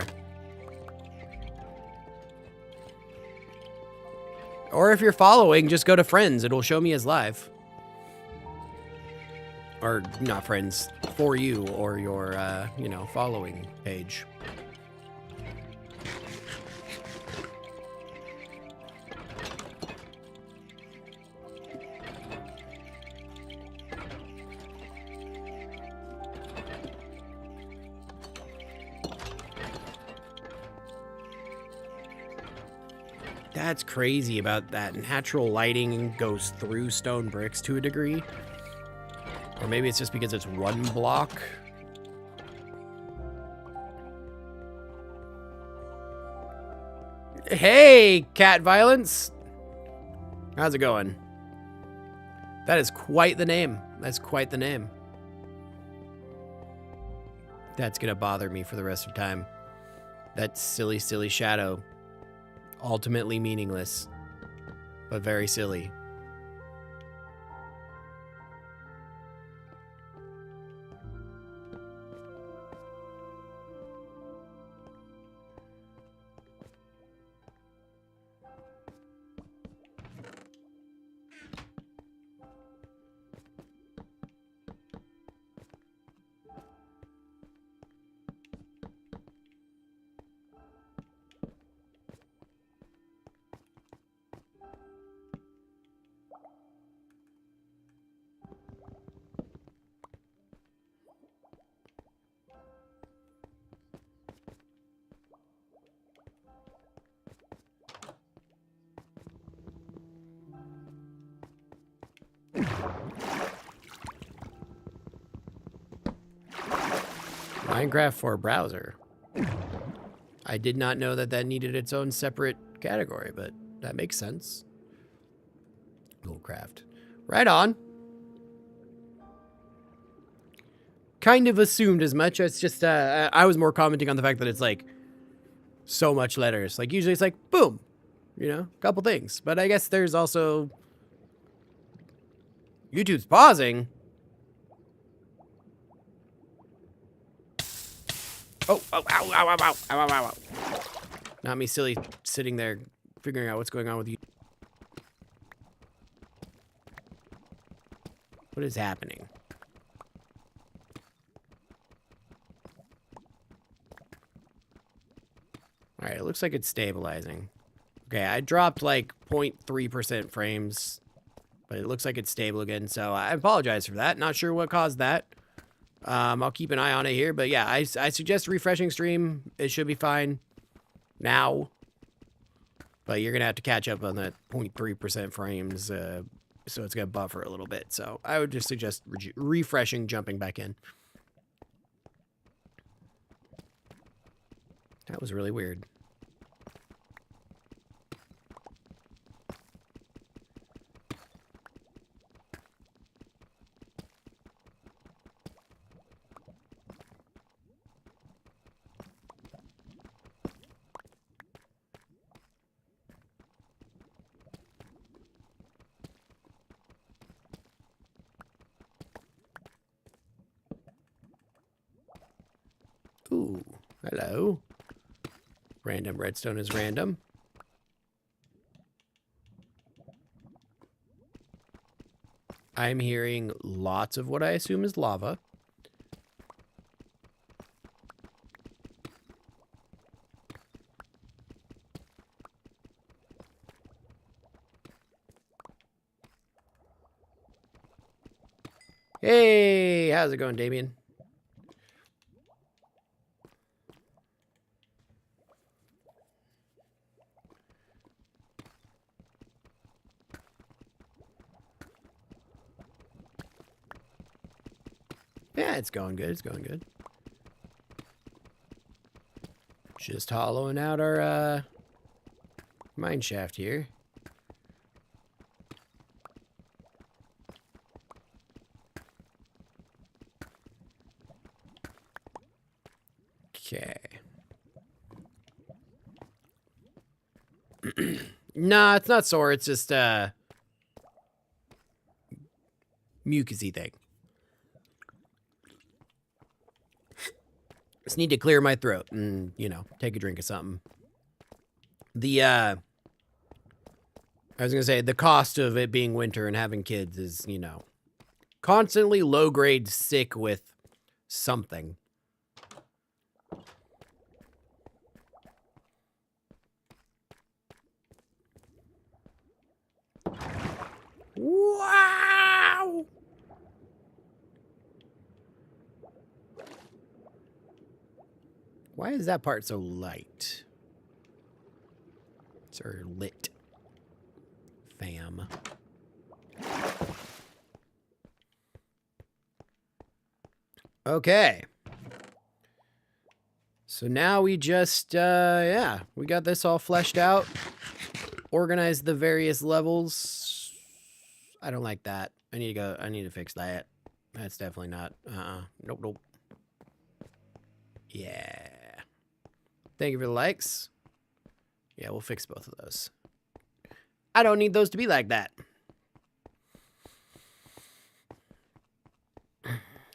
Or if you're following, just go to friends. It'll show me as live. Or not friends, for you or your, you know, following page. That's crazy about that. Natural lighting goes through stone bricks to a degree. Or maybe it's just because it's one block. Hey, cat violence. How's it going? That is quite the name. That's quite the name. That's gonna bother me for the rest of time. That silly, silly shadow. Ultimately meaningless, but very silly. Minecraft for browser. I did not know that that needed its own separate category, but that makes sense. Minecraft. Right on. Kind of assumed as much. It's just, I was more commenting on the fact that it's like so much letters. Like usually it's like, boom, you know, a couple things. But I guess there's also YouTube's pausing. Oh, ow, ow, ow, ow, ow, ow, ow, ow. Not me silly sitting there figuring out what's going on with you. What is happening? All right, it looks like it's stabilizing. Okay, I dropped like 0.3% frames, but it looks like it's stable again. So I apologize for that. Not sure what caused that. I'll keep an eye on it here, but yeah, I suggest refreshing stream. It should be fine now, but you're gonna have to catch up on that 0.3% frames, so it's gonna buffer a little bit. So I would just suggest refreshing, jumping back in. That was really weird. Ooh, hello. Random redstone is random. I'm hearing lots of what I assume is lava. Hey, how's it going, Damien? Yeah, it's going good. It's going good. Just hollowing out our mine shaft here. Okay. Nah, it's not sore. It's just mucusy thing. Just need to clear my throat and, you know, take a drink of something. I was gonna say, the cost of it being winter and having kids is, you know, constantly low grade sick with something. Wow! Why is that part so light? Or lit? fam. Okay. So now we just, yeah, we got this all fleshed out. Organize the various levels. I don't like that. I need to fix that. That's definitely not, nope, nope. Yeah. Thank you for the likes. Yeah, we'll fix both of those. I don't need those to be like that.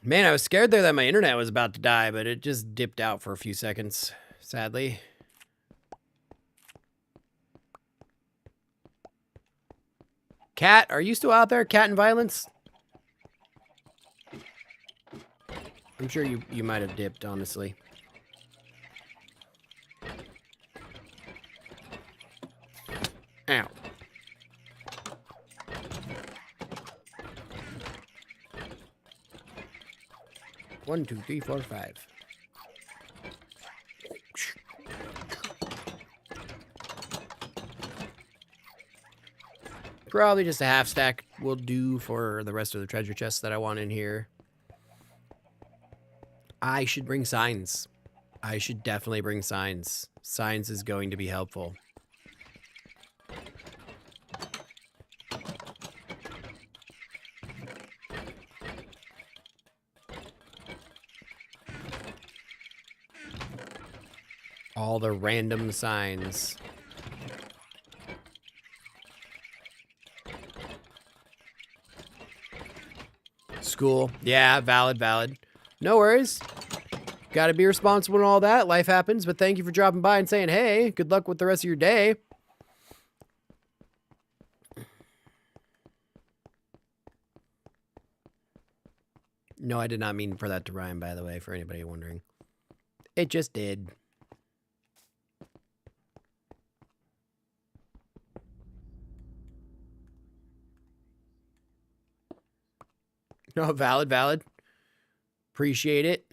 Man, I was scared there that my internet was about to die, but it just dipped out for a few seconds, sadly. Cat, are you still out there? Cat and Violence? I'm sure you might have dipped, honestly. Ow. One, two, three, four, five. Probably just a half stack will do for the rest of the treasure chests that I want in here. I should bring signs. I should definitely bring signs. Signs is going to be helpful. All the random signs. School. Yeah, valid, valid. No worries. Gotta be responsible and all that. Life happens, but thank you for dropping by and saying, hey, good luck with the rest of your day. No, I did not mean for that to rhyme, by the way, for anybody wondering. It just did. No, valid, valid. Appreciate it.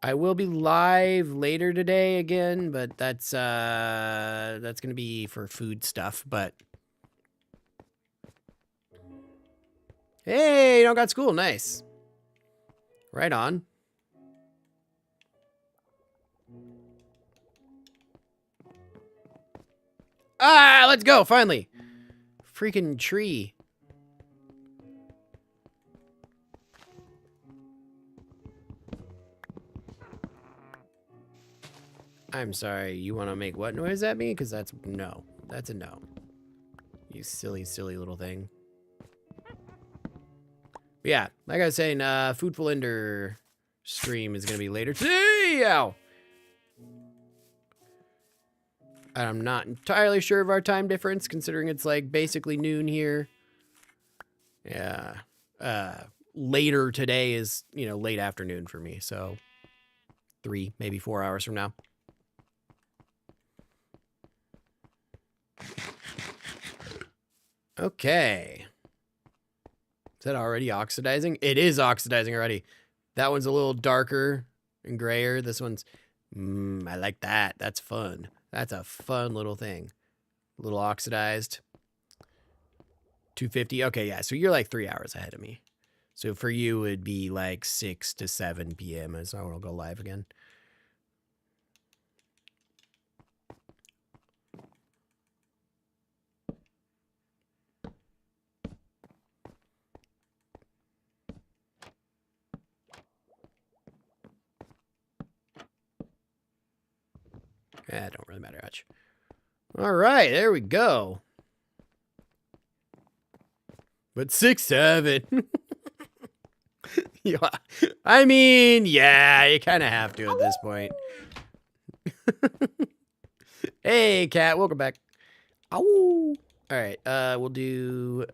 I will be live later today again, but that's gonna be for food stuff, but hey, you don't got school, nice. Right on. Ah, let's go, finally. Freaking tree. I'm sorry, you want to make what noise at me? Because that's no. That's a no. You silly, silly little thing. But yeah, like I was saying, Foodful Ender stream is going to be later today. Ow. And I'm not entirely sure of our time difference, considering it's like basically noon here. Yeah. Later today is, you know, late afternoon for me. So 3, maybe 4 hours from now. Okay. Is that already oxidizing? It is oxidizing already. That one's a little darker and grayer. This one's, I like that. That's fun. That's a fun little thing. A little oxidized. 250. Okay, yeah. So you're like 3 hours ahead of me. So for you, it'd be like 6 to 7 p.m. as I want to go live again. It don't really matter much. All right, there we go. But 6, 7. Yeah, I mean, yeah, you kind of have to at this point. Hey, cat, welcome back. Ow. All right, we'll do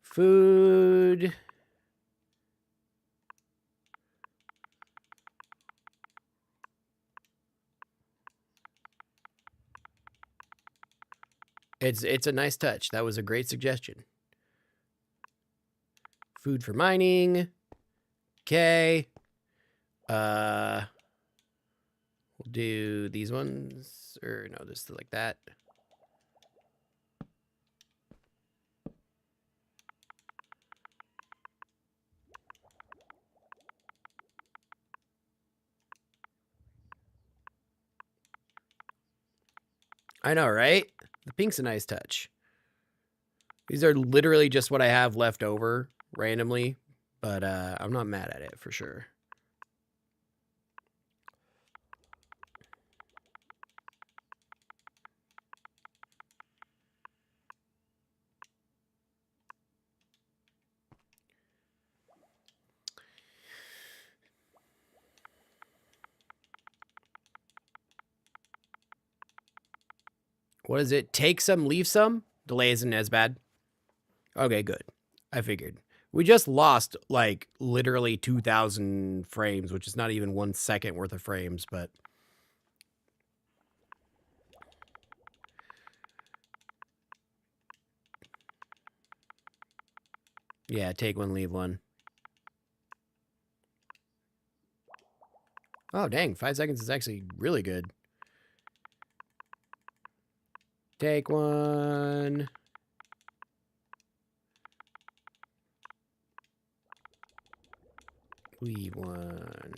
food. It's a nice touch. That was a great suggestion. Food for mining. Okay. We'll do these ones, or no, just like that. I know, right? The pink's a nice touch. These are literally just what I have left over randomly, but I'm not mad at it for sure. What is it? Take some, leave some? Delay isn't as bad. Okay, good. I figured. We just lost, like, literally 2,000 frames, which is not even 1 second worth of frames, but... yeah, take one, leave one. Oh, dang. 5 seconds is actually really good. Take one. Leave one.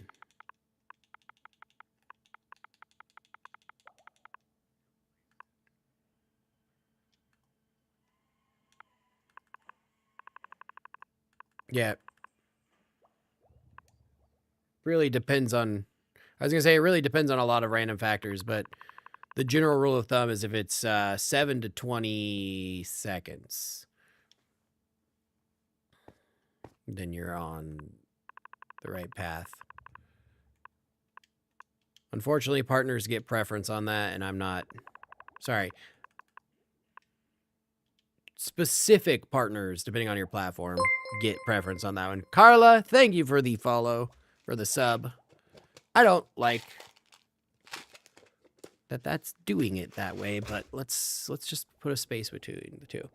Yeah. Really depends on... I was going to say it really depends on a lot of random factors, but the general rule of thumb is if it's 7 to 20 seconds, then you're on the right path. Unfortunately, partners get preference on that, and I'm not... Sorry. Specific partners, depending on your platform, get preference on that one. Carla, thank you for the follow, for the sub. I don't like that that's doing it that way, but let's just put a space between the two.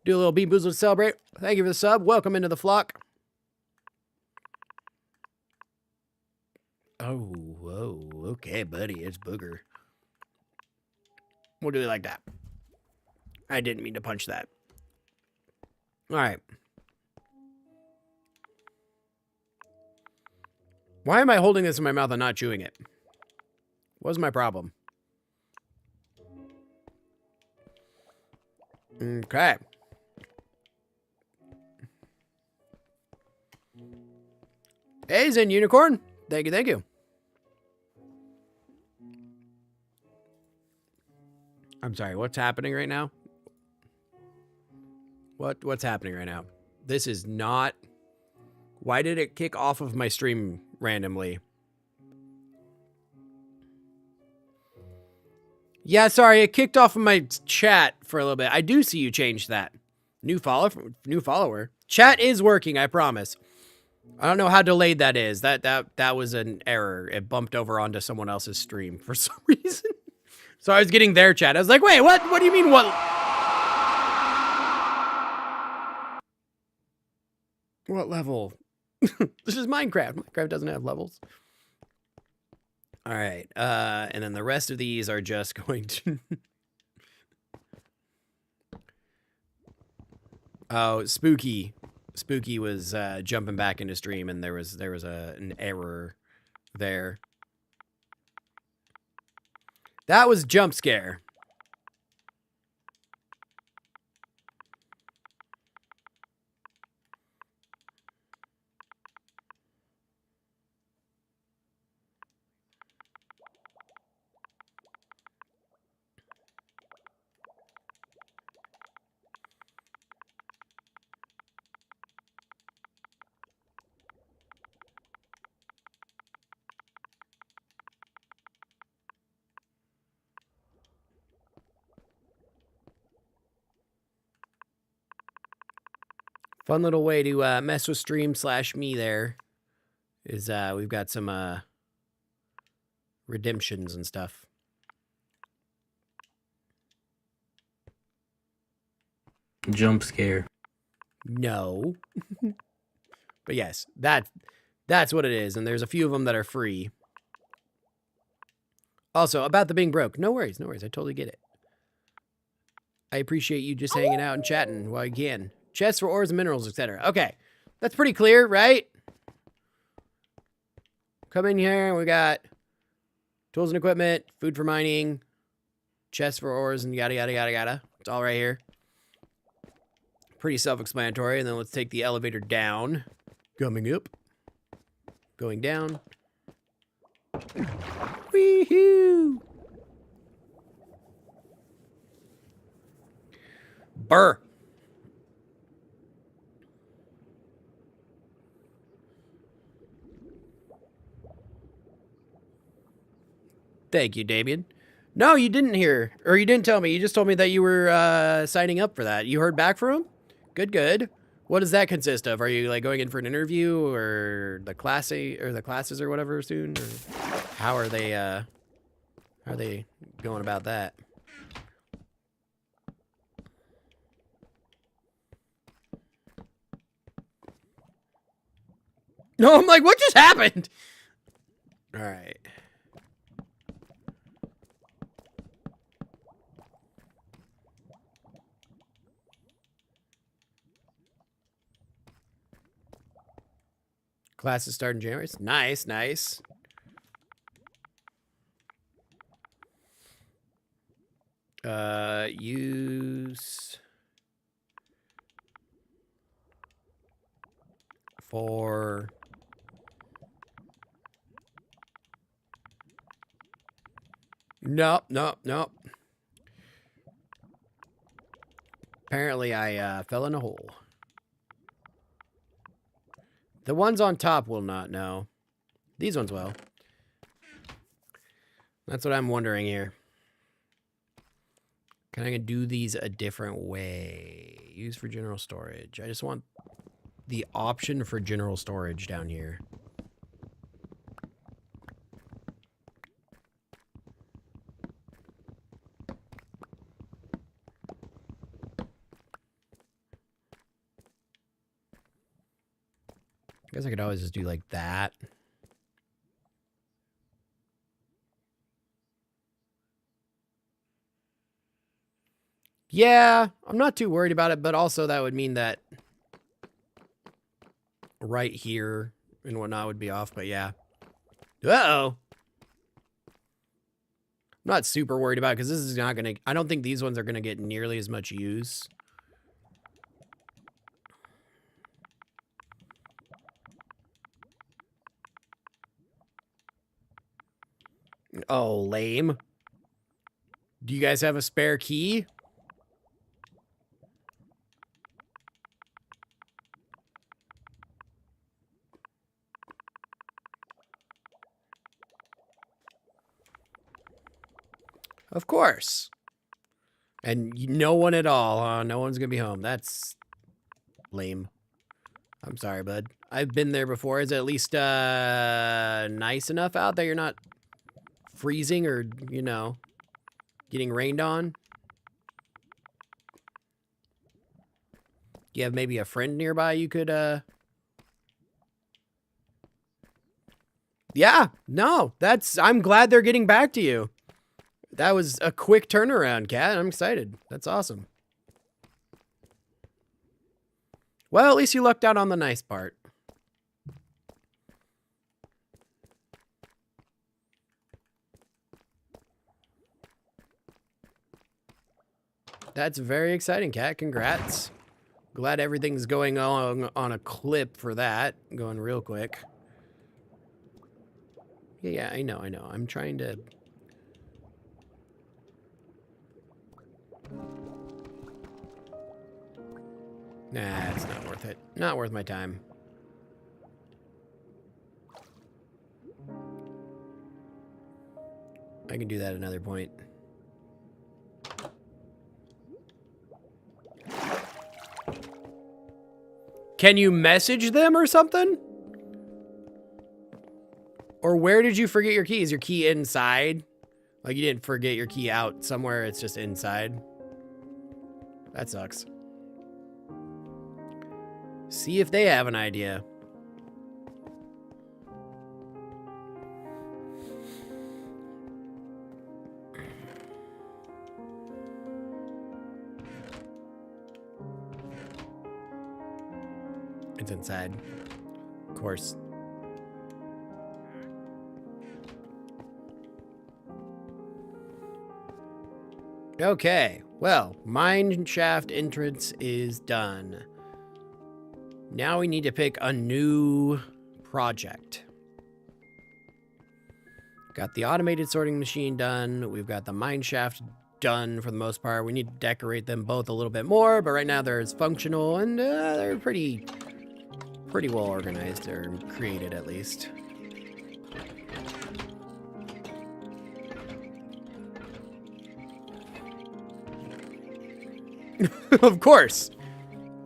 Do a little Bean Boozled to celebrate. Thank you for the sub. Welcome into the flock. Oh, whoa. Okay, buddy. It's Booger. We'll do it like that. I didn't mean to punch that. All right. Why am I holding this in my mouth and not chewing it? What's my problem? Okay. Hey, Zen Unicorn. Thank you, thank you. I'm sorry, what's happening right now? What's happening right now? This is not... Why did it kick off of my stream randomly? Yeah, sorry, it kicked off of my chat for a little bit. I do see you changed that. New follower. Chat is working, I promise. I don't know how delayed that is. That was an error. It bumped over onto someone else's stream for some reason. So I was getting their chat. I was like, wait, what? What do you mean, what? What level? This is Minecraft. Minecraft doesn't have levels. All right. And then the rest of these are just going to... Oh, Spooky. Spooky was jumping back into stream, and there was an error there. That was jump scare. Fun little way to mess with stream / me there is we've got some redemptions and stuff. Jump scare. No. But yes, that's what it is. And there's a few of them that are free. Also, about the being broke. No worries, no worries. I totally get it. I appreciate you just hanging out and chatting while you can. Chests for ores and minerals, etc. Okay. That's pretty clear, right? Come in here and we got tools and equipment, food for mining, chests for ores, and yada, yada, yada, yada. It's all right here. Pretty self-explanatory. And then let's take the elevator down. Coming up. Going down. Wee-hoo! Burr. Thank you, Damien. No, you didn't hear, or you didn't tell me. You just told me that you were signing up for that. You heard back from him? Good, good. What does that consist of? Are you like going in for an interview or the classes or whatever soon? Or how are they going about that? No, I'm like, what just happened? All right. Classes start in January. Nice, nice. Use for nope. Apparently I fell in a hole. The ones on top will not know. These ones will. That's what I'm wondering here. Can I do these a different way? Use for general storage. I just want the option for general storage down here. I guess I could always just do like that. Yeah, I'm not too worried about it, but also that would mean that right here and whatnot would be off, but yeah. Uh-oh. I'm not super worried about it because this is not going to... I don't think these ones are going to get nearly as much use. Oh, lame. Do you guys have a spare key? Of course. And no one at all, huh? No one's gonna be home. That's lame. I'm sorry, bud. I've been there before. Is it at least nice enough out that you're not freezing or, you know, getting rained on? Do you have maybe a friend nearby you could, Yeah, no, I'm glad they're getting back to you. That was a quick turnaround, Kat. I'm excited. That's awesome. Well, at least you lucked out on the nice part. That's very exciting, Kat. Congrats. Glad everything's going on a clip for that. Going real quick. Yeah, I know. I'm trying to... Nah, it's not worth it. Not worth my time. I can do that at another point. Can you message them or something? Or where did you forget your key? Is your key inside? Like you didn't forget your key out somewhere, it's just inside? That sucks. See if they have an idea. It's inside. Of course. Okay, well, mine shaft entrance is done. Now we need to pick a new project. Got the automated sorting machine done. We've got the mine shaft done for the most part. We need to decorate them both a little bit more, but right now they're functional and they're pretty well organized or created at least. Of course.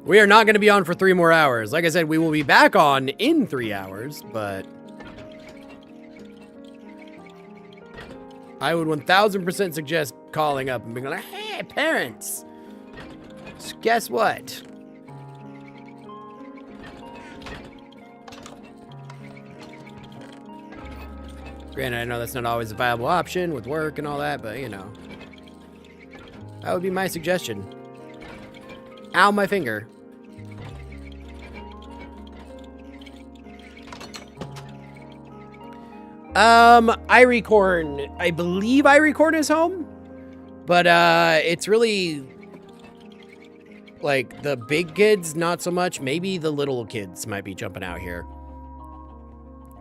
We are not going to be on for 3 more hours. Like I said, we will be back on in 3 hours, but I would 1000% suggest calling up and being like, hey, parents, guess what? Granted, I know that's not always a viable option with work and all that, but you know, that would be my suggestion. Ow, my finger. Irie I believe Irie is home, but it's really like the big kids, not so much. Maybe the little kids might be jumping out here.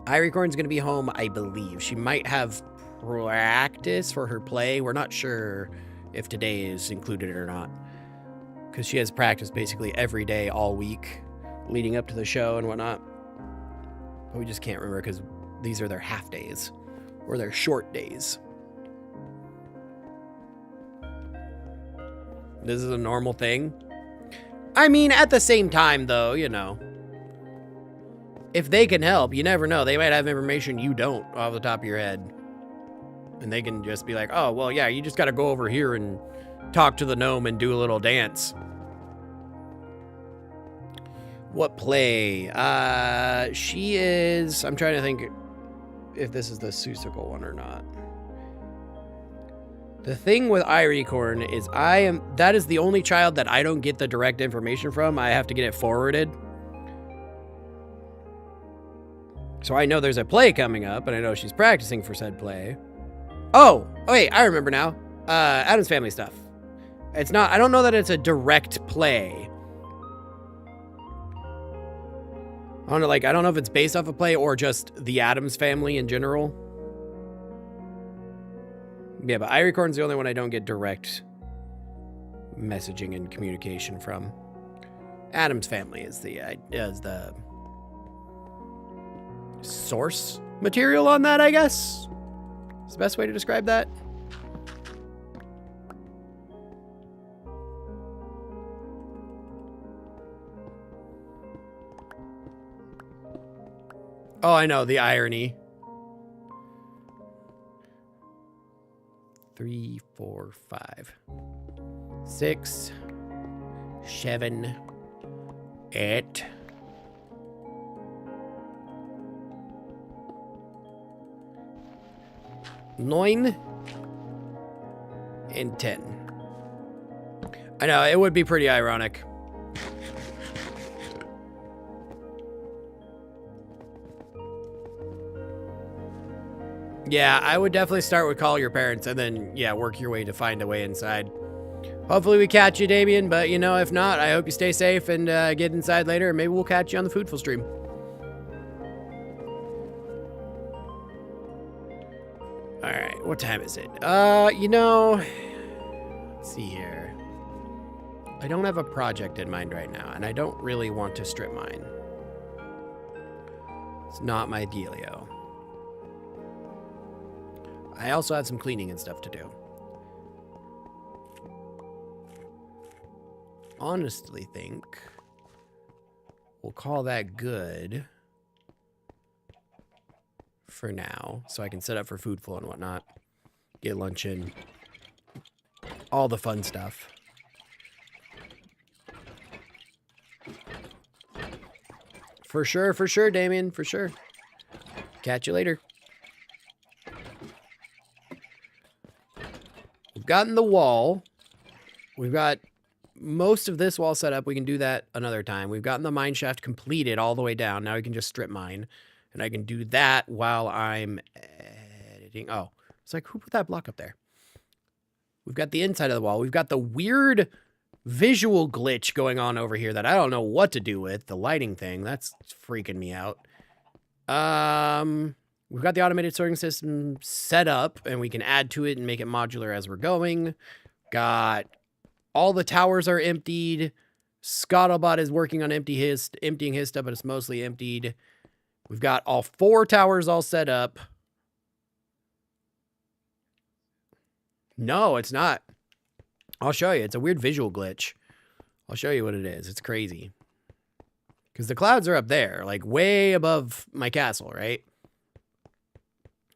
Irie gonna be home, I believe. She might have practice for her play. We're not sure if today is included or not, because she has practice basically every day all week leading up to the show and whatnot. But we just can't remember because these are their half days or their short days. This is a normal thing. I mean, at the same time, though, you know, if they can help, you never know. They might have information you don't off the top of your head. And they can just be like, oh, well, yeah, you just got to go over here and talk to the gnome and do a little dance. What play? She is... I'm trying to think if this is the Susical one or not. The thing with Irie is that is the only child that I don't get the direct information from. I have to get it forwarded. So I know there's a play coming up, and I know she's practicing for said play. Oh, wait, I remember now. Addams Family stuff. It's not, I don't know that it's a direct play. I don't know, I don't know if it's based off a play or just the Addams Family in general. Yeah, but Irie is the only one I don't get direct messaging and communication from. Addams Family is the source material on that, I guess. Is the best way to describe that. Oh, I know, the irony. 3, 4, 5, 6, 7, 8. Nine and 10. I know, it would be pretty ironic. Yeah, I would definitely start with call your parents and then, yeah, work your way to find a way inside. Hopefully we catch you, Damien, but, you know, if not, I hope you stay safe and get inside later, and maybe we'll catch you on the Foodful stream. Alright, what time is it? You know, let's see here. I don't have a project in mind right now, and I don't really want to strip mine. It's not my dealio. I also have some cleaning and stuff to do. Honestly think we'll call that good for now, so I can set up for Foodful and whatnot. Get lunch in. All the fun stuff. For sure, Damien, for sure. Catch you later. We've gotten the wall. We've got most of this wall set up. We can do that another time. We've gotten the mine shaft completed all the way down. Now we can just strip mine. And I can do that while I'm editing. Oh, it's like, who put that block up there? We've got the inside of the wall. We've got the weird visual glitch going on over here that I don't know what to do with. The lighting thing, that's freaking me out. We've got the automated sorting system set up, and we can add to it and make it modular as we're going. Got all the towers are emptied. Scuttlebot is working on emptying his stuff, but it's mostly emptied. We've got all 4 towers all set up. No, it's not. I'll show you. It's a weird visual glitch. I'll show you what it is. It's crazy. Because the clouds are up there, like way above my castle, right?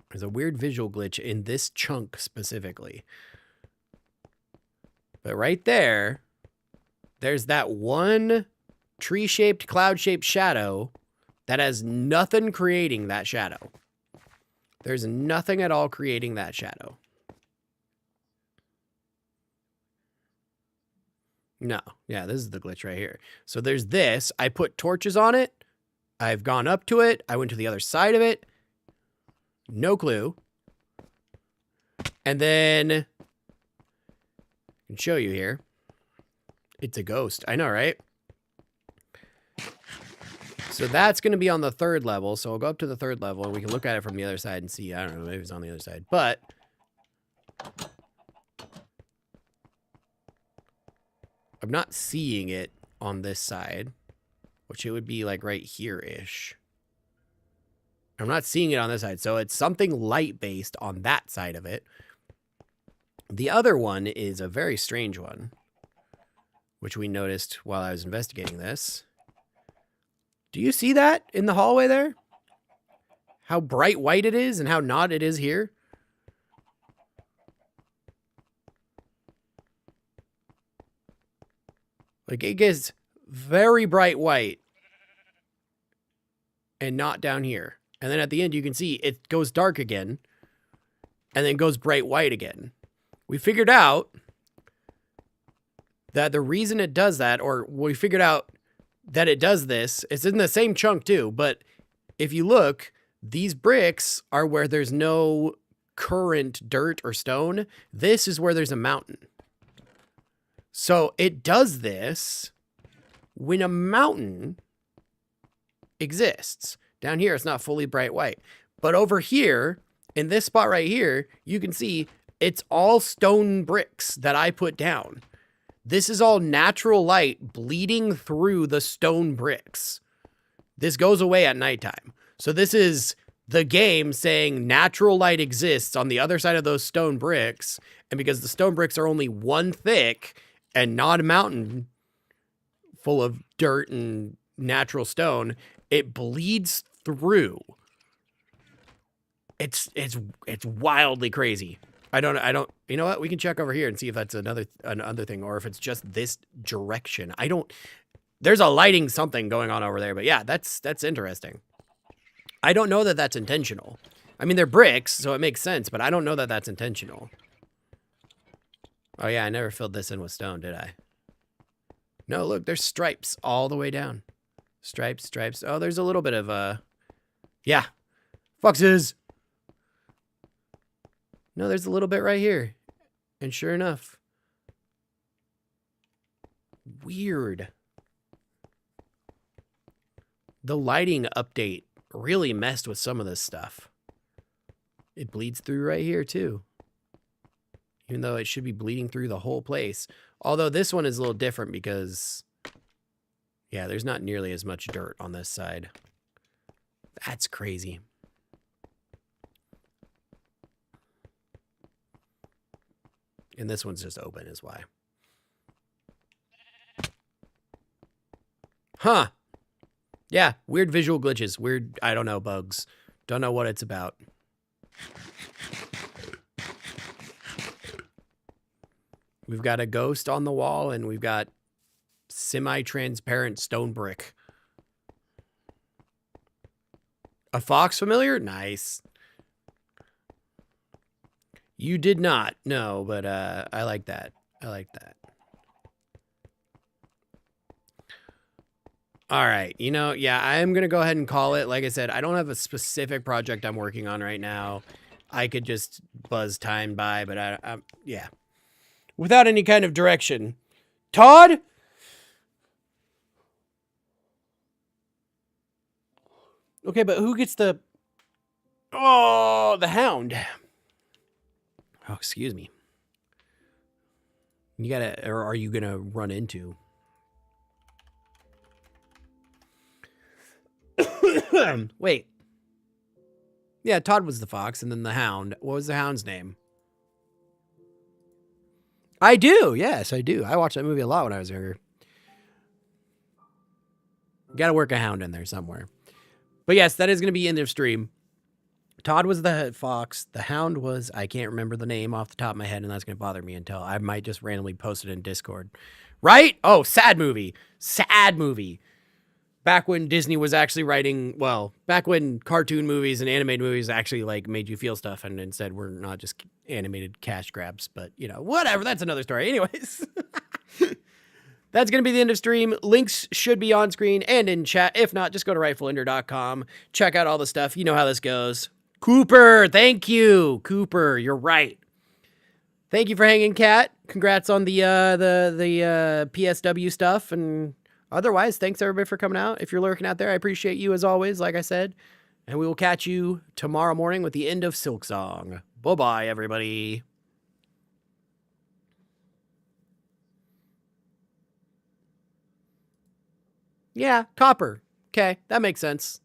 There's a weird visual glitch in this chunk specifically. But right there, there's that one tree-shaped, cloud-shaped shadow that has nothing creating that shadow. There's nothing at all creating that shadow. No. Yeah, this is the glitch right here. So there's this. I put torches on it. I've gone up to it. I went to the other side of it. No clue. And then I can show you here. It's a ghost. I know, right? So that's going to be on the 3rd level. So I'll go up to the 3rd level and we can look at it from the other side and see. I don't know. Maybe it's on the other side. But I'm not seeing it on this side, which it would be like right here-ish. I'm not seeing it on this side, so it's something light-based on that side of it. The other one is a very strange one, which we noticed while I was investigating this. Do you see that in the hallway there? How bright white it is and how not it is here? Like, it gets very bright white and not down here. And then at the end, you can see it goes dark again and then goes bright white again. We figured out that the reason it does that, or we figured out that it does this, it's in the same chunk too, but if you look, these bricks are where there's no current dirt or stone. This is where there's a mountain. So it does this when a mountain exists. Down here, it's not fully bright white. But over here, in this spot right here, you can see it's all stone bricks that I put down. This is all natural light bleeding through the stone bricks. This goes away at nighttime. So this is the game saying natural light exists on the other side of those stone bricks. And because the stone bricks are only 1 thick, and not a mountain full of dirt and natural stone, it bleeds through. It's wildly crazy. I don't, you know what? We can check over here and see if that's another thing, or if it's just this direction. There's a lighting something going on over there, but yeah, that's interesting. I don't know that that's intentional. I mean, they're bricks, so it makes sense, but I don't know that that's intentional. Oh yeah, I never filled this in with stone, did I? No, look, there's stripes all the way down. Stripes. Oh, there's a little bit of, yeah. Foxes! No, there's a little bit right here. And sure enough. Weird. The lighting update really messed with some of this stuff. It bleeds through right here, too. Even though it should be bleeding through the whole place. Although this one is a little different because, yeah, there's not nearly as much dirt on this side. That's crazy. And this one's just open is why. Huh. Yeah, weird visual glitches. Weird, I don't know, bugs. Don't know what it's about. We've got a ghost on the wall, and we've got semi-transparent stone brick. A fox familiar? Nice. You did not. No, but I like that. I like that. All right. You know, yeah, I'm going to go ahead and call it. Like I said, I don't have a specific project I'm working on right now. I could just buzz time by, but yeah. Without any kind of direction. Todd? Okay, but who gets the... Oh, the hound. Oh, excuse me. You gotta... Or are you gonna run into... Wait. Yeah, Todd was the fox, and then the hound. What was the hound's name? I do. Yes, I do. I watched that movie a lot when I was younger. Got to work a hound in there somewhere. But yes, that is going to be in their stream. Todd was the fox. The hound was, I can't remember the name off the top of my head, and that's going to bother me until I might just randomly post it in Discord. Right? Oh, sad movie. Sad movie. Back when Disney was actually writing, well, back when cartoon movies and animated movies actually like made you feel stuff and instead we're not just animated cash grabs, but you know, whatever, that's another story. Anyways, that's going to be the end of stream. Links should be on screen and in chat. If not, just go to rightfulender.com. Check out all the stuff. You know how this goes. Cooper, thank you. Cooper, you're right. Thank you for hanging, Cat. Congrats on the PSW stuff, and otherwise, thanks everybody for coming out. If you're lurking out there, I appreciate you as always, like I said. And we will catch you tomorrow morning with the end of Silksong. Bye-bye, everybody. Yeah, copper. Okay, that makes sense.